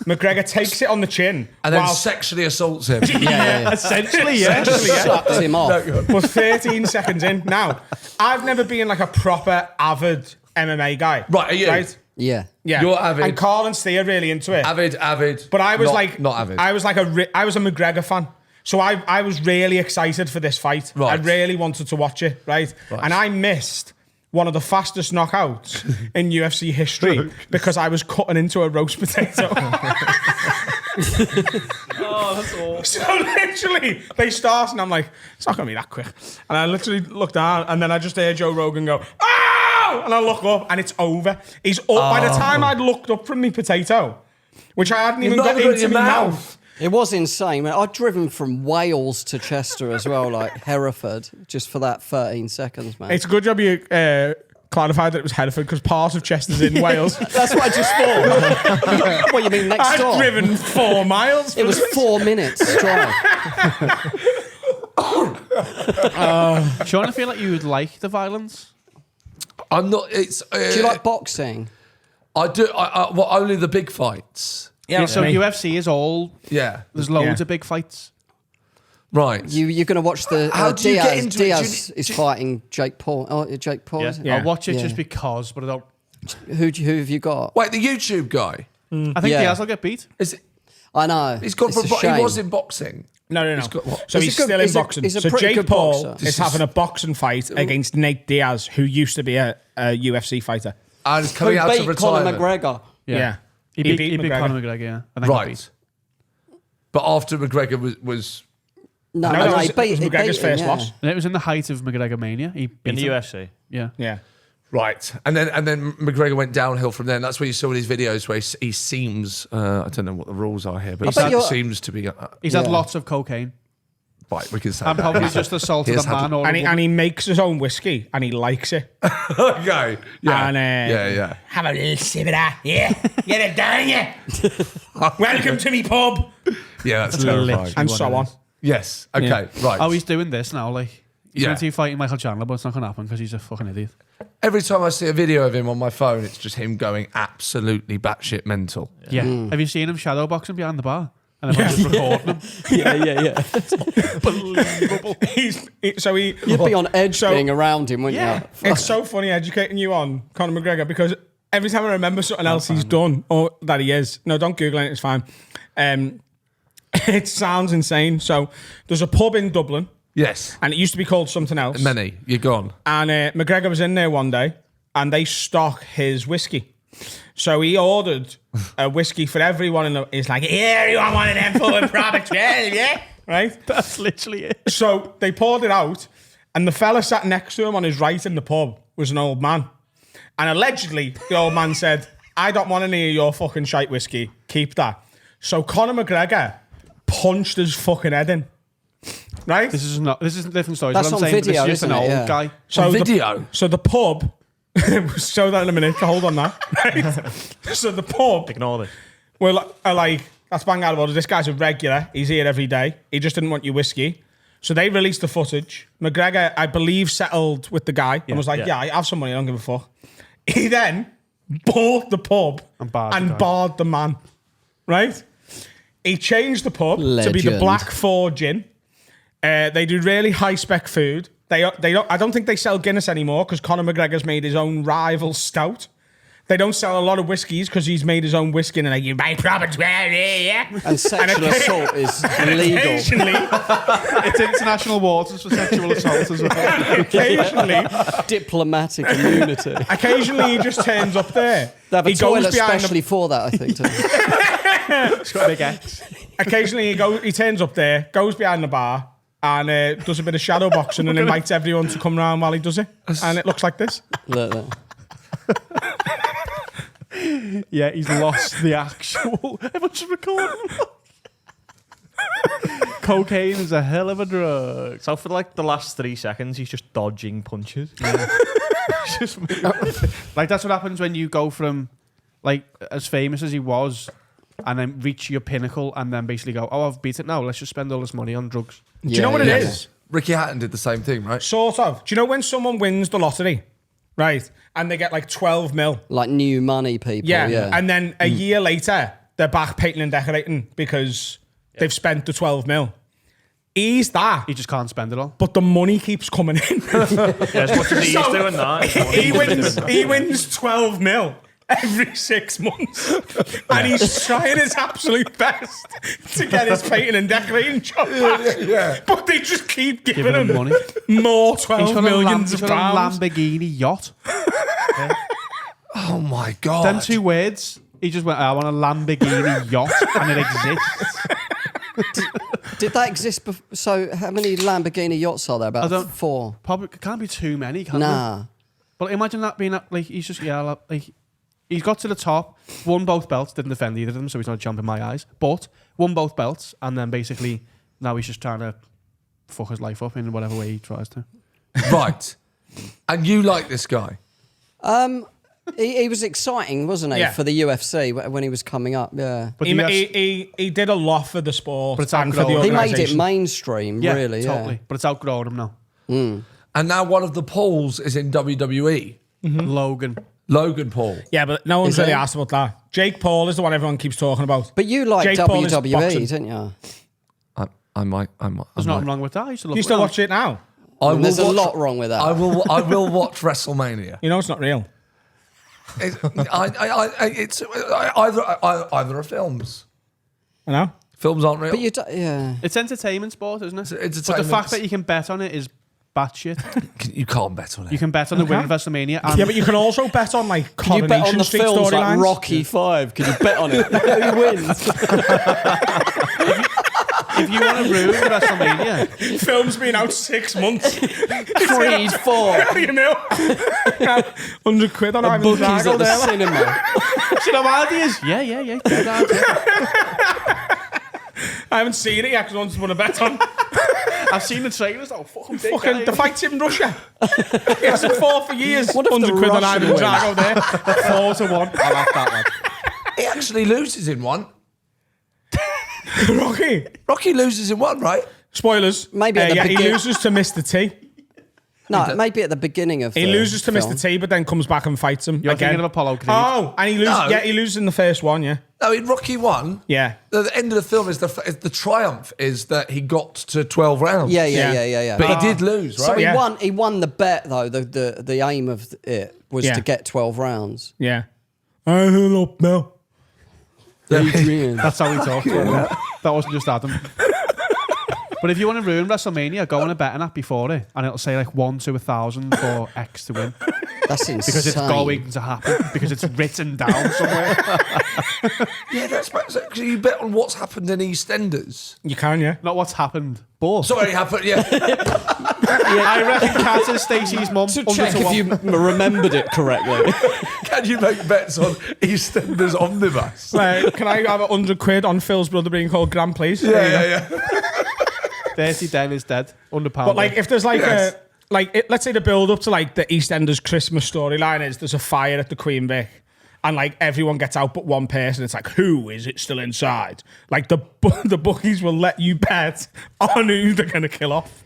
McGregor takes it on the chin. And then while- sexually assaults him. Essentially, yeah. Sucks him off. But 13 seconds in. Now, I've never been like a proper avid MMA guy. Right, are you? Right? Yeah. Yeah. You're avid. And Carl and Steve are really into it. Avid. But I was not avid. I was like I was a McGregor fan. So I was really excited for this fight. Right. I really wanted to watch it, right? And I missed one of the fastest knockouts in UFC history because I was cutting into a roast potato. Oh, that's awful. So literally, they start and I'm like, it's not going to be that quick. And I literally look down and then I just hear Joe Rogan go, oh! And I look up and it's over. He's up. By the time I'd looked up from my potato, which I hadn't even not got even got into in my your mouth. mouth. It was insane, man. I'd driven from Wales to Chester as well, like Hereford, just for that 13 seconds, man. It's a good job you clarified that it was Hereford because part of Chester's in Wales. That's what I just thought. What, you mean next I've door? driven 4 miles. It was 4 minutes drive. Sean, I feel like you would like the violence. I'm not. It's. Do you like boxing? I do. Well, only the big fights. Yeah, so UFC is all. Yeah. There's loads of big fights. Right. You're going to watch the How do you Diaz. get into it? Diaz is fighting Jake Paul. Oh, Jake Paul. Yeah. Is it? Yeah. I'll watch it Yeah. just because, but I don't. Who have you got? Wait, the YouTube guy. I think Yeah. Diaz will get beat. Is it? I know. He's got. It's a He shame. was in boxing. No. got what? So He's he's a good- still in he's a- boxing. he's a So pretty Jake good Paul boxer. is having a boxing fight against Nate Diaz, who used to be a UFC fighter. And he's coming out to beat Conor retirement. McGregor. Yeah. He beat Conor McGregor, yeah. I think he beat. Right. But after McGregor was No, No, he it was beat McGregor's him, first yeah. loss. And it was in the height of McGregor mania. He beat In the him. UFC. Yeah. Yeah. right, and then McGregor went downhill from there. And that's where you saw these videos where he seems. I don't know what the rules are here, but I bet he you're- seems to be. He's had Yeah. lots of cocaine. Right, we can say And that. probably just assaulted He's a had- man or a And he, woman. and he makes his own whiskey and he likes it. Okay. Yeah. And, yeah. Have a little sip of that. Yeah. Get it done, yeah. Welcome to me pub. Yeah, that's terrifying. And so on. Yes. Okay. Right. Oh, he's doing this now. Like, he's Yeah. going to be fighting Michael Chandler, but it's not going to happen because he's a fucking idiot. Every time I see a video of him on my phone, it's just him going absolutely batshit mental. Yeah. Have you seen him shadowboxing behind the bar? And everyone's just recording him. Yeah. Unbelievable. You'd be on edge So- being around him, wouldn't Yeah. you? It's so funny educating you on Conor McGregor because every time I remember something else he's done or that he is. No, don't Google it. It's fine. It sounds insane. So there's a pub in Dublin Yes. and it used to be called something else. Many. You're gone. And McGregor was in there one day and they stock his whiskey. So he ordered a whiskey for everyone in the. He's like, yeah, everyone wanted them full proper 12, yeah? Right? That's literally it. So they poured it out, and the fella sat next to him on his right in the pub was an old man. And allegedly, the old man said, I don't want any of your fucking shite whiskey. Keep that. So Conor McGregor punched his fucking head in. Right? This is a different story. That's What I'm on saying, video, this is just isn't an it? old Yeah. guy. So video? So the pub. We'll show that in a minute. Hold on that. Right? So the pub. Ignore this. Well, like, that's bang out of order. This guy's a regular. He's here every day. He just didn't want your whiskey. So they released the footage. McGregor, I believe, settled with the guy and was like, yeah, I have some money. I don't give a fuck. He then bought the pub and barred the man. Right? He changed the pub to be the Legend. Black 4 gin. They do really high-spec food. They don't. I don't think they sell Guinness anymore because Conor McGregor's made his own rival stout. They don't sell a lot of whiskies because he's made his own whiskey and like, you buy proper 12, yeah. And sexual assault is illegal. Occasionally, It's international waters for sexual assault as well. occasionally, Diplomatic immunity. occasionally he just turns up there. They have a He goes toilet behind specially for that, I think. Too. It's got a big X. Occasionally he turns up there, goes behind the bar, and does a bit of shadow boxing and invites everyone to come round while he does it. And it looks like this. Look. Yeah, he's lost the actual. Everyone's recording. Cocaine is a hell of a drug. So for like the last 3 seconds, he's just dodging punches. Just like that's what happens when you go from like as famous as he was and then reach your pinnacle and then basically go, oh, I've beat it now. Let's just spend all this money on drugs. Do you know what it is? Ricky Hatton did the same thing, right? Sort of. Do you know when someone wins the lottery, right, and they get like 12 mil? Like new money people. Yeah. And then a year later, they're back painting and decorating because they've spent the 12 mil. He's that. He just can't spend it all. But the money keeps coming in. Yeah, as much as he's doing that. He wins 12 mil every 6 months. And he's trying his absolute best to get his painting and decorating job back. But they just keep giving him money. more He's 12 got millions he's of got a pounds. Lamborghini yacht. Oh my God. Them 2 words. He just went, I want a Lamborghini yacht, and it exists. Did that exist before? So how many Lamborghini yachts are there? I About don't- 4. Probably can't be too many, can there? Nah. But imagine that being like he's just like he's got to the top, won both belts, didn't defend either of them, so he's not a champ in my eyes. But won both belts, and then basically now he's just trying to fuck his life up in whatever way he tries to. Right. And you like this guy? He was exciting, wasn't he, Yeah. for the UFC when he was coming up? Yeah. But He did a lot for the sport But it's and for the outgrown. He made it organisation. mainstream, really. totally. Yeah. But it's outgrown him now. And now one of the Pauls is in WWE. Logan. Logan Paul. Yeah, but no one's Is really it? asked about that. Jake Paul is the one everyone keeps talking about. But you like Jake Paul is WWE, boxing. didn't you? I might. There's nothing wrong with that. I used to love You still watch it now? There's a lot wrong with that. I will watch WrestleMania. You know it's not real. It's either are films. I know. Films aren't real. But you, yeah. It's entertainment sport, isn't it? It's But the fact that you can bet on it is batshit. you can't bet on it. You can bet on the winner of WrestleMania. And Yeah, but you can also bet on like Can you bet on Coronation the Street films like storylines. Rocky 5? Can you bet on it? Who wins? if you want to ruin WrestleMania, Film's been out 6 months. Creed 4. You know, 100 quid on Ivan Bookies Drago at the there. cinema. you know what it is? Yeah. Dead hard, yeah. I haven't seen it yet because I just want to bet on. I've seen the trailers. Oh, fucking Fucking the fight's in Russia. He hasn't fought for years. What if the 100 quid on Russian Ivan wins? Drago there. 4-1. I like that, lad. He actually loses in one. Rocky loses in one, right? Spoilers. Maybe at the he begin- loses to Mr. T. No, maybe at the beginning of He the loses to film. Mr. T, but then comes back and fights him You're again. thinking of Apollo Creed. Oh, and he loses. No. Yeah, he loses in the first one. Yeah. No, in Rocky 1, Yeah. the end of the film is the triumph is that he got to 12 rounds. Yeah. But he did lose, right? So he Yeah. won. He won the bet though. The aim of it was Yeah. to get 12 rounds. Yeah. I heal up now. That's how he talks. That wasn't just Adam. But if you want to ruin WrestleMania, go on a betting app before it, and it'll say like 1 to 1,000 for X to win. That's insane. Because it's going to happen. Because it's written down somewhere. Yeah, that's right. So you bet on what's happened in EastEnders. You can, yeah. Not what's happened. Both. Sorry, happened. Yeah. I reckon Kat is Stacey's mum. to check if you remembered it correctly. Can you make bets on EastEnders Omnibus? Like, can I have 100 quid on Phil's brother being called Grand Place? Yeah. Dirty Den is dead. £100. But like, if there's like Yes. let's say the build up to like the EastEnders Christmas storyline is there's a fire at the Queen Vic, and like everyone gets out but one person. It's like, who is it still inside? Like the bookies will let you bet on who they're gonna kill off.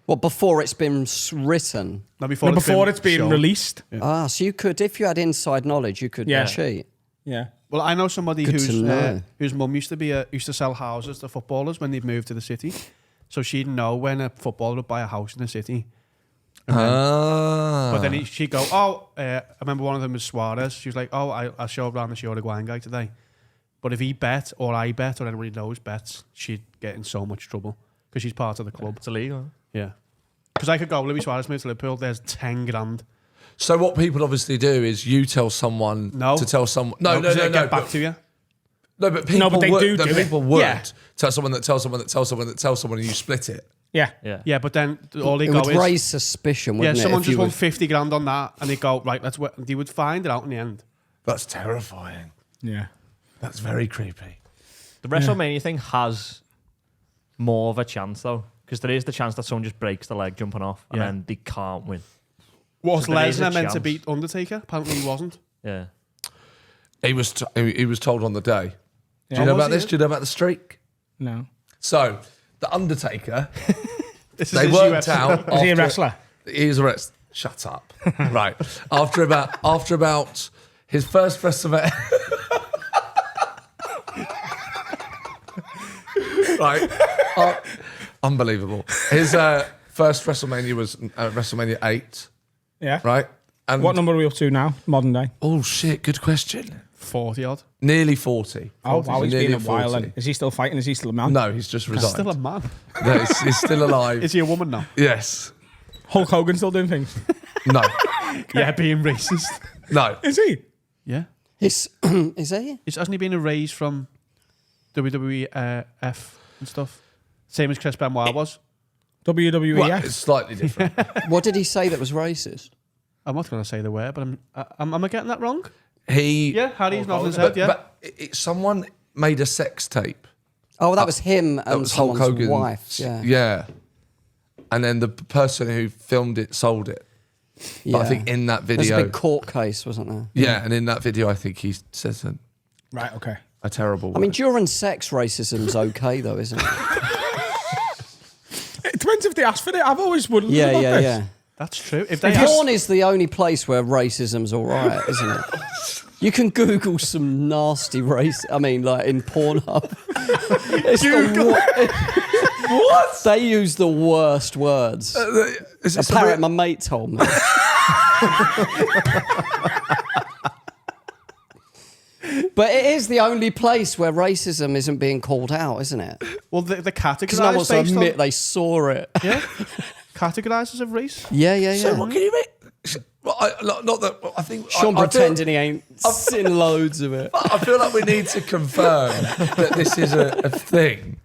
Well, before it's been written. No, Before it's being shown. released. Ah, so you could, if you had inside knowledge, you could Yeah. cheat. Yeah. Well, I know somebody Good to know. whose mum used to sell houses to footballers when they'd moved to the city. So she'd know when a footballer would buy a house in the city. But then she'd go, I remember one of them was Suarez. She was like, I showed around the Uruguayan guy today. But if he bet, or I bet, or anybody knows bets, she'd get in so much trouble because she's part of the club. It's illegal. Yeah. Because I could go, Luis Suarez moved to Liverpool, there's 10 grand. So what people obviously do is you tell someone to tell someone. No. Get back to you. No, but people but they would. do the it. people would Yeah. tell someone that tells someone that tells someone that tells someone, and you split it. Yeah. Yeah. Yeah, but then all they It go would is... raise suspicion, wouldn't it? someone if just you won were- 50 grand on that, and they go, right, they would find it out in the end. That's terrifying. Yeah. That's very creepy. The WrestleMania thing has more of a chance though, because there is the chance that someone just breaks the leg jumping off, and Yeah. then they can't win. Was So there is a Lesnar meant to chance. beat Undertaker? Apparently he wasn't. Yeah. He was told on the day. Do Yeah. you know Was about he? this? Do you know about the streak? No. So the Undertaker, This they his worked UFC. out. Is he a after- wrestler? He's a wrestler. Shut up. Right. After about his first WrestleMania. Right. Unbelievable. His first WrestleMania was WrestleMania 8. Yeah. Right. And What number are we up to now? Modern day. Oh shit! Good question. 40 odd. Nearly 40. Oh, wow, he's Nearly been a while 40. then. Is he still fighting? Is he still a man? No, he's just resigned. Still a man. No, he's still alive. Is he a woman now? Yes. Hulk Hogan still doing things? No. Yeah, being racist. No. Is he? Yeah. Is he? Hasn't he been erased from WWE F and stuff? Same as Chris Benoit was. WWE, Well, yeah. it's slightly different. What did he say that was racist? I'm not going to say the word, but am I getting that wrong? He. Yeah, Harry's nodding his head, yeah. But someone made a sex tape. Oh, that was him That and was Hulk someone's Hogan's wife. Yeah. Yeah. And then the person who filmed it sold it. But I think in that There's a video. big court case, wasn't there? Yeah, and in that video, I think he says Right, okay. a terrible I mean, word. during sex, racism's okay, though, isn't it? It depends if they ask for it. I've always wondered about this. Yeah. That's true. If they ask, Porn is the only place where racism's all right, isn't it? You can Google some nasty race. I mean, like in Pornhub. What? They use the worst words. Apparently, my mate told me. But it is the only place where racism isn't being called out, isn't it? well, the categorized Because no one wants to based admit on, they saw it. yeah, categorizes of race. Yeah. So what can you make? Well, not that I think Sean I feel- pretending he ain't seen loads of it. I feel like we need to confirm that this is a thing.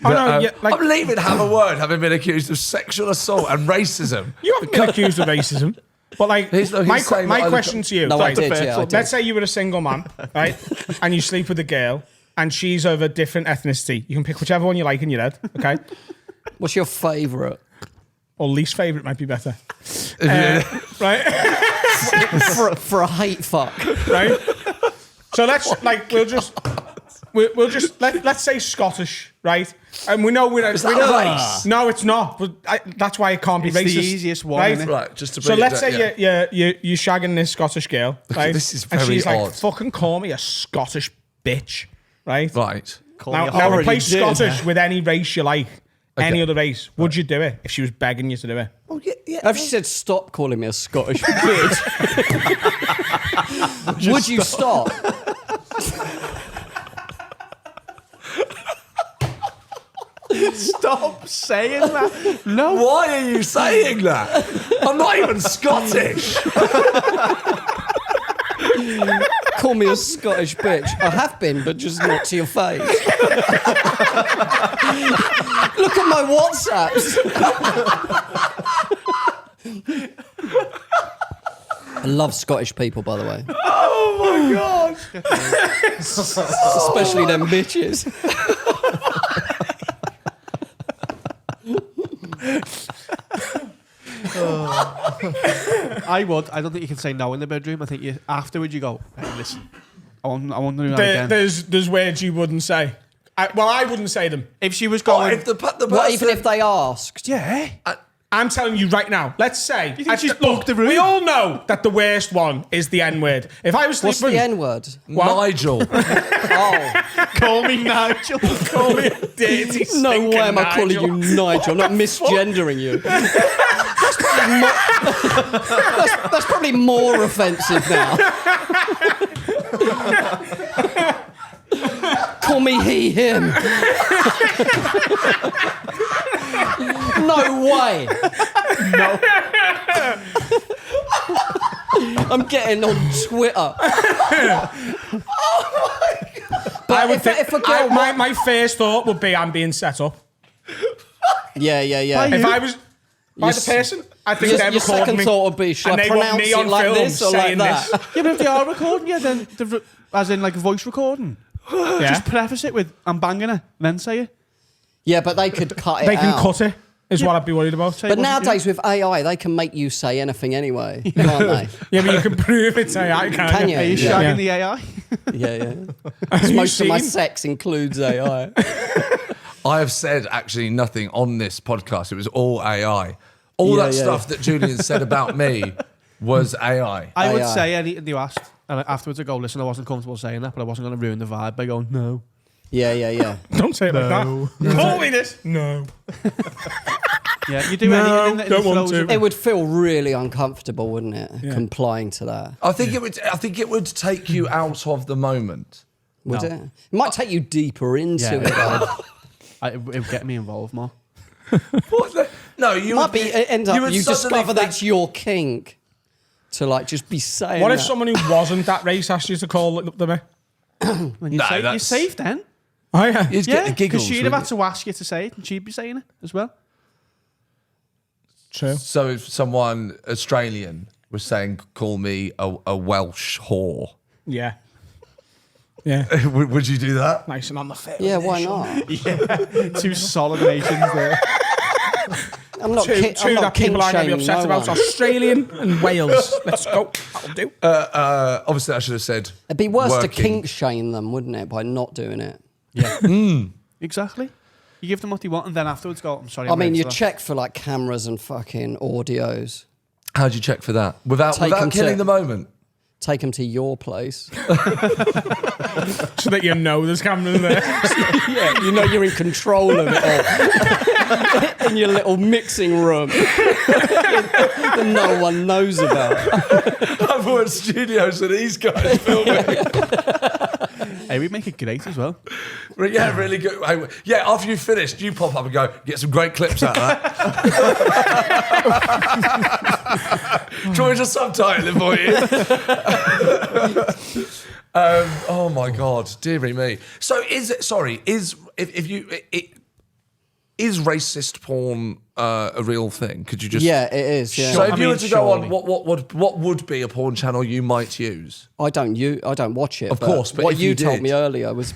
Oh, no, That, yeah, like- I'm leaving Have a Word having been accused of sexual assault and racism. You haven't been accused of racism. But like, He's my saying that I question to you, No, like, I did, yeah, I did. let's say you were a single man, right? And you sleep with a girl, and she's of a different ethnicity. You can pick whichever one you like in your head, okay? What's your favourite? Or least favourite might be better. Right? For a hate fuck. Right? So let's let's say Scottish, right? And we know we're Is that race? No, it's not. But that's why it can't be It's racist. the easiest one, right? innit? Right, just to So bring let's it say down, yeah. you're shagging this Scottish girl, right? This is and very she's like, odd. fucking call me a Scottish bitch, right? Right. Now already replace did. Scottish with any race you like, any Okay. other race. Would you do it if she was begging you to do it? Oh, yeah. Have you said stop calling me a Scottish bitch? Would you stop? Stop saying that. No. Why are you saying that? I'm not even Scottish. Call me a Scottish bitch. I have been, but just not to your face. Look at my WhatsApps. I love Scottish people, by the way. Oh my god. Especially them bitches. I would. I don't think you can say no in the bedroom. I think you afterwards you go, hey, listen, I want to do that again. There's words you wouldn't say. I wouldn't say them. If she was Oh, going, if the person, What, even if they asked? yeah, I'm telling you right now. Let's say You think she's bugged the room? we all know that the worst one is the N word. If I was What's sleeping, the N word? Nigel. Oh, call me Nigel. call me a dirty, no stinking way am I calling Nigel. you Nigel. I'm not misgendering you. That's probably more offensive now. Call me he, him. No way. No. I'm getting on Twitter. I would if a girl my first thought would be I'm being set up. Yeah. If I was by the person, I think they're Your recording second me. thought would be, should and I they want pronounce me it on like film this or like saying that? this. Yeah, but if they are recording you, then as in like a voice recording, Yeah. just preface it with "I'm banging her," then say it. Yeah, but they could cut it They can out. cut it, is what I'd be worried about. Say But it wasn't nowadays with AI, they can make you say anything anyway, can't they? Yeah, but you can prove it's AI, can't Can you? you? you. Are you Yeah. shagging the AI? Yeah. Have you Most of my seen- sex includes AI. I have said actually nothing on this podcast. It was all AI. All Yeah, that yeah. stuff that Julian said about me was AI. I would AI. say anything you asked, and afterwards I go, listen, I wasn't comfortable saying that, but I wasn't going to ruin the vibe by going, no. Yeah. Don't say it like that. Call me this. No. Yeah, you do No, anything in don't the want flows to. of- It would feel really uncomfortable, wouldn't it? Complying to that. I think it would take you out of the moment. Would No. it? It might take you deeper into Yeah. it, though. It would get me involved more. No, you Might be end up you would suddenly discover think- that's your kink. To like just be saying What if that. someone who wasn't that race asked you to call them? When you're, No, you're that's- safe then. Oh yeah. You'd Yeah, get the because giggles. she'd have wouldn't had to ask you to say it, and she'd be saying it as well. True. you? So if someone Australian was saying, "Call me a Welsh whore," Yeah. Yeah. would you do that? Nice and on the fit. Yeah, why not? Two solid nations there. I'm not, Two I'm not that people kink are going to be shaming upset no about. one. Australian and Wales. Let's go. That'll do. Obviously, I should have said. It'd be worse to working. kink shame them, wouldn't it, by not doing it? Yeah. Exactly. You give them what they want, and then afterwards go, I'm sorry. I mean, late you for that." check for like cameras and fucking audios. How do you check for that? Without killing the moment? Take them to your place. So that you know there's cameras there. Yeah, you know you're in control of it all. In your little mixing room that no one knows about. I've got studios for these guys filming. Hey, we make it great as well. Yeah, really good. Yeah, after you've finished, you pop up and go, get some great clips out of that. Do you want me to subtitle it for you? Oh my God, dearie me. So is racist porn a real thing? Could you just? Yeah, it is. Yeah. So if you were to go on, what would be a porn channel you might use? I don't watch it. Of course, but what if you you told did- me earlier was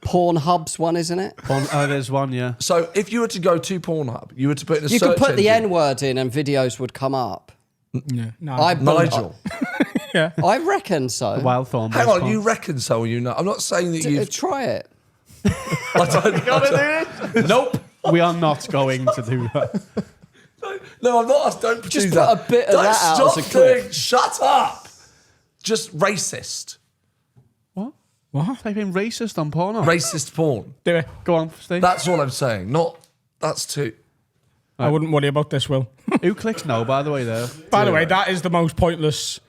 Pornhub's one, isn't it? There's one, yeah. So if you were to go to Pornhub, you were to put in a You search could put the engine. N-word in and videos would come up. Yeah. No. Nigel. I reckon so. Wild Thorn. Hang on, you reckon so or you know? I'm not saying that you. Try it. Nope. We are not going to do that. No, I'm not. Don't produce Just that. put a bit of Don't that out stop as a clip. doing. Shut up. Just racist. What? What? Type in racist on porno. Racist porn. Do it. Go on, Steve. That's all I'm saying. Not. That's too. I wouldn't worry about this, Will. Who clicks no, by the way, there? By the way, that is the most pointless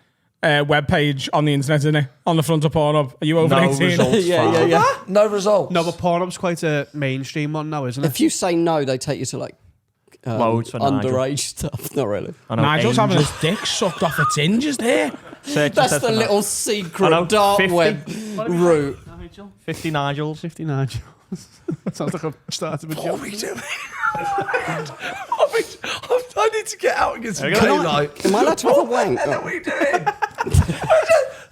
web page on the internet, isn't it? On the front of Pornhub. Are you over No 18? results. Yeah. No results. No, but Pornhub's quite a mainstream one now, isn't it? If you say no, they take you to like Loads for Nigel. underage stuff. Not really. I know Nigel's having angels. his dick sucked off its hinges there. Search That's instead the for little Nigel. secret I know, dark 50. web route. 50 Nigels. 59. Sounds like I've started with What are you. we doing? I need to get out and get some There we go. daylight. Am I allowed to have a wank? What are we doing?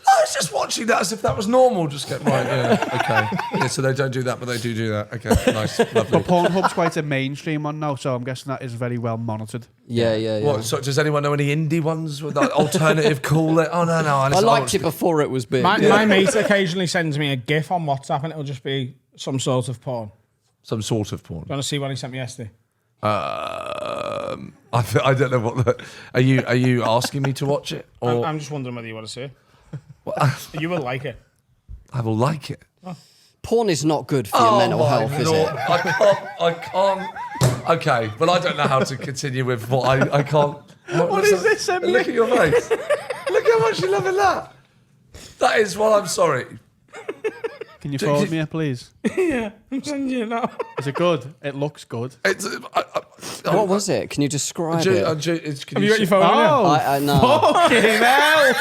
I was just watching that as if that was normal. Just get right. Yeah. Okay. Yeah, so they don't do that, but they do that. Okay. Nice. Lovely. But Pornhub's quite a mainstream one now, so I'm guessing that is very well monitored. Yeah. What? So does anyone know any indie ones with that alternative cool? Oh no. I liked it before it was big. My mate occasionally sends me a GIF on WhatsApp and it'll just be some sort of porn. Some sort of porn. Do you want to see what he sent me yesterday? I don't know what. Are you asking me to watch it? Or I'm just wondering whether you want to see it. You will like it. I will like it. Porn is not good for your mental health, is Lord. it? I can't. Okay, but I don't know how to continue with what I can't. What is this, Emily? Look at your face. Look how much you're loving that. That is. Well, I'm sorry. Can you forward me, please? Yeah, I'm sending you now. Is it good? It looks good. It's. What was it? Can you describe it? Have you got your phone on you? I know. Fucking hell!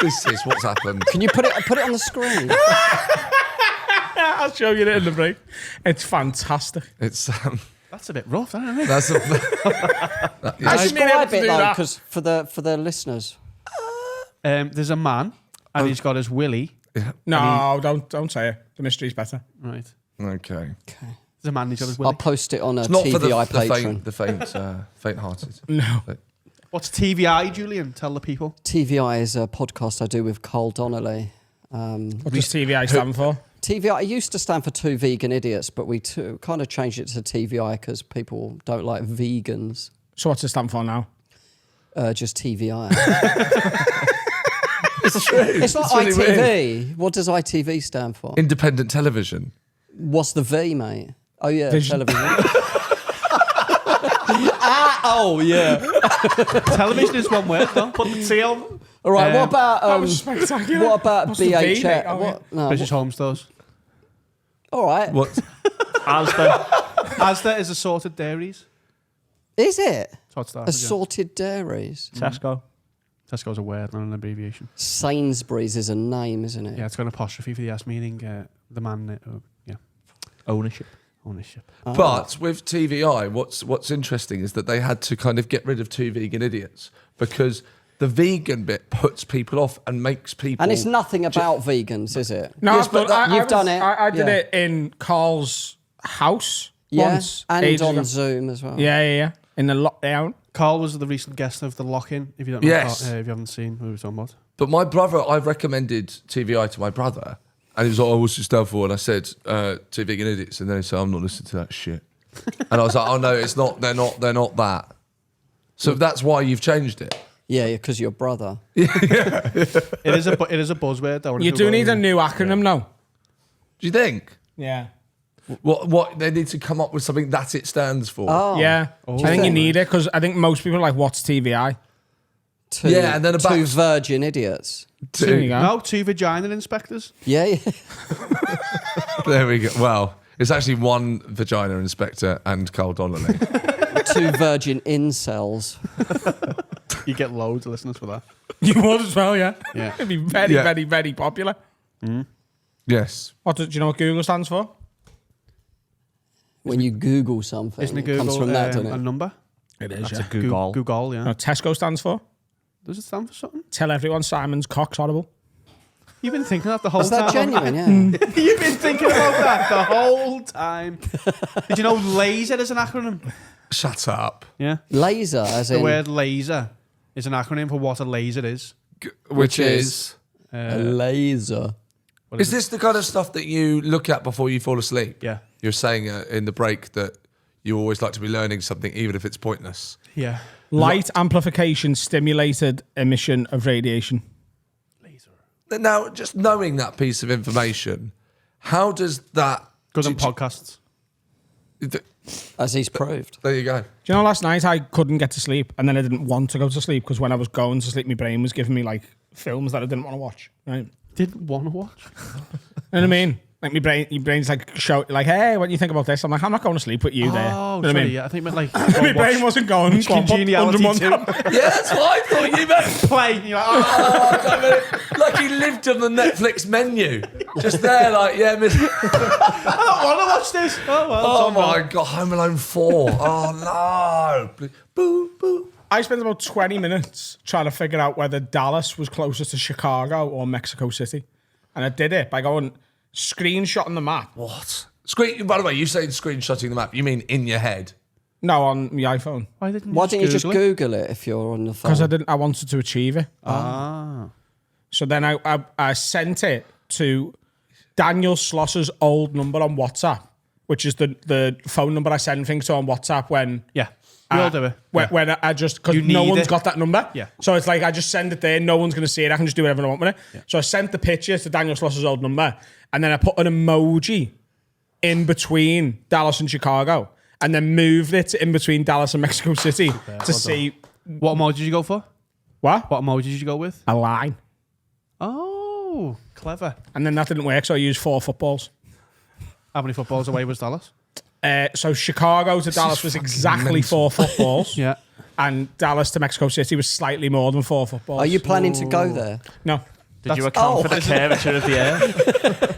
This is what's happened. Can you put it on the screen? I'll show you it in the break. It's fantastic. It's. That's a bit rough, isn't it? That's a. I should be able Describe to it do though, that. because for the listeners. There's a man, and he's got his willy. No, don't say it. The mystery's better. Right. Okay. There's a man, and he's got his I'll willy. post it on a It's not for TVI the patron. faint-hearted. No. What's TVI, Julian? Tell the people. TVI is a podcast I do with Cole Donnelly. What does TVI stand for? TVI, it used to stand for Two Vegan Idiots, but we kind of changed it to TVI because people don't like vegans. So what's it stand for now? Just TVI. It's true. It's like really ITV. weird. What does ITV stand for? Independent television. What's the V, mate? Oh, yeah, Vision. television. Oh, yeah. Television is one word, though. Put the T on. All right, what about That was spectacular. what about What's the V, mate? BHS? Oh, yeah. What? No, British Home Stores. all right. What? Asda. Asda is assorted dairies. Is it? That's what it started, Assorted dairies. Tesco. Tesco's a word, not an abbreviation. Sainsbury's is a name, isn't it? Yeah, it's got an apostrophe for the S, meaning the man. Ownership. Ownership. But with TVI, what's interesting is that they had to kind of get rid of Two Vegan Idiots because the vegan bit puts people off and makes people. And it's nothing about vegans, is it? No, Yes, but you've done it. I did Yeah. it in Carl's house Yeah, once. and ages on ago. Zoom as well. Yeah. In the lockdown. Carl was the recent guest of the Lock-In. If you don't know, Yes. Carl, if you haven't seen who we're talking about. But my brother, I recommended TVI to my brother, and he was like, "Oh, what's your stuff for?" And I said, Two Vegan Idiots," and then he said, "I'm not listening to that shit." And I was like, "Oh no, it's not. They're not that." So that's why you've changed it. Yeah, because you're brother. It is a buzzword though. You do need a new acronym now. Do you think? Yeah. What they need to come up with something that it stands for. Oh. Yeah. I think you need it because I think most people are like, what's TVI? Yeah, and then a two back- virgin idiots. There you go. No, 2 vagina inspectors. Yeah. There we go. Well, it's actually 1 vagina inspector and Carl Donnelly. 2 virgin incels. You get loads of listeners for that. You would as well, yeah. Yeah. It'd be very, Yeah. very, very popular. Yes. Do you know what Google stands for? When you Google something, Isn't it it Google comes from that, doesn't a it? number? It is, That's a Google. Google, yeah. No, Tesco stands for? Does it stand for something? Tell everyone Simon's cock's horrible. You've been thinking that the whole Is time. that genuine? Yeah. You've been thinking about that the whole time. Did you know laser is an acronym? Shut up. Yeah. Laser, as The in word laser is an acronym for what a laser is. Which is... a laser. Is this the kind of stuff that you look at before you fall asleep? Yeah. You're saying in the break that you always like to be learning something, even if it's pointless. Yeah. Light amplification stimulated emission of radiation. Now, just knowing that piece of information, how does that... Good on podcasts. As he's proved. There you go. Do you know last night I couldn't get to sleep and then I didn't want to go to sleep because when I was going to sleep, my brain was giving me like films that I didn't want to watch. Right? Didn't want to watch. You know what I mean? Like your brain's like like, hey, what do you think about this? I'm like, I'm not going to sleep with you there. Oh, You know what sorry. I mean? Yeah, I think meant like My brain wasn't going. Congeniality Under too. Yeah, that's what I thought you meant. Play. You're like, oh. Oh, damn it. Like he lived on the Netflix menu. Just there, like, yeah, miss. I don't want to watch this. Oh, well. Oh my God, Home Alone 4. Oh no. Boo, boo. I spent about 20 minutes trying to figure out whether Dallas was closer to Chicago or Mexico City. And I did it by going screenshotting the map. What? By the way, you saying screenshotting the map, you mean in your head? No, on my iPhone. Why didn't you just it? Google it if you're on the phone? Because I wanted to achieve it. Ah. So then I sent it to Daniel Sloss's old number on WhatsApp, which is the phone number I send things to on WhatsApp when... Yeah. We all do it. When I just... Because You no need one's it. got that number. Yeah. So it's like I just send it there. No one's going to see it. I can just do whatever I want with it. Yeah. So I sent the picture to Daniel Sloss's old number. And then I put an emoji in between Dallas and Chicago. And then moved it in between Dallas and Mexico City to see... What emoji did you go for? What? What emoji did you go with? A line. Oh, clever. And then that didn't work, so I used 4 footballs. How many footballs away was Dallas? So Chicago to Dallas was exactly 4 footballs. Yeah. And Dallas to Mexico City was slightly more than 4 footballs. Are you planning to go there? No. Did you account for the curvature of the air?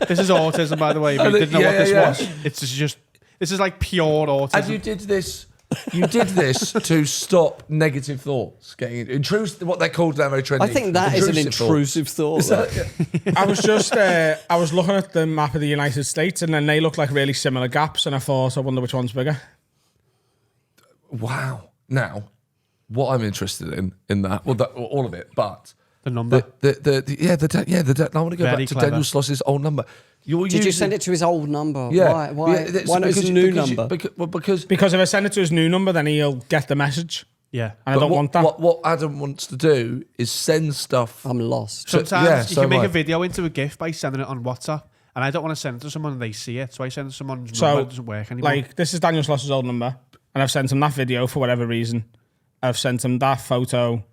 This is autism, by the way. If you didn't know what this was, it's just... This is like pure autism. And you did this to stop negative thoughts getting intrusive. What they're called now, very trendy. I think that is an intrusive thought. though. I was just, I was looking at the map of the United States and then they look like really similar gaps and I thought, I wonder which one's bigger. Wow. Now, what I'm interested in that, well, all of it, but The number. I want to go Very back to clever. Daniel Sloss's old number. Did you send it to his old number? Yeah. Why that's not his new number? Because Because if I send it to his new number, then he'll get the message. Yeah. And I don't want that. What Adam wants to do is send stuff. I'm lost. Sometimes you so can make am I. a video into a GIF by sending it on WhatsApp. And I don't want to send it to someone and they see it. So I send it to someone's number. It doesn't work anymore. Like, this is Daniel Sloss's old number and I've sent him that video for whatever reason. I've sent him that photo.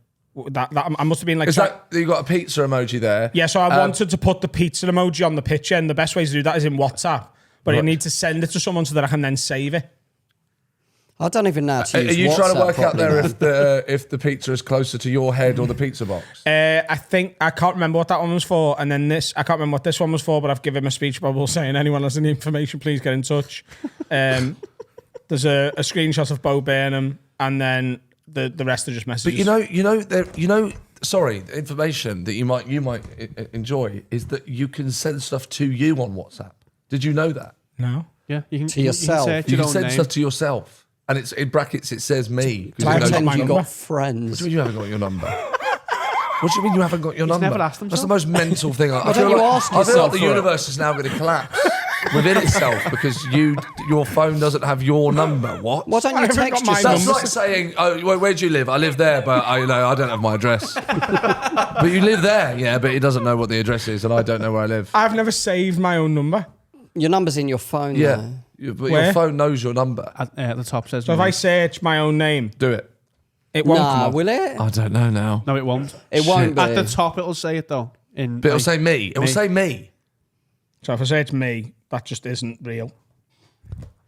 That I must have been like... Is that you got a pizza emoji there? Yeah, so I wanted to put the pizza emoji on the picture, and the best way to do that is in WhatsApp. But I need to send it to someone so that I can then save it. I don't even know how to Are use you trying to WhatsApp work out there properly if the pizza is closer to your head or the pizza box? I think I can't remember what that one was for, and then I can't remember what this one was for. But I've given him a speech bubble saying, anyone has any information, please get in touch. There's a screenshot of Bo Burnham, and then the rest are just messages. But sorry, the information that you might enjoy is that you can send stuff to you on WhatsApp. Did you know that? No. yeah, you can, To yourself. You can, search You your can own send name. stuff to yourself, and it's in brackets. It says me. I haven't got Pretend my you number. got What friends. do you mean you haven't got your number? What do you mean you haven't got your number? never asked them That's so. the most mental thing. I don't feel you like, ask I feel like yourself the for it? universe is now going to collapse. within itself because your phone doesn't have your number. What? Why don't you I haven't text got my yourself? That's like saying, "Oh, where do you live? I live there, but I don't have my address." But you live there, yeah. But he doesn't know what the address is, and I don't know where I live. I've never saved my own number. Your number's in your phone. Yeah, though. but Where? your phone knows your number. At the top says. So if I search my own name, Do it. it won't come Nah, up. will it? I don't know now. No, it won't. It won't be. At the top, it'll say it though. But it'll say me. It will say me. So if I say it's me, that just isn't real.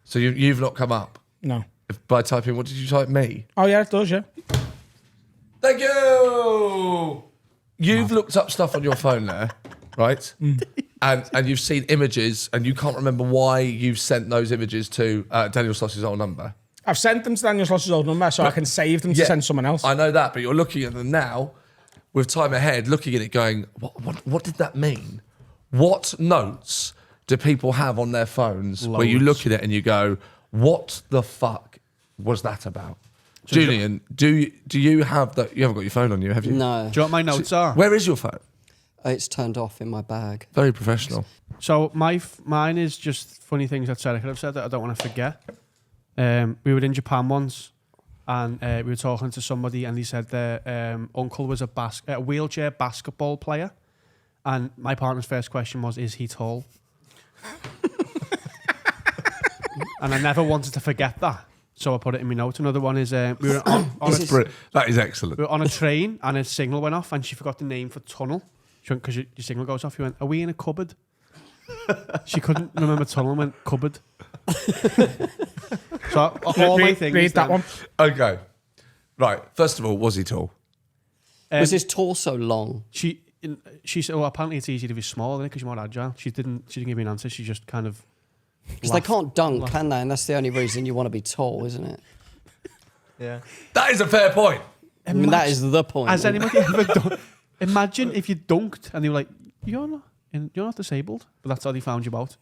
So you've not come up No. by typing. What did you type? Me. Oh yeah, it does. Yeah. Thank you. You've looked up stuff on your phone there, right? And you've seen images, and you can't remember why you've sent those images to Daniel Sloss's old number. I've sent them to Daniel Sloss's old number so I can save them to send someone else. I know that, but you're looking at them now with time ahead, looking at it going, what did that mean? What notes do people have on their phones where you look at it and you go, what the fuck was that about? Julian, do you have that? You haven't got your phone on you, have you? No. Do you know what my notes are? Where is your phone? It's turned off in my bag. Very professional. So mine is just funny things that Sarah could have said that I don't want to forget. We were in Japan once, and we were talking to somebody, and he said their uncle was a wheelchair basketball player, and my partner's first question was, "Is he tall?" And I never wanted to forget that, so I put it in my notes. Another one is we were on That is excellent. we were on a train, and a signal went off, and she forgot the name for tunnel. Because your signal goes off, you went, "Are we in a cupboard?" She couldn't remember tunnel and went, "Cupboard." So all my things. Read that one. Okay. Right. First of all, was he tall? Was his torso long? She said, "Well, apparently it's easy to be small, isn't it? Because you're more agile." She didn't give me an answer. She just kind of. Because they can't dunk, can they? And that's the only reason you want to be tall, isn't it? Yeah. That is a fair point. I mean, that is the point. Has anybody ever done? Imagine if you dunked and they were like, "You're not disabled," but that's how they found you out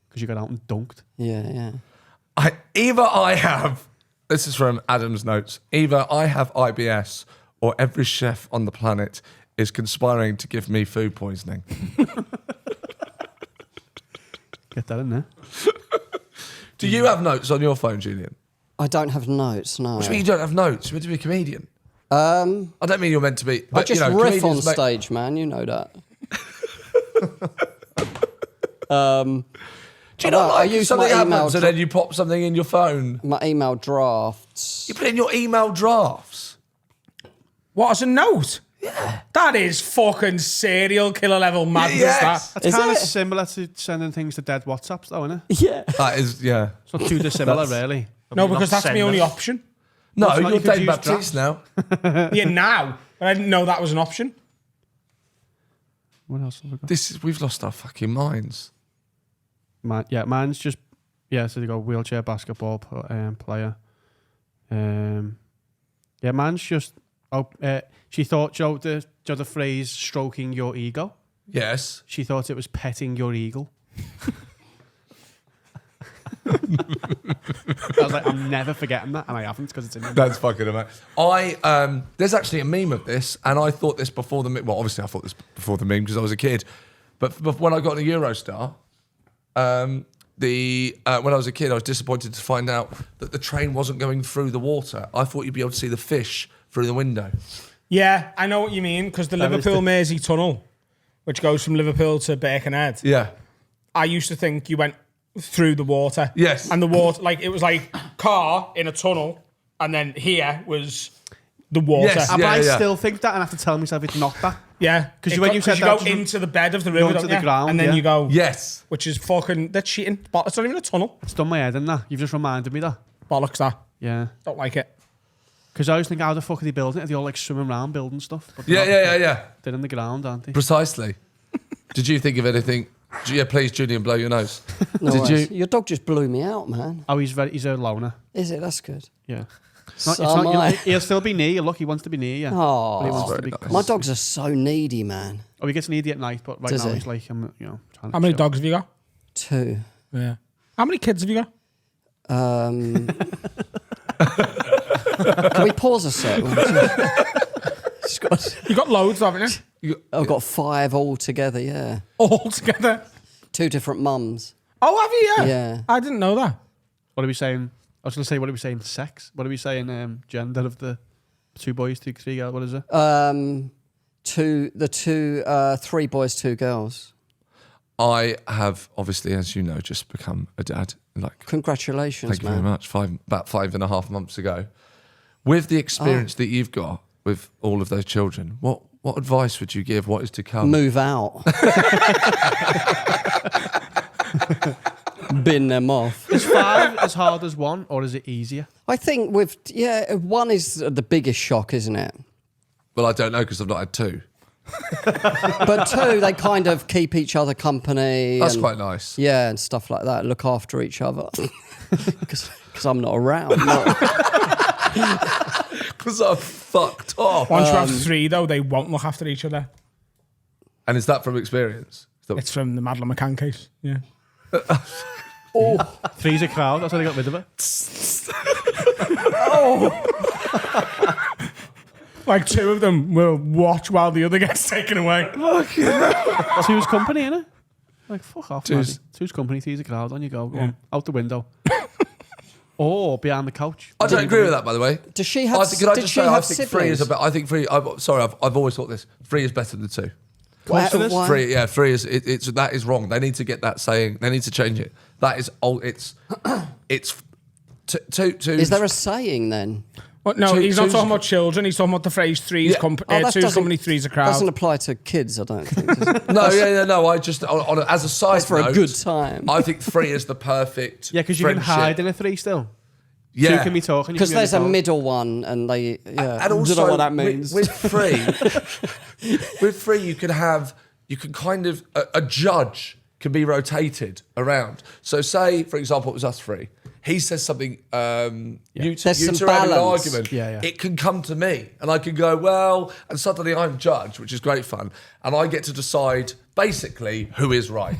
because you got out and dunked. Yeah. Either I have, this is from Adam's notes, either I have IBS or every chef on the planet is conspiring to give me food poisoning. Get that in there. Do you have notes on your phone, Julian? I don't have notes, no. What do you mean you don't have notes? You're meant to be a comedian. I I don't mean you're meant to be. But, just you know, riff on comedians make- stage, man. You know that. Do you not I like use something my email happens and then you pop something in your phone? My email drafts. You put in your email drafts. What, as a note? Yeah. That is fucking serial killer level madness, Yes. that. That's Is kind of it? similar to sending things to dead WhatsApps, though, isn't it? Yeah. That is, yeah. It's not too dissimilar, really. No, because that's my only option. No, It's not, you're you could Dave use Baptiste now. Yeah, now. But I didn't know that was an option. What else have we got? We've lost our fucking minds. Mine's just so they go wheelchair basketball player. Mine's just she thought Joe the phrase stroking your ego. Yes. She thought it was petting your eagle. I was like, I'm never forgetting that, and I haven't because it's in there. That's fucking amazing. There's actually a meme of this, and I thought this before the meme. Well, obviously I thought this before the meme because I was a kid. But when I got a Eurostar, when I was a kid, I was disappointed to find out that the train wasn't going through the water. I thought you'd be able to see the fish through the window. Yeah, I know what you mean, because the Liverpool Mersey Tunnel, which goes from Liverpool to Birkenhead, Yeah. I used to think you went through the water. Yes. And the water, like, it was like car in a tunnel, and then here was the water. Yes. But I yeah. still think that, and I have to tell myself it's not that. Yeah. 'Cause when you said you that, go just into the bed of the river, into don't the you? ground, and then yeah. you go, Yes. which is fucking, that's cheating. But it's not even a tunnel. It's done my head in that. You've just reminded me that. Bollocks, that. Yeah. Don't like it. Because I always think, how the fuck are they building it? Are they all like swimming around building stuff? But they're not. Yeah. They're in the ground, aren't they? Precisely. Did you think of anything? Yeah, please, Julian, blow your nose. No Did worries. you? Your dog just blew me out, man. Oh, he's a loner. Is it? That's good. Yeah. So am I. He'll still be near you. Look, he wants to be near you. Oh, But he wants to very be nice. my dogs are so needy, man. Oh, he gets needy at night, but right Does now he? he's like, I'm, trying to How many chill. dogs have you got? 2. Yeah. How many kids have you got? Can we pause a sec? You got loads, haven't you? I've got 5 altogether, yeah. All together. 2 different mums. Oh, have you? Yeah. I didn't know that. What are we saying? I was going to say, what are we saying? Sex? What are we saying? Gender of the 2 boys, 2, 3 girls? What is it? 3 boys, 2 girls. I have, obviously, as you know, just become a dad. Like, Congratulations, thank you man. very much. About 5.5 months ago. With the experience that you've got with all of those children, what advice would you give? What is to come? Move out. Bin them off. Is 5 as hard as 1, or is it easier? I think 1 is the biggest shock, isn't it? Well, I don't know because I've not had 2. But 2, they kind of keep each other company. That's and, quite nice. Yeah, and stuff like that. Look after each other. Because I'm not around. Because I'm fucked off. Once you have 3, though, they won't look after each other. And is that from experience? It's from the Madeleine McCann case. Yeah. 3's a crowd. That's how they got rid of it. Like 2 of them will watch while the other gets taken away. 2's company, innit? Like, fuck off, 2's 2's company, 3's a crowd. On you go. Go on. Out the window. Or behind the couch. I don't agree with that, by the way. Does she have? I think, can I did just she say, I have think siblings? 3 is about. I think 3. I've always thought this. 3 is better than 2. Why? 3, yeah, 3 is. It's that is wrong. They need to get that saying. They need to change it. That is old. It's. Two. Is there a saying then? Well, no, he's not talking about children. He's talking about the phrase 3's Yeah. that 2's doesn't- company, 3's a crowd. Doesn't apply to kids, I don't think. does it? No. I just as a side For a note, good time. I think 3 is the perfect. Yeah, because you can friendship. hide in a 3 still. Yeah. 2 can be talking. Because there's a middle one, and they. Yeah, And also, I don't know what that means. With 3, with 3, you can kind of a judge can be rotated around. So, say for example, it was us 3. He says something. You There's some two are having an balance. argument. Yeah. It can come to me, and I can go well, and suddenly I'm judge, which is great fun, and I get to decide basically who is right.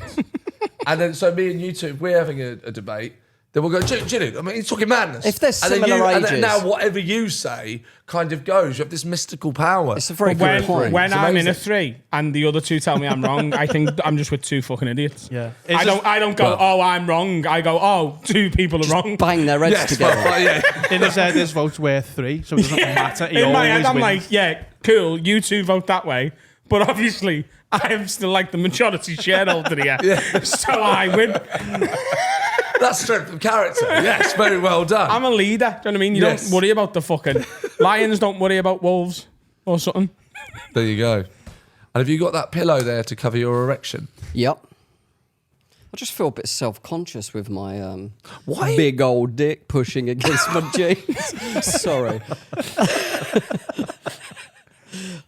And then, so me and you two, if we're having a debate. Then we'll go, Julian, I mean, he's talking madness. If there's and then similar and then ages. now whatever you say kind of goes. You have this mystical power. It's a very But good point. when It's I'm in a amazing. 3 and the other 2 tell me I'm wrong, I think I'm just with 2 fucking idiots. Yeah. I don't go, oh, I'm wrong. I go, oh, 2 people are wrong. Bang their heads Yes, together. well, yeah. In his head, his vote's worth 3, so it doesn't matter. He In my always head, I'm wins. like, yeah, cool, you 2 vote that way. But obviously, I am still like the majority shareholder here. So I win. That's strength of character. Yes, very well done. I'm a leader. Do you know what I mean? You Yes. don't worry about the fucking lions. Don't worry about wolves or something. There you go. And have you got that pillow there to cover your erection? Yep. I just feel a bit self-conscious with my Why? big old dick pushing against my jeans. Sorry.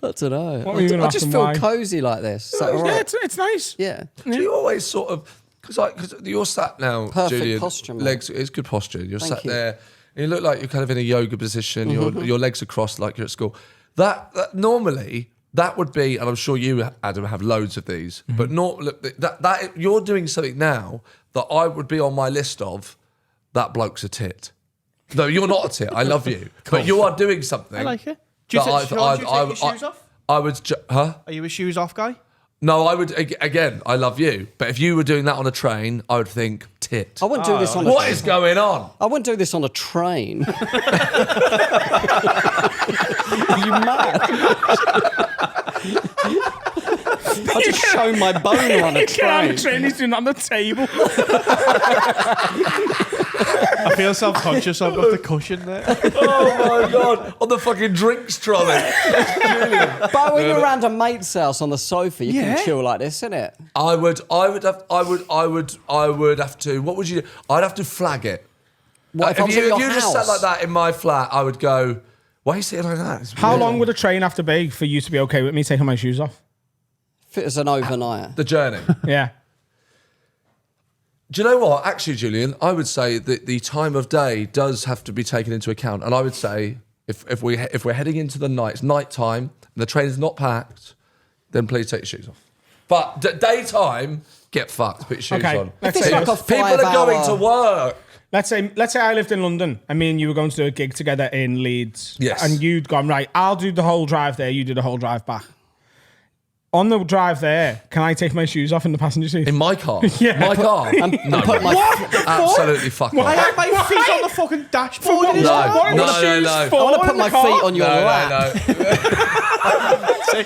I don't know. What were you gonna I ask just them feel why? cozy like this. Is that all Yeah, right? it's nice. Yeah. Do you always sort of because you're sat now, Perfect Julian, posture, mate. legs. It's good posture. You're Thank sat you. there. And you look like you're kind of in a yoga position. Your legs are crossed like you're at school. That normally that would be, and I'm sure you, Adam, have loads of these. But that you're doing something now that I would be on my list of. That bloke's a tit. No, you're not a tit. I love you, but you are doing something. I like it. Do you, that take your shoes off? I would, huh? Are you a shoes off guy? No, I would, again, I love you. But if you were doing that on a train, I would think, tit. I wouldn't do this on a What is going on? I wouldn't do this on a train. Are you mad? I just show my boner on a You can have train. a train. He's doing it on the table. I feel self-conscious. I've got the cushion there. Oh my God. On the fucking drinks trolley. But when you're around a mate's house on the sofa, you can chill like this, innit? I would have to, what would you do? I'd have to flag it. What, if I was at if your you just sat house? like that in my flat, I would go, why are you sitting like that? It's How weird. long would a train have to be for you to be okay with me taking my shoes off? If it was an overnight. The journey. Yeah. Do you know what? Actually, Julian, I would say that the time of day does have to be taken into account. And I would say if we're heading into the night, it's night time, and the train is not packed, then please take your shoes off. But daytime, get fucked. Put your shoes Okay, on. let's If it's say like a this. People are going to work. Let's say I lived in London and me and you were going to do a gig together in Leeds. Yes. And you'd gone, right, I'll do the whole drive there, you do the whole drive back. On the drive there, can I take my shoes off in the passenger seat? In my car? Yeah. My car? No. Put my Absolutely fuck I off. have my feet on the fucking dashboard. What? in his No. car. What are No, your no, shoes no. for I want to in put the my car? feet on your lap.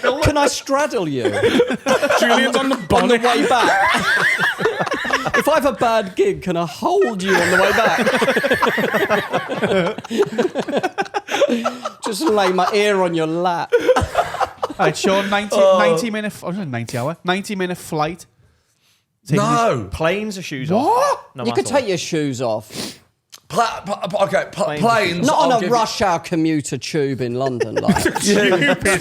No. Can I straddle you Julian's on the on the bonnet. way back? If I have a bad gig, can I hold you on the way back? Just lay my ear on your lap. Right, Sean, 90-minute flight. No. Planes or shoes What? off. No You could matter take your shoes off. Planes. Not I'll on a give you- rush hour commuter tube in London. Like. It's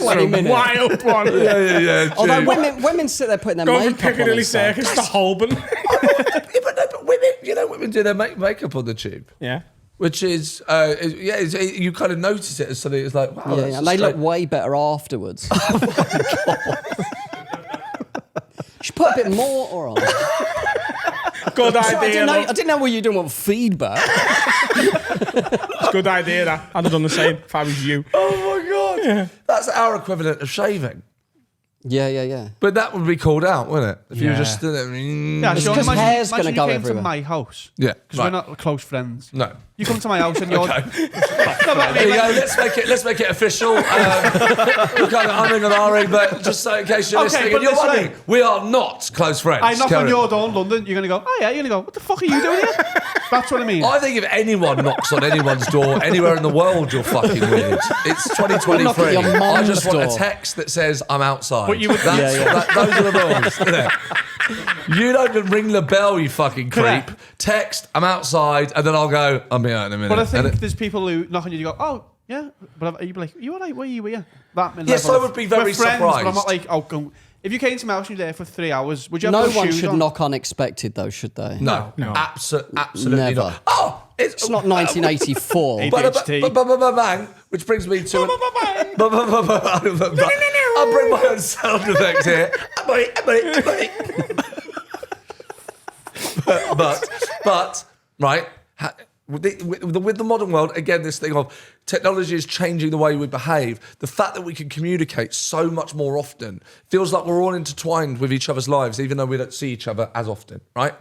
20 a minutes. wild one. Yeah. Although true. women sit there putting their Go from makeup on Piccadilly and stuff. Circus to Holborn. No, but women do their makeup on the tube. Yeah. Which is, you kind of notice it as something. It's like, wow, Yeah, that's and they look straight- way better afterwards. Should put a bit more on. Good I idea. didn't know what you were doing with feedback. Good idea. That I'd have done the same if I was you. Oh my god, that's our equivalent of shaving. Yeah. But that would be called out, wouldn't it? If you were just stood there. Yeah, It's Sean, just hair's imagine gonna go you came everywhere. to my house. Yeah, Because right. we're not close friends. No. You come to my house and you're... There you go. Let's make it official. We're kind of humming and ahhing, but just so in case you're Okay, listening, but and you're listen. wondering, we are not close friends. I knock Carry on your door in London, you're going to go, oh yeah, you're going to go, what the fuck are you doing here? That's what I mean. I think if anyone knocks on anyone's door anywhere in the world, you're fucking weird. It's 2023. Knock at your I mum's just want door. a text that says I'm outside. But you would- Those are the rules. Isn't it? You don't ring the bell, you fucking creep. Correct. Text, I'm outside, and then I'll go, I'll be out in a minute. But I think And there's people who knock on you, you go, oh, yeah. But you'd be like, you all right? Where are you here? That Yes, level I would be very we're friends, surprised. But I'm not like, oh, go. If you came to my house and you're there for 3 hours, would you have No those one shoes should on? knock unexpected, though, should they? No. Absolutely Never. not. Oh, It's not 1984. Bang, which brings me to... I'll bring my own sound effects here. But right, with the modern world, again, this thing of technology is changing the way we behave. The fact that we can communicate so much more often feels like we're all intertwined with each other's lives, even though we don't see each other as often, right?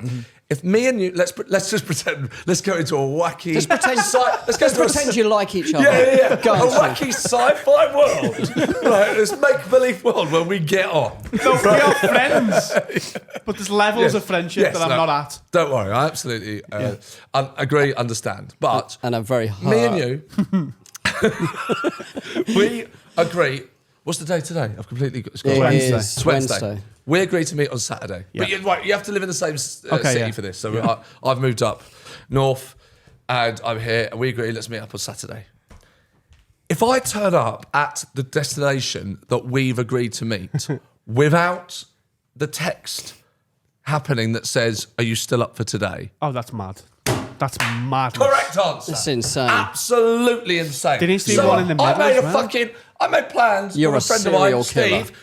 If me and you, let's just pretend, let's go into a wacky... Just pretend, let's go just into pretend you like each other. Yeah. Go A on, Sean. wacky sci-fi world. Right, this make-believe world where we get on. No, we are friends. But there's levels Yes. of friendship Yes, that I'm no. not at. Don't worry, I absolutely agree, understand. But And I'm very hard. me and you, we agree. What's the day today? I've completely got It Wednesday. is It's Wednesday. Wednesday. We agreed to meet on Saturday. But you have to live in the same city yeah. for this. So I've moved up north and I'm here and we agree, let's meet up on Saturday. If I turn up at the destination that we've agreed to meet without the text happening that says, are you still up for today? Oh, that's mad. That's mad. Correct answer. It's insane. Absolutely insane. There needs to be one in the middle I as well. made plans You're with a a friend of mine, serial killer. Steve.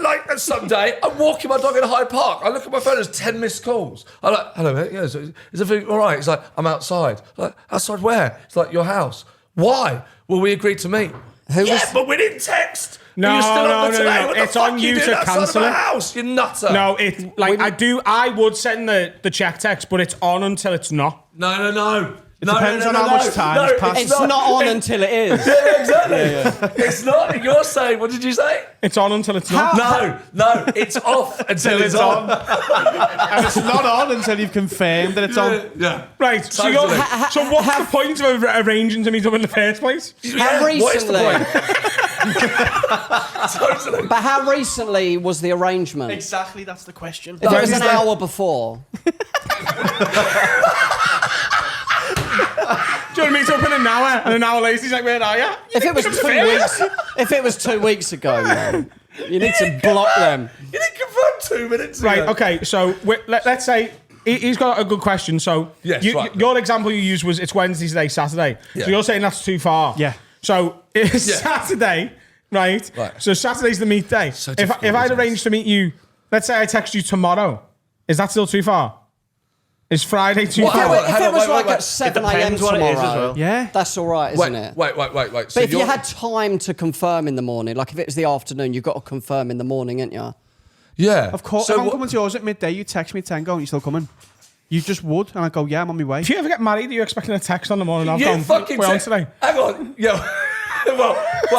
Like someday, I'm walking my dog in Hyde Park. I look at my phone, there's 10 missed calls. I'm like, hello, mate. Yeah, is everything all right? He's like, I'm outside. I'm like, outside where? It's like, your house. Why? Well, we agreed to meet. But we didn't text. No, Are you still no, up for no, today? no. What the It's fuck on you you doing to outside cancel of my it. house, you nutter. No, it's like I would send the check text, but it's on until it's not. No. It depends on how much time has passed. It's not on until it is. Yeah, exactly. It's not. You're saying, what did you say? It's on until it's not. No, it's off until it's on. And it's not on until you've confirmed that it's on. Yeah. Right. So, Totally. so what's the point of arranging to meet up in the first place? How What is the recently? point? Totally. But how recently was the arrangement? Exactly, that's the question. If it was an Wednesday. hour before. Do you want to meet up in an hour? And an hour later, he's like, where are you? If it was 2 weeks, if it was 2 weeks ago, man, you need to block them. You didn't confirm 2 minutes ago. Right, okay, so let's say he's got a good question. So Yes, right. your example you used was it's Wednesday today, Saturday. Yeah. So you're saying that's too far. Yeah. So it's Saturday, right? So Saturday's the meet day. So if difficult, I'd isn't it? arranged to meet you, let's say I text you tomorrow, is that still too far? Is Friday too What? far? Hang on, If it was like wait. at 7 a.m. depends what it is as tomorrow, well. Yeah. that's all right, isn't it? Wait. But So if you you're- had time to confirm in the morning, like if it was the afternoon, you've got to confirm in the morning, ain't you? yeah, Of course, So if I'm what- coming to yours at midday, you text me at 10 going, you still coming? You just would, and I go, yeah, I'm on my way. If you ever get married, are you expecting a text on the morning? I've You gone, fucking we're on te- today. Hang on, yeah.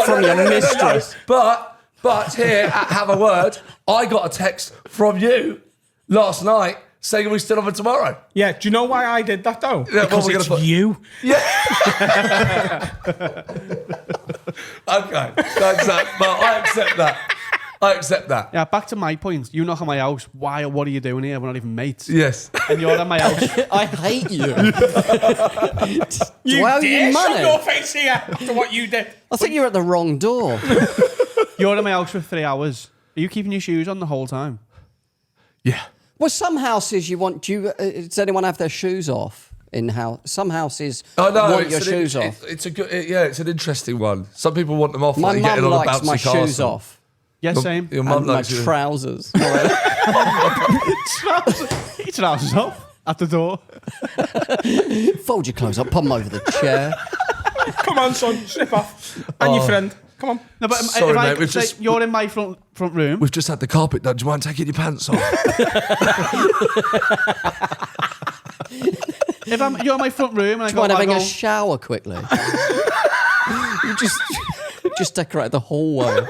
From your mistress. But here at Have a Word, I got a text from you last night saying we still have it tomorrow. Yeah, do you know why I did that though? Yeah, what Because we're gonna it's put- you. Okay, thanks, that. But I accept that. Yeah, back to my point. You knock on my house. Why? What are you doing here? We're not even mates. Yes. And you're at my house. I hate you. You Why are dare you show money? your face here after what you did. I think you're at the wrong door. You're at my house for 3 hours. Are you keeping your shoes on the whole time? Yeah. Well, some houses you want. Does anyone have their shoes off in house? Some houses Oh no, want your shoes off. It's a good. It's an interesting one. Some people want them off. My like getting mum on a likes bouncy my castle. shoes off Yeah, same. Your mum and my likes you. trousers. Your trousers off at the door. Fold your clothes up, put them over the chair. Come on, son, slip off. And your friend, come on. No, but Sorry, if I mate, we've say just- you're in my front room. We've just had the carpet done. Do you mind taking your pants off? If you're in my front room and I Do you mind go, having a shower quickly? You just decorate the hallway.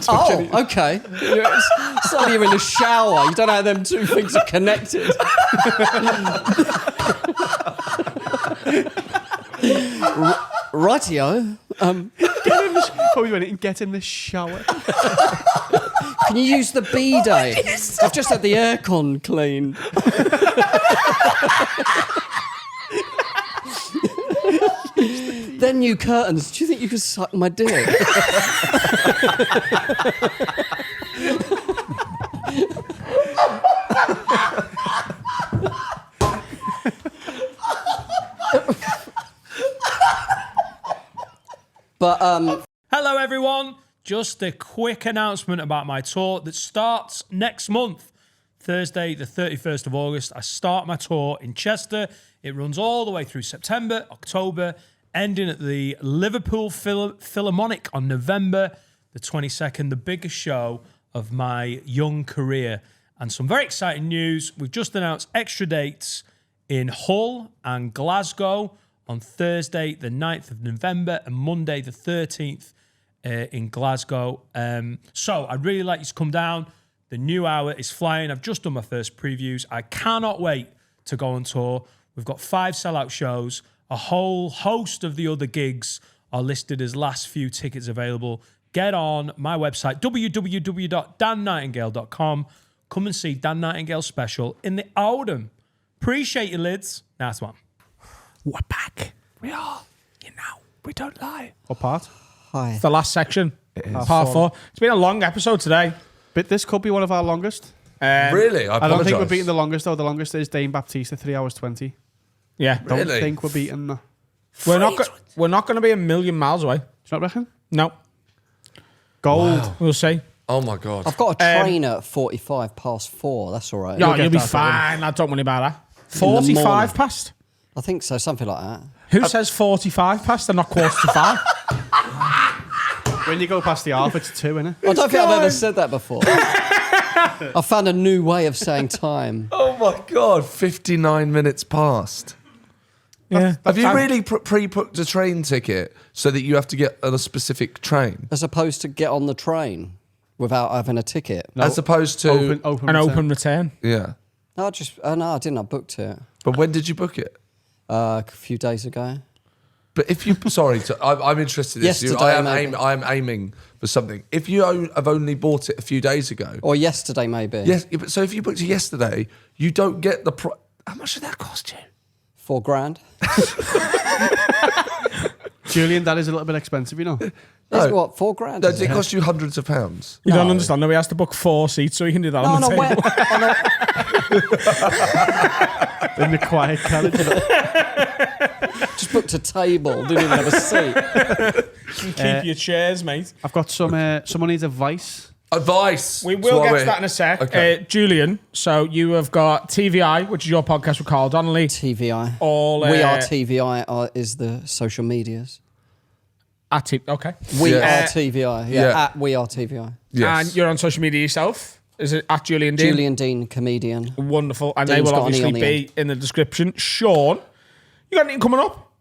Oh, okay. Suddenly you're in the shower. You don't know how them two things are connected. Rightio. Probably went and get in the shower. Can you use the bidet? I've just had the aircon cleaned. Then new curtains. Do you think you could suck my dick? But Hello, everyone. Just a quick announcement about my tour that starts next month. Thursday, the 31st of August, I start my tour in Chester. It runs all the way through September, October, ending at the Liverpool Philharmonic on November the 22nd, the biggest show of my young career. And some very exciting news. We've just announced extra dates in Hull and Glasgow on Thursday, the 9th of November, and Monday, the 13th in Glasgow. So I'd really like you to come down. The new hour is flying. I've just done my first previews. I cannot wait to go on tour. We've got 5 sellout shows. A whole host of the other gigs are listed as last few tickets available. Get on my website, www.dannightingale.com. Come and see Dan Nightingale special in the Oldham. Appreciate you, lids. Nice one. We're back. We are. You know, we don't lie. What part? hi. It's the last section. Part 4. It's been a long episode today. But this could be one of our longest. Really? I don't think we're beating the longest, though. The longest is Dane Baptiste, 3 hours 20. Yeah. Don't Really? think we're beating that. We're not going to be a million miles away. Do you not reckon? No. Gold. We'll see. Oh my god. I've got a train at 45 past 4. That's all right. No, get you'll be that, fine. I don't worry about that. the morning. 45 past? I think so, something like that. Who says 45 past and not quarter to 5? When you go past the half, it's 2, innit? I don't think I've ever said that before. I found a new way of saying time. Oh my god. 59 minutes past. Yeah. Have you really pre-booked a train ticket so that you have to get on a specific train, As opposed to get on the train without having a ticket. as opposed to Open An return. open return? yeah? No, I didn't. I booked it But when did you book it? a few days ago. But if you, sorry, I'm interested in this. Yesterday, maybe. I am aiming for something. If you have only bought it a few days ago, Or yesterday, maybe. yes. But so if you booked it yesterday, you don't get the. How much did that cost you? $4,000. Julian, that is a little bit expensive, you know. Is it what, $4,000? No, is it it? cost you hundreds of pounds. You don't No. understand that we has to book 4 seats so you can do that No, on the no, table. In the quiet carriage. Just booked a table, didn't even have a seat. Keep your chairs, mate. I've got someone needs advice. Advice. We will get to that in a sec. Okay. Julian, so you have got TVI, which is your podcast with Carl Donnelly. TVI. All We Are TVI is the social medias. Okay. We Yes. Are TVI. Yeah, Yeah. at We Are TVI. Yes. And you're on social media yourself. Is it at Julian Deane? Julian Deane, comedian. Wonderful. And Deane's they will got an E obviously on the be in the description. Sean, you got anything coming up?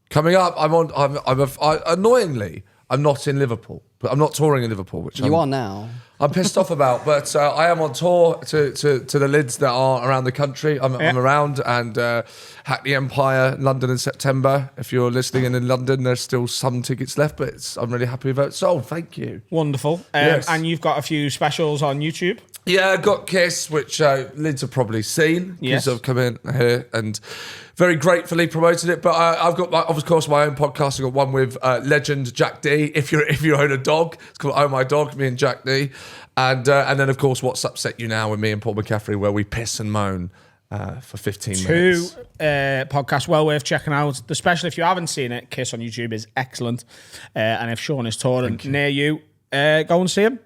Coming up, annoyingly, I'm not in Liverpool. But I'm not touring in Liverpool, which You are now. I'm pissed off about, but I am on tour to the lids that are around the country. I'm around, and Hackney Empire, London in September. If you're listening in London, there's still some tickets left, but I'm really happy about it sold. Thank you. Wonderful. Yes. And you've got a few specials on YouTube. Yeah, I got Kiss, which lids have probably seen because Yes. I've come in here and very gratefully promoted it. But I've got, of course, my own podcast. I've got one with legend Jack D. If you own a dog, it's called Oh My Dog, me and Jack D. And then, of course, What's Upset You Now with me and Paul McCaffrey, where we piss and moan for 15 minutes. Two podcasts well worth checking out. The special, if you haven't seen it, Kiss on YouTube is excellent. And if Sean is touring near you, go and see him.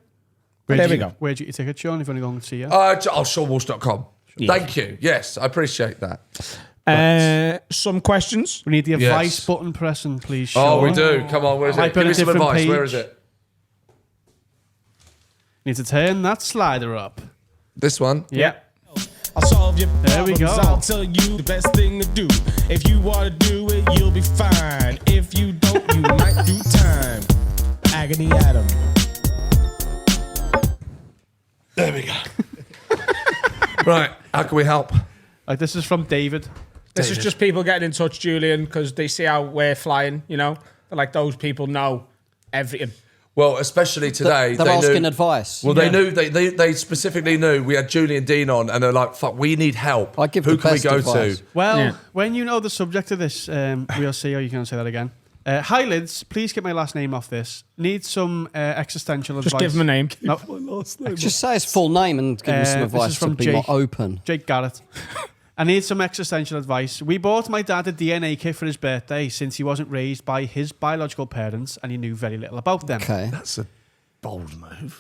There we go. Where'd you get your ticket, Sean, if you want to go and see you? SeanWalsh.com. Yeah. Thank you. Yes, I appreciate that. Some questions. We need the advice Yes. button pressing, please, Sean. Oh, we do. Come on, where is Type it? in Give a me some different advice. Where page. is it? Need to turn that slider up. This one? Yeah. I'll solve your There we problems. go. I'll tell you the best thing to do. If you want to do it, you'll be fine. If you don't, you might do time. Agony Adam. There we go. Right, how can we help? This is from David. This is just people getting in touch, Julian, because they see how we're flying, you know? They're like, those people know everything. Well, especially today, They're they asking knew, advice. Well, they knew they specifically knew we had Julian Deane on, and they're like, "Fuck, we need help. I'd give Who the can we best go advice. to?" Well, Yeah. when you know the subject of this, we'll see how you can say that again. Hi, Lids. Please get my last name off this. Need some existential advice. Just give them a name. No, Just say his full name and give him some this advice is to from be more Jake. open. Jake Garrett. I need some existential advice. We bought my dad a DNA kit for his birthday since he wasn't raised by his biological parents and he knew very little about them. Okay. That's a bold move.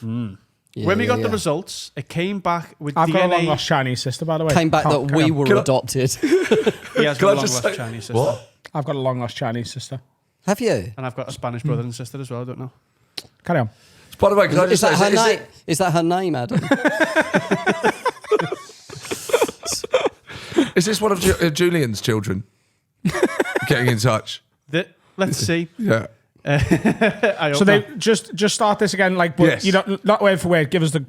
Yeah, When we yeah, got the yeah. results, it came back with I've got a long DNA. lost Chinese sister, by the way. Came back Can't- that we can't- were adopted. He has Can got I a long just lost say- Chinese sister. What? I've got a long lost Chinese sister. Have you? And I've got a Spanish brother and sister as well, I don't know. Carry on. By the way, can I Is just that say, her name? it- Is that her name, Adam? is this one of Julian's children getting in touch? Let's see. Yeah. I hope So they not. just start this again, like, but Yes. you don't, not word for word. Give us the.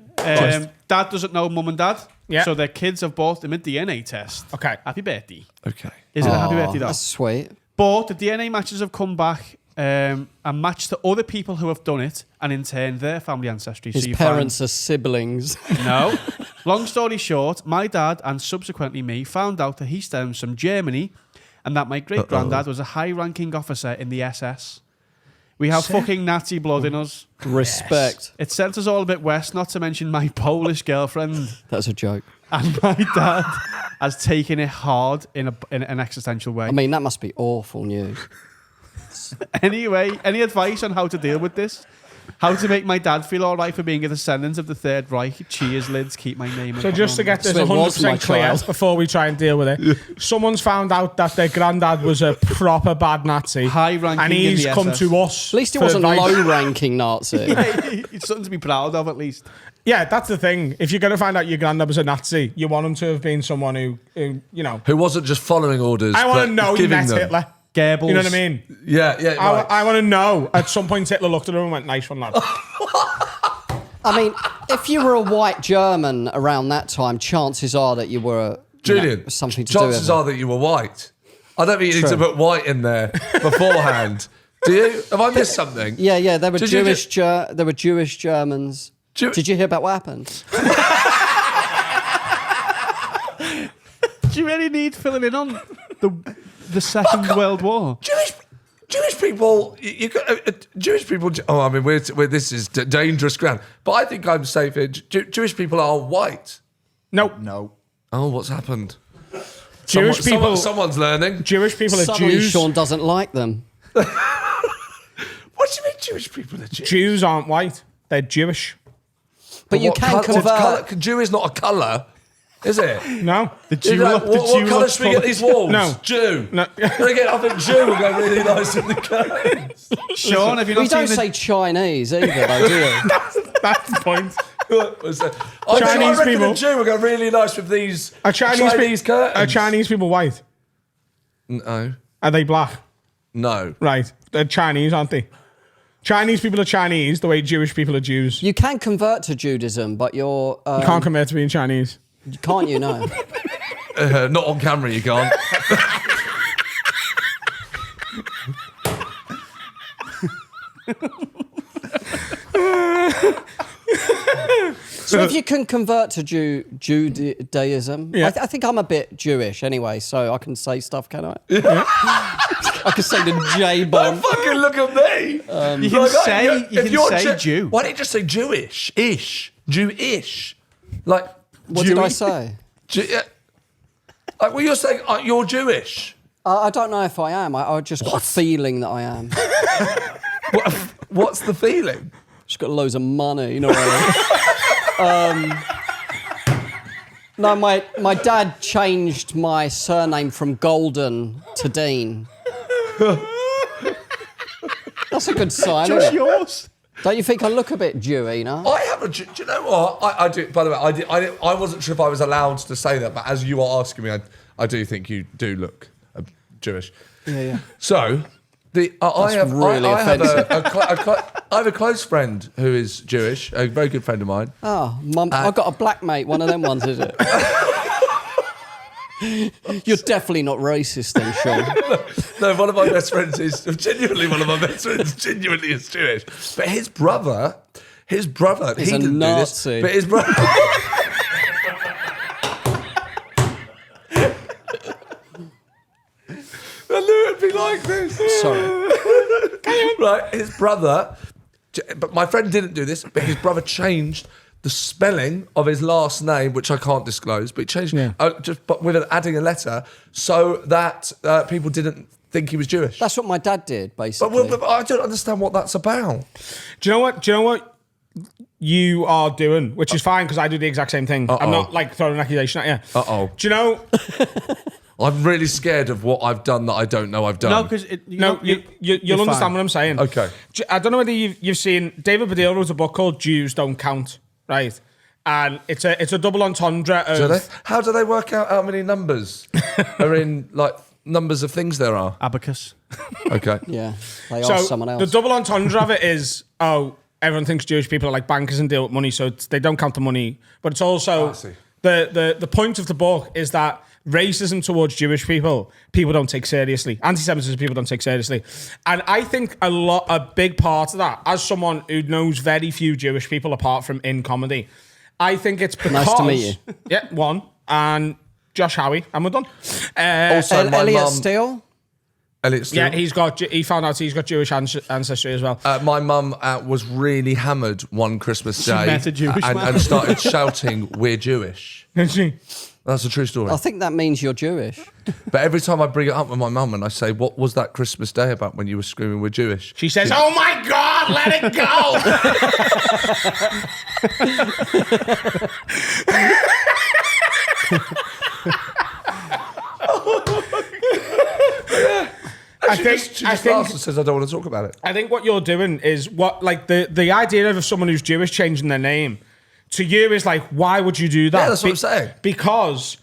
Dad doesn't know mum and dad. Yeah. So their kids have bought him a DNA test. Okay. Happy birthday. Okay. Is it a happy birthday, though? That's sweet. But the DNA matches have come back and matched to other people who have done it, and in turn their family ancestry. His So you parents are siblings. find- no. Long story short, my dad and subsequently me found out that he stems from Germany, and that my great granddad was a high-ranking officer in the SS. We have fucking Nazi blood in us. Respect. It sent us all a bit west, not to mention my Polish girlfriend. That's a joke. And my dad has taken it hard in an existential way. I mean, that must be awful news. Anyway, any advice on how to deal with this? How to make my dad feel all right for being a descendant of the Third Reich? Cheers, Lids. Keep my name. So just to get this So it was my 100% clear child. before we try and deal with it, someone's found out that their granddad was a proper bad Nazi, High-ranking and in he's the come SS. to us. At least he for wasn't a advice. low-ranking Nazi. It's something to be proud of, at least. Yeah, that's the thing. If you're going to find out your granddad was a Nazi, you want him to have been someone who you know. Who wasn't just following orders? I want but to know he giving met them. Hitler. Goebbels. You know what I mean? Yeah, yeah. Right. I want to know. At some point, Hitler looked at him and went, "Nice one, lad." I mean, if you were a white German around that time, chances are that you were Julian, something to do with chances it. are that you were white. I don't think you need to True. put white in there beforehand. Do you? Have I missed something? Yeah, there were Did you Jewish. There were Jewish Germans. Did you hear about what happened? Do you really need filling in on the Second World War? Jewish people, Jewish people. Oh, I mean, we're this is dangerous ground. But I think I'm safe here. Jewish people are white. No. Oh, what's happened? Jewish people. Someone's learning. Jewish people are Suddenly Jews. Sean doesn't like them. What do you mean Jewish people are Jews? Jews aren't white. They're Jewish. But you can convert. Jew is not a colour, is it? No. The Jew What colour should we get these walls? No. Jew. No. Again, I think Jew will go really nice in the curtains. Sean, have you We not don't seen say Chinese either, though, do we? That's the point. I Chinese reckon people. a Jew will go really nice with these Are Chinese curtains. Are Chinese people white? No. Are they black? No. Right. They're Chinese, aren't they? Chinese people are Chinese the way Jewish people are Jews. You can convert to Judaism, but you're... You can't convert to being Chinese. Can't you, no? Not on camera, you can't. So if you can convert to Judaism, Yeah. I think I'm a bit Jewish anyway, so I can say stuff, can I? I can say the J-bomb. Fucking look at me. You can say Jew. Why don't you just say Jewish-ish? Jewish. Like, What did I say? Like, well, you're saying you're Jewish. I don't know if I am. I just got a feeling that I am. What's the feeling? Just got loads of money, you know what I mean? No, my dad changed my surname from Golden to Deane. That's a good sign, Just isn't it? yours. Don't you think I look a bit Jewy, no? I have a. Do you know what? I do. By the way, I wasn't sure if I was allowed to say that, but as you are asking me, I do think you do look Jewish. Yeah. So, I have a close friend who is Jewish, a very good friend of mine. Oh, I've got a black mate, one of them ones, is it? You're definitely not racist then, Sean. No, one of my best friends is genuinely is Jewish. But his brother, He's he a didn't Nazi. do this. But his brother. I knew it'd be like this. Sorry. Right, his brother, but my friend didn't do this, but his brother changed the spelling of his last name, which I can't disclose, but he changed but with adding a letter so that people didn't think he was Jewish. That's what my dad did, basically. But I don't understand what that's about. Do you know what you are doing? Which is fine because I do the exact same thing. I'm not like throwing an accusation at you. Uh-oh. Do you know? I'm really scared of what I've done that I don't know I've done. No, because you'll understand what I'm saying. Okay. I don't know whether you've seen David Baddiel wrote a book called Jews Don't Count, right? And it's a double entendre of... How do they work out how many numbers are in, like, numbers of things there are? Abacus. Okay. Yeah, they So are someone else. the double entendre of it is, everyone thinks Jewish people are like bankers and deal with money, so they don't count the money. But it's also... The point of the book is that racism towards Jewish people don't take seriously. Anti-Semitism, people don't take seriously. And I think a big part of that, as someone who knows very few Jewish people apart from in comedy, I think it's because... Nice to meet you. Yeah, one. And Josh Howie, and we're done. Also, my Elliot mum... Steele? Elliot Steele? Yeah, he found out he's got Jewish ancestry as well. My mum was really hammered one Christmas day met a Jewish man. and started shouting, "We're Jewish." Didn't she? That's a true story. I think that means you're Jewish. But every time I bring it up with my mum and I say, "What was that Christmas day about when you were screaming, we're Jewish?" She says, "Oh my God, let it go!" I think says I don't want to talk about it. I think what you're doing is the idea of someone who's Jewish changing their name to you is like, why would you do that? Yeah, that's what I'm saying. Because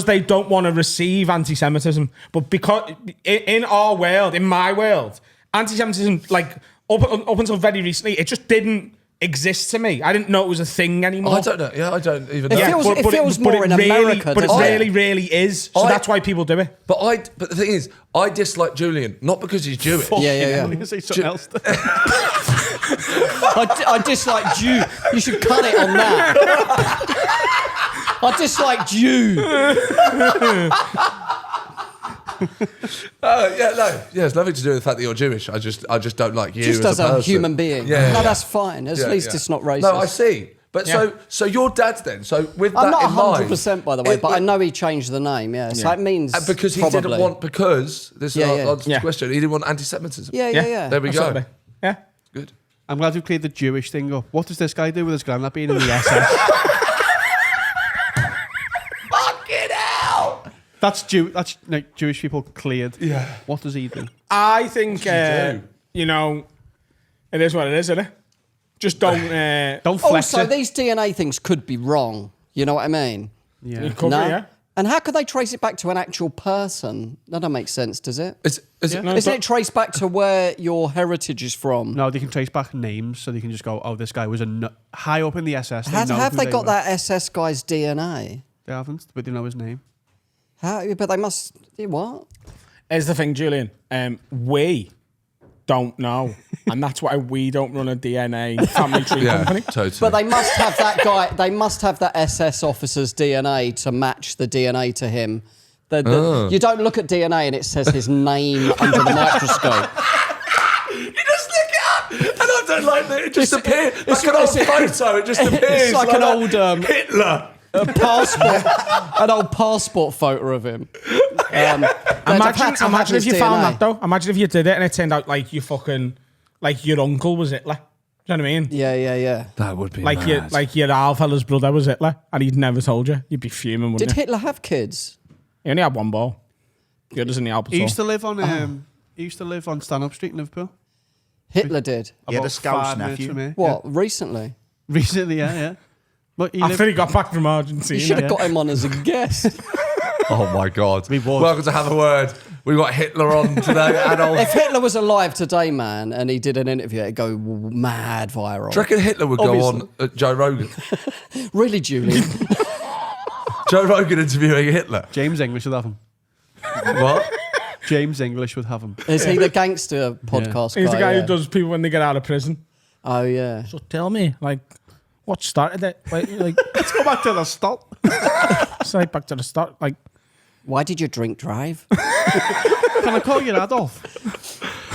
they don't want to receive anti-Semitism. But because in our world, in my world, anti-Semitism, like up until very recently, it just didn't exist to me. I didn't know it was a thing anymore. I don't know. Yeah, I don't even know. It feels more in America. But it really is. So that's why people do it. But the thing is, I dislike Julian, not because he's Jewish. Yeah. Say something else. I dislike Jew. You should cut it on that. I dislike Jew. It's nothing to do with the fact that you're Jewish. I just don't like you. Just as a human being. Yeah, no, that's fine. At least it's not racist. No, I see. But so your dad's then. So with that I'm not in mind, 100% by the way, but I know he changed the name. Yeah, so that means because he probably. didn't want this is our question. He didn't want anti-Semitism. Yeah. There we go. Yeah. Good. I'm glad we've cleared the Jewish thing up. What does this guy do with his granddad being in the SS? Fucking hell! That's like, Jewish people cleared. Yeah. What does he do? I think, do? you know, it is what it is, isn't it? Just don't flex Also, it. these DNA things could be wrong. You know what I mean? Yeah. cover it, yeah. And how could they trace it back to an actual person? That don't make sense, does it? Yeah. Isn't it traced back to where your heritage is from? No, they can trace back names, so they can just go, oh, this guy was high up in the SS. Have they got were. that SS guy's DNA? They haven't, but they know his name. How? But they must. What? Here's the thing, Julian. We don't know, and that's why we don't run a DNA family tree company. Totally. But they must have that guy. They must have that SS officer's DNA to match the DNA to him. You don't look at DNA and it says his name under the microscope. You just look it up, and I don't like that. It just appears like an old photo. It just appears It's like an old Hitler. an old passport photo of him. Imagine if you found that though. Imagine if you did it and it turned out like you fucking, like your uncle was Hitler. Do you know what I mean? Yeah. That would be Like mad. your Alfella's brother was Hitler, and he'd never told you. You'd be fuming, wouldn't Did you? Hitler have kids? He only had one ball. The other's in the Alberts. He used to live on he used to live on Stanhope Street in Liverpool. Hitler did. Yeah, the About Scouse 5 minutes nephew. from here. What? Recently? Yeah. Recently, yeah. But he After he got back from Argentina. You should have got him on as a guest. Oh my God. Welcome to Have a Word. We've got Hitler on today, Adolf. If Hitler was alive today, man, and he did an interview, it'd go mad viral. Do you reckon Hitler would go on Joe Rogan? Really, Julian? Joe Rogan interviewing Hitler? James English would have him. What? James English would have him. Is he the gangster podcast guy? He's the guy yeah. who does people when they get out of prison. Oh, yeah. So tell me, like, what started it? Like, Let's go back to the start. it's like back to the start. Like, Why did you drink drive? Can I call you Adolf?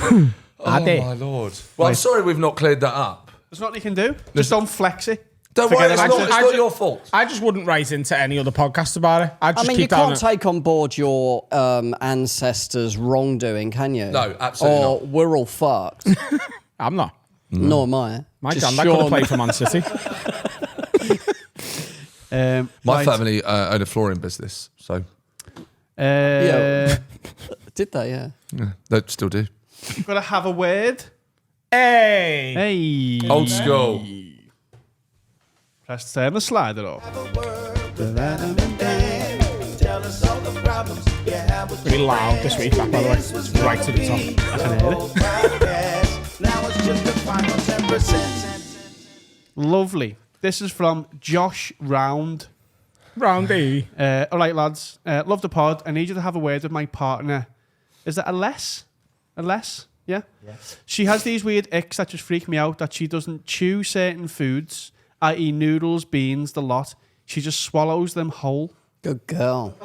Oh my Lord. Well, I'm sorry we've not cleared that up. There's nothing you can do. Just don't flex it. Don't Forget worry, it's about not, it. it's not your fault. I just wouldn't write into any other podcast about it. I'd I just mean, you keep down can't take on board your ancestors' wrongdoing, can you? No, absolutely or we're all fucked. I'm not. Nor am I. My Just granddad could have Sean. played for Man City. My family own a flooring business, so Yeah. Did they? Yeah. they still do. Got to have a word. Hey! Hey. Old school. Press turn the slider off. Pretty loud this week, that, by the way. Right to the top. I can hear it. Lovely. This is from Josh Round. Roundy. All right, lads. Love the pod. I need you to have a word with my partner. Is that a less? A less? Yeah? She has these weird icks that just freak me out, that she doesn't chew certain foods, i.e. noodles, beans, the lot. She just swallows them whole. Good girl.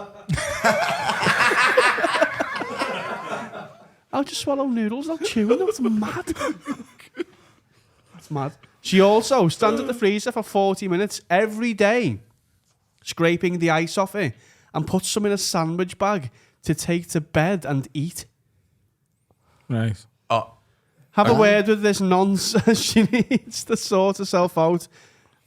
I'll just swallow noodles, I'll chew them. That's mad. That's mad. She also stands at the freezer for 40 minutes every day, scraping the ice off it, and puts some in a sandwich bag to take to bed and eat. Nice. Have a word with this nonsense. She needs to sort herself out.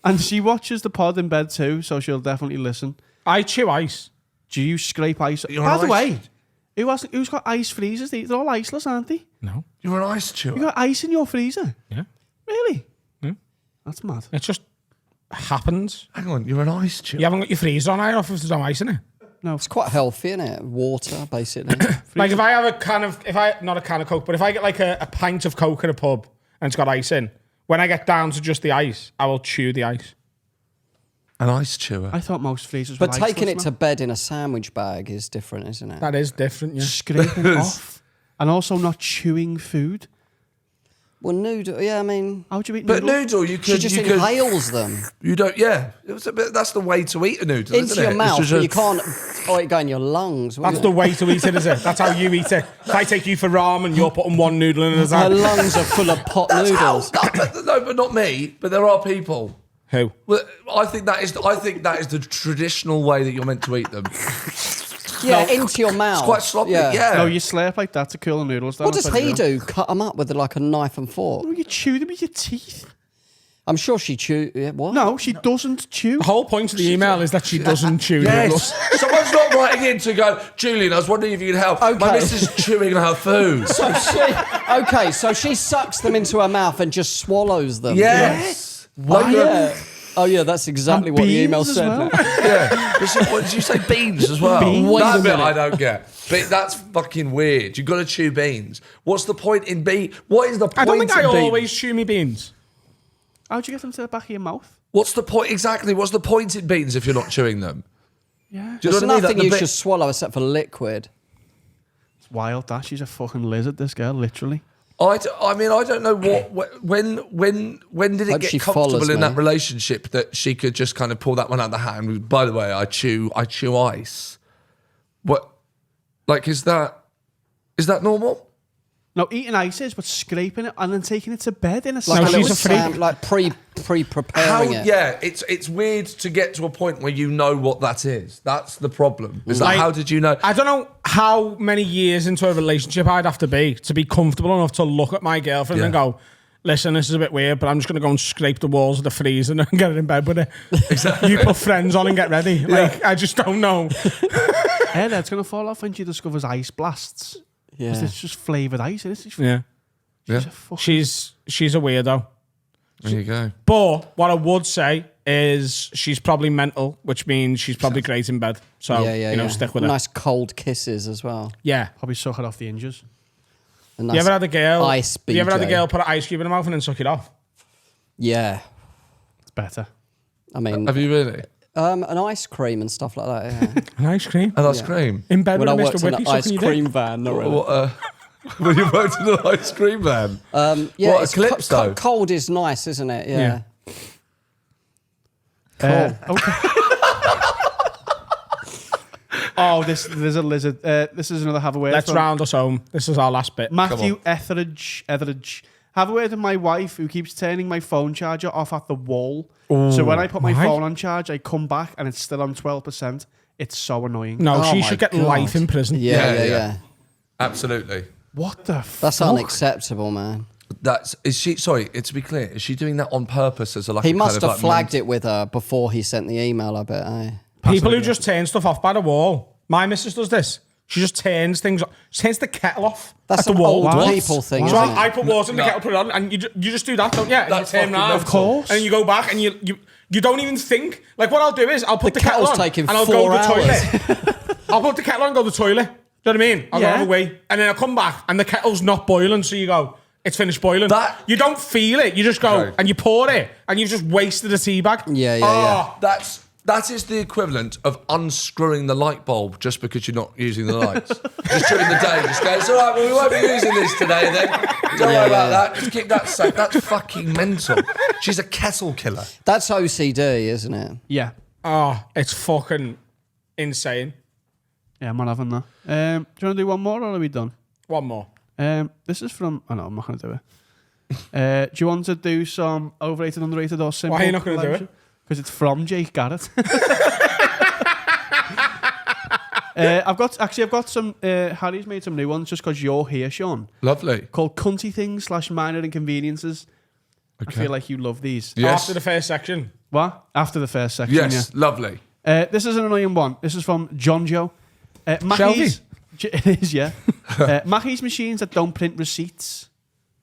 And she watches the pod in bed too, so she'll definitely listen. I chew ice. Do you scrape ice? You're By an the ice- way, who's got ice freezers? They're all iceless, aren't they? No. You're an ice chewer. You got ice in your freezer? Yeah. Really? Yeah. That's mad. It just happens. Hang on, you're an ice chewer. You haven't got your freezer on off if there's no ice in it. No. It's quite healthy, isn't it? Water, basically. Like if I have a can of, not a can of Coke, but if I get like a pint of Coke at a pub and it's got ice in, when I get down to just the ice, I will chew the ice. An ice chewer. I thought most freezers were But taking iceless, it to man. bed in a sandwich bag is different, isn't it? That is different, yeah. Scraping off. And also not chewing food. Well, noodle, yeah, I mean, How do you eat But noodles? noodle, you she could. just You could. inhales them You don't. Yeah, it was a bit, that's the way to eat a noodle, into isn't your it? mouth, It's but just you can't. Oh, it go in your lungs. That's wouldn't the way to eat it, is it? That's how you eat it. If I take you for ramen, you're putting one noodle in as Her that. lungs are full of pot noodles. No, but not me. But there are people. Who? Well, I think that is the traditional way that you're meant to eat them. Yeah, into your mouth. It's quite sloppy. Yeah. Yeah. No, you slurp like that to cool the noodles down. What does That's what he you do? Cut them up with like a knife and fork? No, you chew them with your teeth. I'm sure she chew. Yeah, what? No, she doesn't chew. The whole point of the email is that she doesn't chew noodles. Yes. Someone's not writing in to go, Julian, I was wondering if you could help. Okay. My missus is chewing her food. So she sucks them into her mouth and just swallows them. Yes. Oh yeah. Oh yeah, that's exactly what the email beans as said. well. Yeah. What did you say? Beans as well? Beans? Wait That a bit minute. I don't get. But that's fucking weird. You've got to chew beans. What's the point in beans? What is the point I don't think I in beans? always chew me beans. How'd you get them to the back of your mouth? What's the point? Exactly. What's the point in beans if you're not chewing them? Yeah. Do you know There's what I mean? nothing The you bit- should swallow except for liquid. It's wild that. She's a fucking lizard, this girl, literally. I don't know when did it Hope get she comfortable follows in me. that relationship that she could just kind of pull that one out of the hat and, by the way, I chew ice. What, like, is that normal? No, eating ice is, but scraping it and then taking it to bed in a Like No, a she's little a freak. sand, like pre-preparing it. Yeah, it's weird to get to a point where you know what that is. That's the problem. Is that Like, how did you know? I don't know how many years into a relationship I'd have to be comfortable enough to look at my girlfriend and go, listen, this is a bit weird, but I'm just going to go and scrape the walls of the freezer and get it in bed with it. Exactly. You put Friends on and get ready. Like, I just don't know. Her head's going to fall off when she discovers ice blasts. Yeah. Because it's just flavoured ice. It is. Yeah. She's a fucking... She's a weirdo. There you go. But what I would say is she's probably mental, which means she's probably great in bed. So, stick with it. Nice cold kisses as well. Yeah. Probably suck it off the hinges. A nice You ever had a girl? ice Have you ever had a BJ? girl put an ice cube in her mouth and then suck it off? Yeah. It's better. I mean, Have you really? an ice cream and stuff like that. Yeah. An ice cream An ice cream? in bed When I with worked Mr. in Wiki an ice sucking your cream dick? van, not really. What, when you worked in an ice cream van? Yeah, What, it's Calypso? cold is nice, isn't it? Yeah. Okay. Oh, there's a lizard. This is another have a word. Let's from round us home. This is our last bit. Matthew Etheridge. Have a word with my wife who keeps turning my phone charger off at the wall. So when I put my why? phone on charge, I come back and it's still on 12%. It's so annoying. No, Oh she my should get God. life in prison. Yeah. Absolutely. What the fuck? That's unacceptable, man. To be clear, is she doing that on purpose as a like He a must kind of have flagged it with her before he sent the email, I bet. Eh? People who just turn stuff off by the wall. My missus does this. She just turns things off. She turns the kettle off That's at an the wall. old people thing, So isn't I it? put water in the kettle, put it on, and you just do that, don't you? And That's you turn fucking around. of course. And then you go back and you don't even think. Like, what I'll do is I'll put the kettle kettle's on taking and I'll 4 go to the hours. toilet. I'll put the kettle on and go to the toilet. Do you know what I mean? I'll go have a wee. And then I'll come back and the kettle's not boiling, so you go, it's finished boiling. You don't feel it. You just go Okay. and you pour it and you've just wasted a tea bag. Yeah. That is the equivalent of unscrewing the light bulb just because you're not using the lights. Just during the day, just go, it's all right, well, we won't be using this today then. Don't worry about that. Just keep that safe. That's fucking mental. She's a kettle killer. That's OCD, isn't it? Yeah. Oh, it's fucking insane. Yeah, I'm not having that. Do you want to do one more or are we done? One more. This is from... Oh, no, I'm not going to do it. Do you want to do some overrated, underrated or simple? Why are you not gonna do it? Because it's from Jake Garrett. I've got some... Harry's made some new ones just because you're here, Sean. Lovely. Called Cunty Things / Minor Inconveniences. I feel like you love these. Yes. After the first section. What? After the first section, Yes, lovely. This is an annoying one. This is from John Joe. Mackey's, it is, yeah. Mackey's machines that don't print receipts.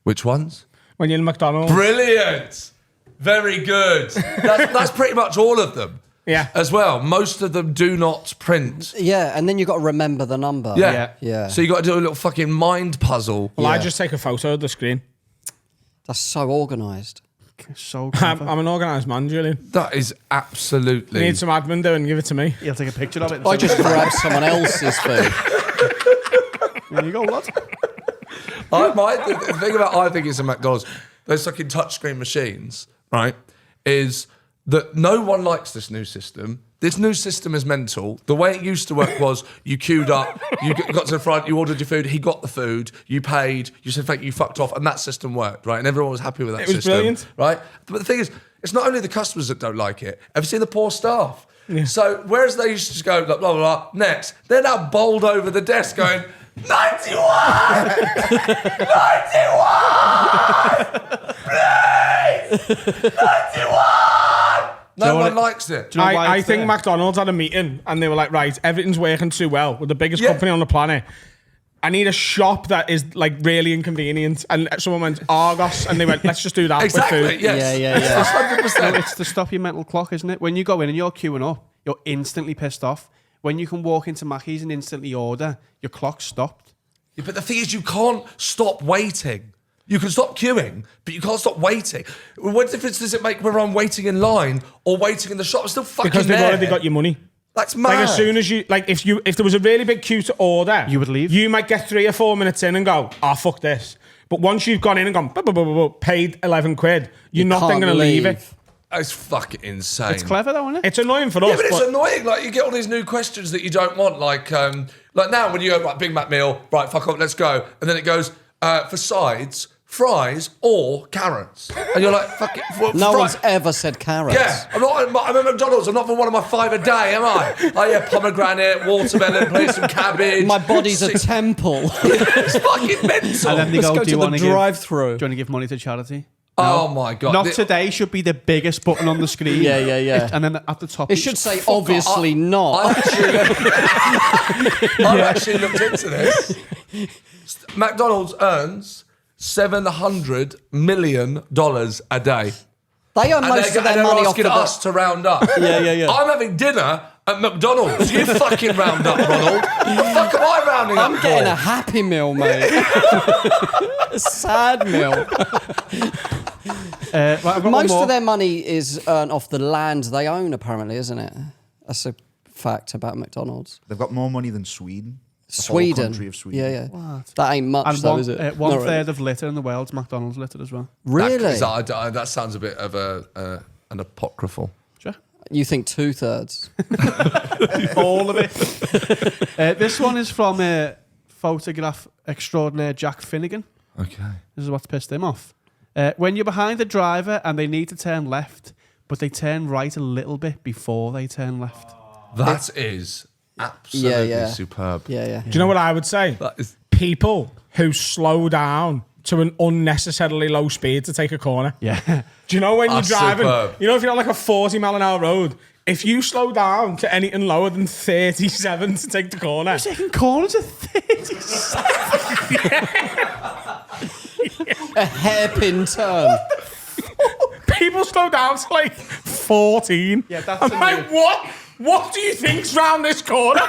Which ones? When you're in McDonald's. Brilliant. Very good. That's pretty much all of them. Yeah. As well. Most of them do not print. Yeah, and then you've got to remember the number. Yeah. So you got to do a little fucking mind puzzle. Well, I Yeah. just take a photo of the screen. That's so organised. So I'm clever. an organised man, Julian. That is absolutely... Need some admin doing, give it to me. He'll take a picture of it. and I send just it. grab someone else's food. There you go, lad. The thing about I think it's a McDonald's, those fucking touchscreen machines, right, is that no one likes this new system. This new system is mental. The way it used to work was you queued up, you got to the front, you ordered your food, he got the food, you paid, you said thank you, fucked off, and that system worked, right? And everyone was happy with that It was system. brilliant. Right? But the thing is, it's not only the customers that don't like it. Have you seen the poor staff? Yeah. So whereas they used to just go blah blah blah, next they're now bowled over the desk going 91, 91, please, 91. No one likes it. I think McDonald's had a meeting and they were like, right, everything's working too well. We're the biggest company on the planet. I need a shop that is like really inconvenient. And someone went Argos and they went, let's just do that exactly, with food. Yes. Yeah. 100%. It's to stop your mental clock, isn't it? When you go in and you're queuing up, you're instantly pissed off. When you can walk into Mackey's and instantly order, your clock's stopped. Yeah, but the thing is, you can't stop waiting. You can stop queuing, but you can't stop waiting. What difference does it make whether I'm waiting in line or waiting in the shop? I'm still fucking Because they've already got your money. That's mad. Like as soon as you, like if there was a really big queue to order, you would leave. You might get 3 or 4 minutes in and go, fuck this. But once you've gone in and gone, paid 11 quid, you're not then going to leave it. It's fucking insane. It's clever though, isn't it? It's annoying for us. Yeah, but it's annoying. Like you get all these new questions that you don't want. Like now when you go, right, Big Mac meal, right, fuck off, let's go. And then it goes, for sides, fries or carrots. And you're like, fuck it. No one's ever said carrots. Yeah, I'm at McDonald's. I'm not for one of my 5 a day, am I? Oh yeah, pomegranate, watermelon, please some cabbage. My body's a temple. It's fucking mental. And then they go, to the drive-through. Do you want to give money to charity? Oh my God. Not today should be the biggest button on the screen. Yeah. And then at the top... It should say, obviously not. I've actually looked into this. McDonald's earns $700 million a day. They earn most of their money off of us to round up. Yeah. I'm having dinner at McDonald's. You fucking round up, Ronald. The fuck am I rounding up I'm getting a Happy Meal, mate. A sad meal. Most of their money is earned off the land they own, apparently, isn't it? That's a fact about McDonald's. They've got more money than Sweden. Sweden. The whole country of Sweden. Yeah. What? That ain't much, And though, is it? One third of litter in the world's McDonald's litter as well. Really? That sounds a bit of an apocryphal. Sure. You think 2/3? All of it. This one is from photograph extraordinaire Jack Finnegan. Okay. This is what's pissed him off. When you're behind a driver and they need to turn left, but they turn right a little bit before they turn left. That is absolutely superb. Yeah. Do you know what I would say? People who slow down to an unnecessarily low speed to take a corner. Yeah. Do you know when you're driving? Superb. You know, if you're on like a 40-mile-an-hour road, if you slow down to anything lower than 37 to take the corner. You're taking corners at 37. A hairpin turn. People slow down to like 14. Yeah, that's I'm like, what? What do you think's round this corner?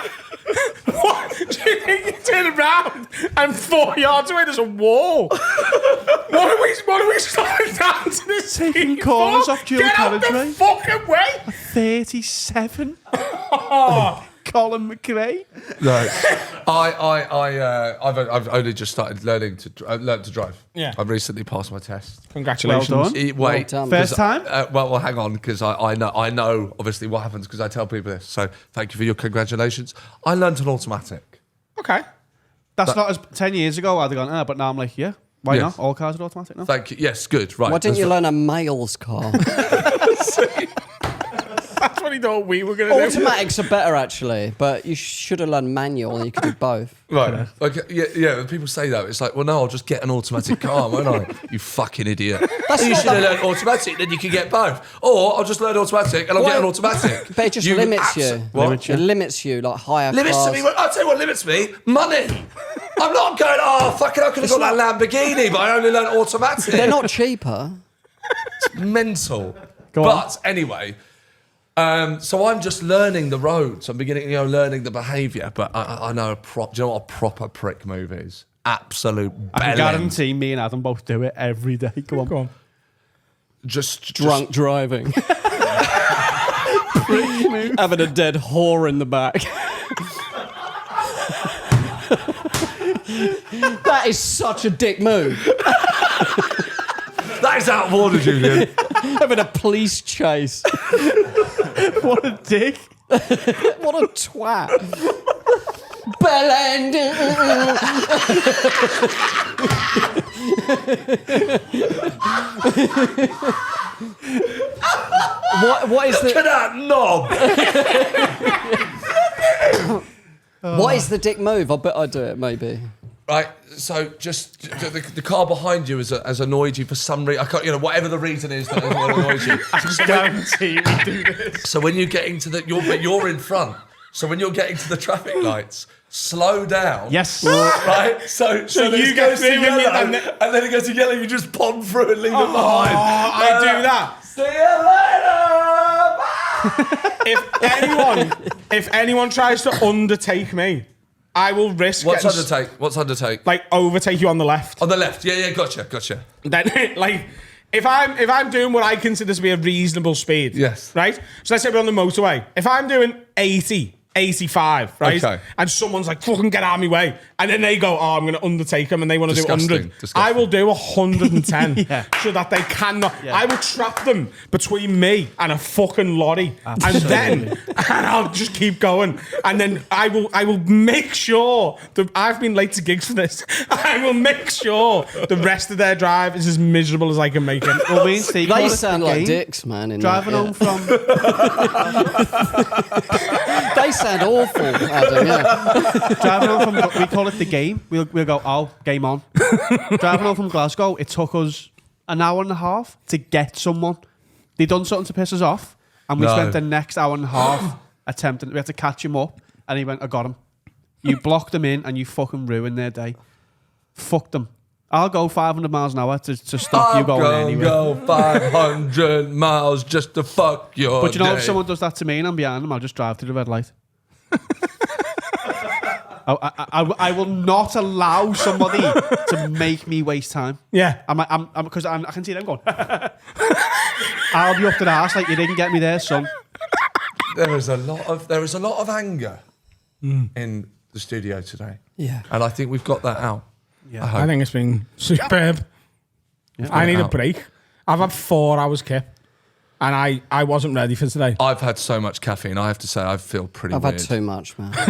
What? Do you think you turn around and 4 yards away there's a wall? What are we slowing down to this Taking speed corners for? off dual Get out carriageway. the fucking way! 37. Colin McRae. No, I've only just started learning to drive. Yeah. I've recently passed my test. Congratulations. Well done. Wait, done. First time? well, hang on, because I know obviously what happens because I tell people this. So thank you for your congratulations. I learned an automatic. Okay. That's not as 10 years ago. I'd have gone, but now I'm like, yeah, why Yes. not? All cars are automatic now. Thank you. Yes, good. Right. Why didn't you learn a male's car? That's what he thought we were going to do. Automatics are better, actually, but you should have learned manual and you could do both. Right. Okay. Yeah. When people say that, it's like, well, no, I'll just get an automatic car, won't I? You fucking idiot. You not should have learned automatic, then you can get both. Or I'll just learn automatic and I'll get an automatic. But it just limits you. What? It limits you, like higher Limits cars. to me. I'll tell you what limits me. Money. I'm not going, fucking, I could have got that Lamborghini, but I only learned automatic. They're not cheaper. It's mental. Go But anyway, so I'm just learning the roads. I'm beginning, learning the behaviour. But I know do you know what a proper prick move is? Absolute I can bellend. guarantee me and Adam both do it every day. Go on. Just Drunk driving. Having a dead whore in the back. That is such a dick move. That is out of order, Julian. Having a police chase. What a dick. What a twat. Bellend. What is Look at the that knob. what is the dick move? I bet I do it maybe. Right, so just the car behind you has annoyed you for some reason. I can't, whatever the reason is that annoys you. I just guarantee we do this. So when you're getting to you're in front. So when you're getting to the traffic lights, slow down. Yes. Right. So you it get goes to through and yellow, you- and then it goes to yellow. You just pop through and leave it behind. I do that. See you later. If anyone tries to undertake me, I will risk. What's getting undertake? What's undertake? Like overtake you on the left. On the left. Yeah. Gotcha. Then like. If I'm doing what I consider to be a reasonable speed, Yes. right? So let's say we're on the motorway. If I'm doing 80, 85, right? Okay. And someone's like, fucking get out of my way. And then they go, oh, I'm going to undertake them and they want to do 100. Disgusting. I will do 110 so that they cannot. I will trap them between me and a fucking lorry. And I'll just keep going. And then I will make sure that I've been late to gigs for this. I will make sure the rest of their drive is as miserable as I can make it. Well, me and Steve They call it sound the like game. dicks, man. In Driving that, home from They sound awful, Adam. Yeah. driving home from we call it the game. We'll go, oh, game on. Driving home from Glasgow, it took us an hour and a half to get someone. They done something to piss us off, and we No. spent the next hour and a half attempting. We had to catch him up, and he went, I got him. You blocked them in, and you fucking ruined their day. Fuck them. I'll go 500 miles an hour to stop you going anywhere. Go 500 miles just to fuck your But you know, day. if someone does that to me and I'm behind them, I'll just drive through the red light. I will not allow somebody to make me waste time. Yeah. Because I can see them going. I'll be up to the arse like you didn't get me there, son. There is a lot of anger in the studio today. Yeah. And I think we've got that out. Yeah. I hope. I think it's been superb. I need a break. I've had 4 hours kip. And I wasn't ready for today. I've had so much caffeine. I have to say, I feel pretty I've weird. had too much, man. I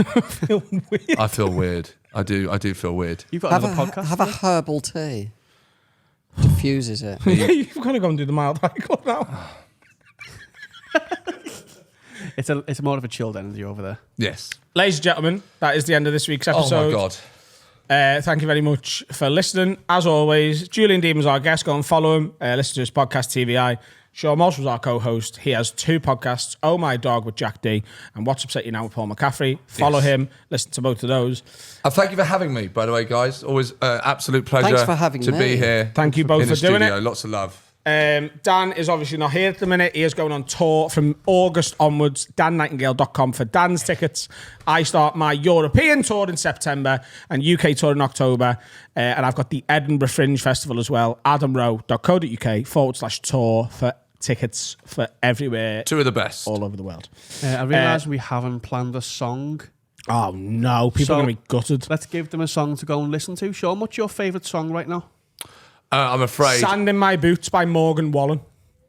feel weird. I do feel weird. You've got have another podcast. have a herbal tea. Diffuses it. You've got to go and do the mild high club now. It's more of a chilled energy over there. Yes. Ladies and gentlemen, that is the end of this week's Oh episode. my God. Thank you very much for listening. As always, Julian Deane was our guest. Go and follow him. Listen to his podcast, TVI. Sean Walsh was our co-host. He has 2 podcasts, Oh My Dog with Jack D and What's Upset You Now with Paul McCaffrey. Follow him. Listen to both of those. Thank you for having me, by the way, guys. Always absolute pleasure Thanks for having to me. be here. Thank you both in the for doing studio. it. Lots of love. Dan is obviously not here at the minute. He is going on tour from August onwards. DanNightingale.com for Dan's tickets. I start my European tour in September and UK tour in October. And I've got the Edinburgh Fringe Festival as well. AdamRowe.co.uk/tour for tickets for everywhere. 2 of the best. All over the world. I realise we haven't planned a song. Oh no, people are going to be gutted. Let's give them a song to go and listen to. Sean, what's your favourite song right now? I'm afraid. Sand in My Boots by Morgan Wallen.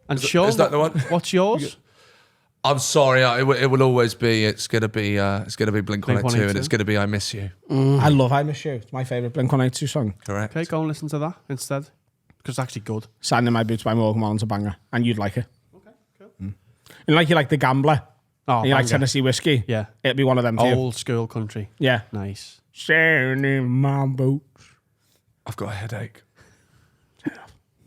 And Sean, is that the one? What's yours? I'm sorry. It will always be. It's gonna be Blink-182, and it's gonna be I Miss You. I love I Miss You. It's my favourite Blink-182 song. Correct. Okay, go and listen to that instead. Because it's actually good. Sand in My Boots by Morgan Wallen's a banger. And you'd like it. Okay, cool. And you like The Gambler. Oh, And you like banger. Tennessee Whiskey. Yeah. It'd be one of them for you. Old school country. Yeah. Nice. Sand in my boots. I've got a headache.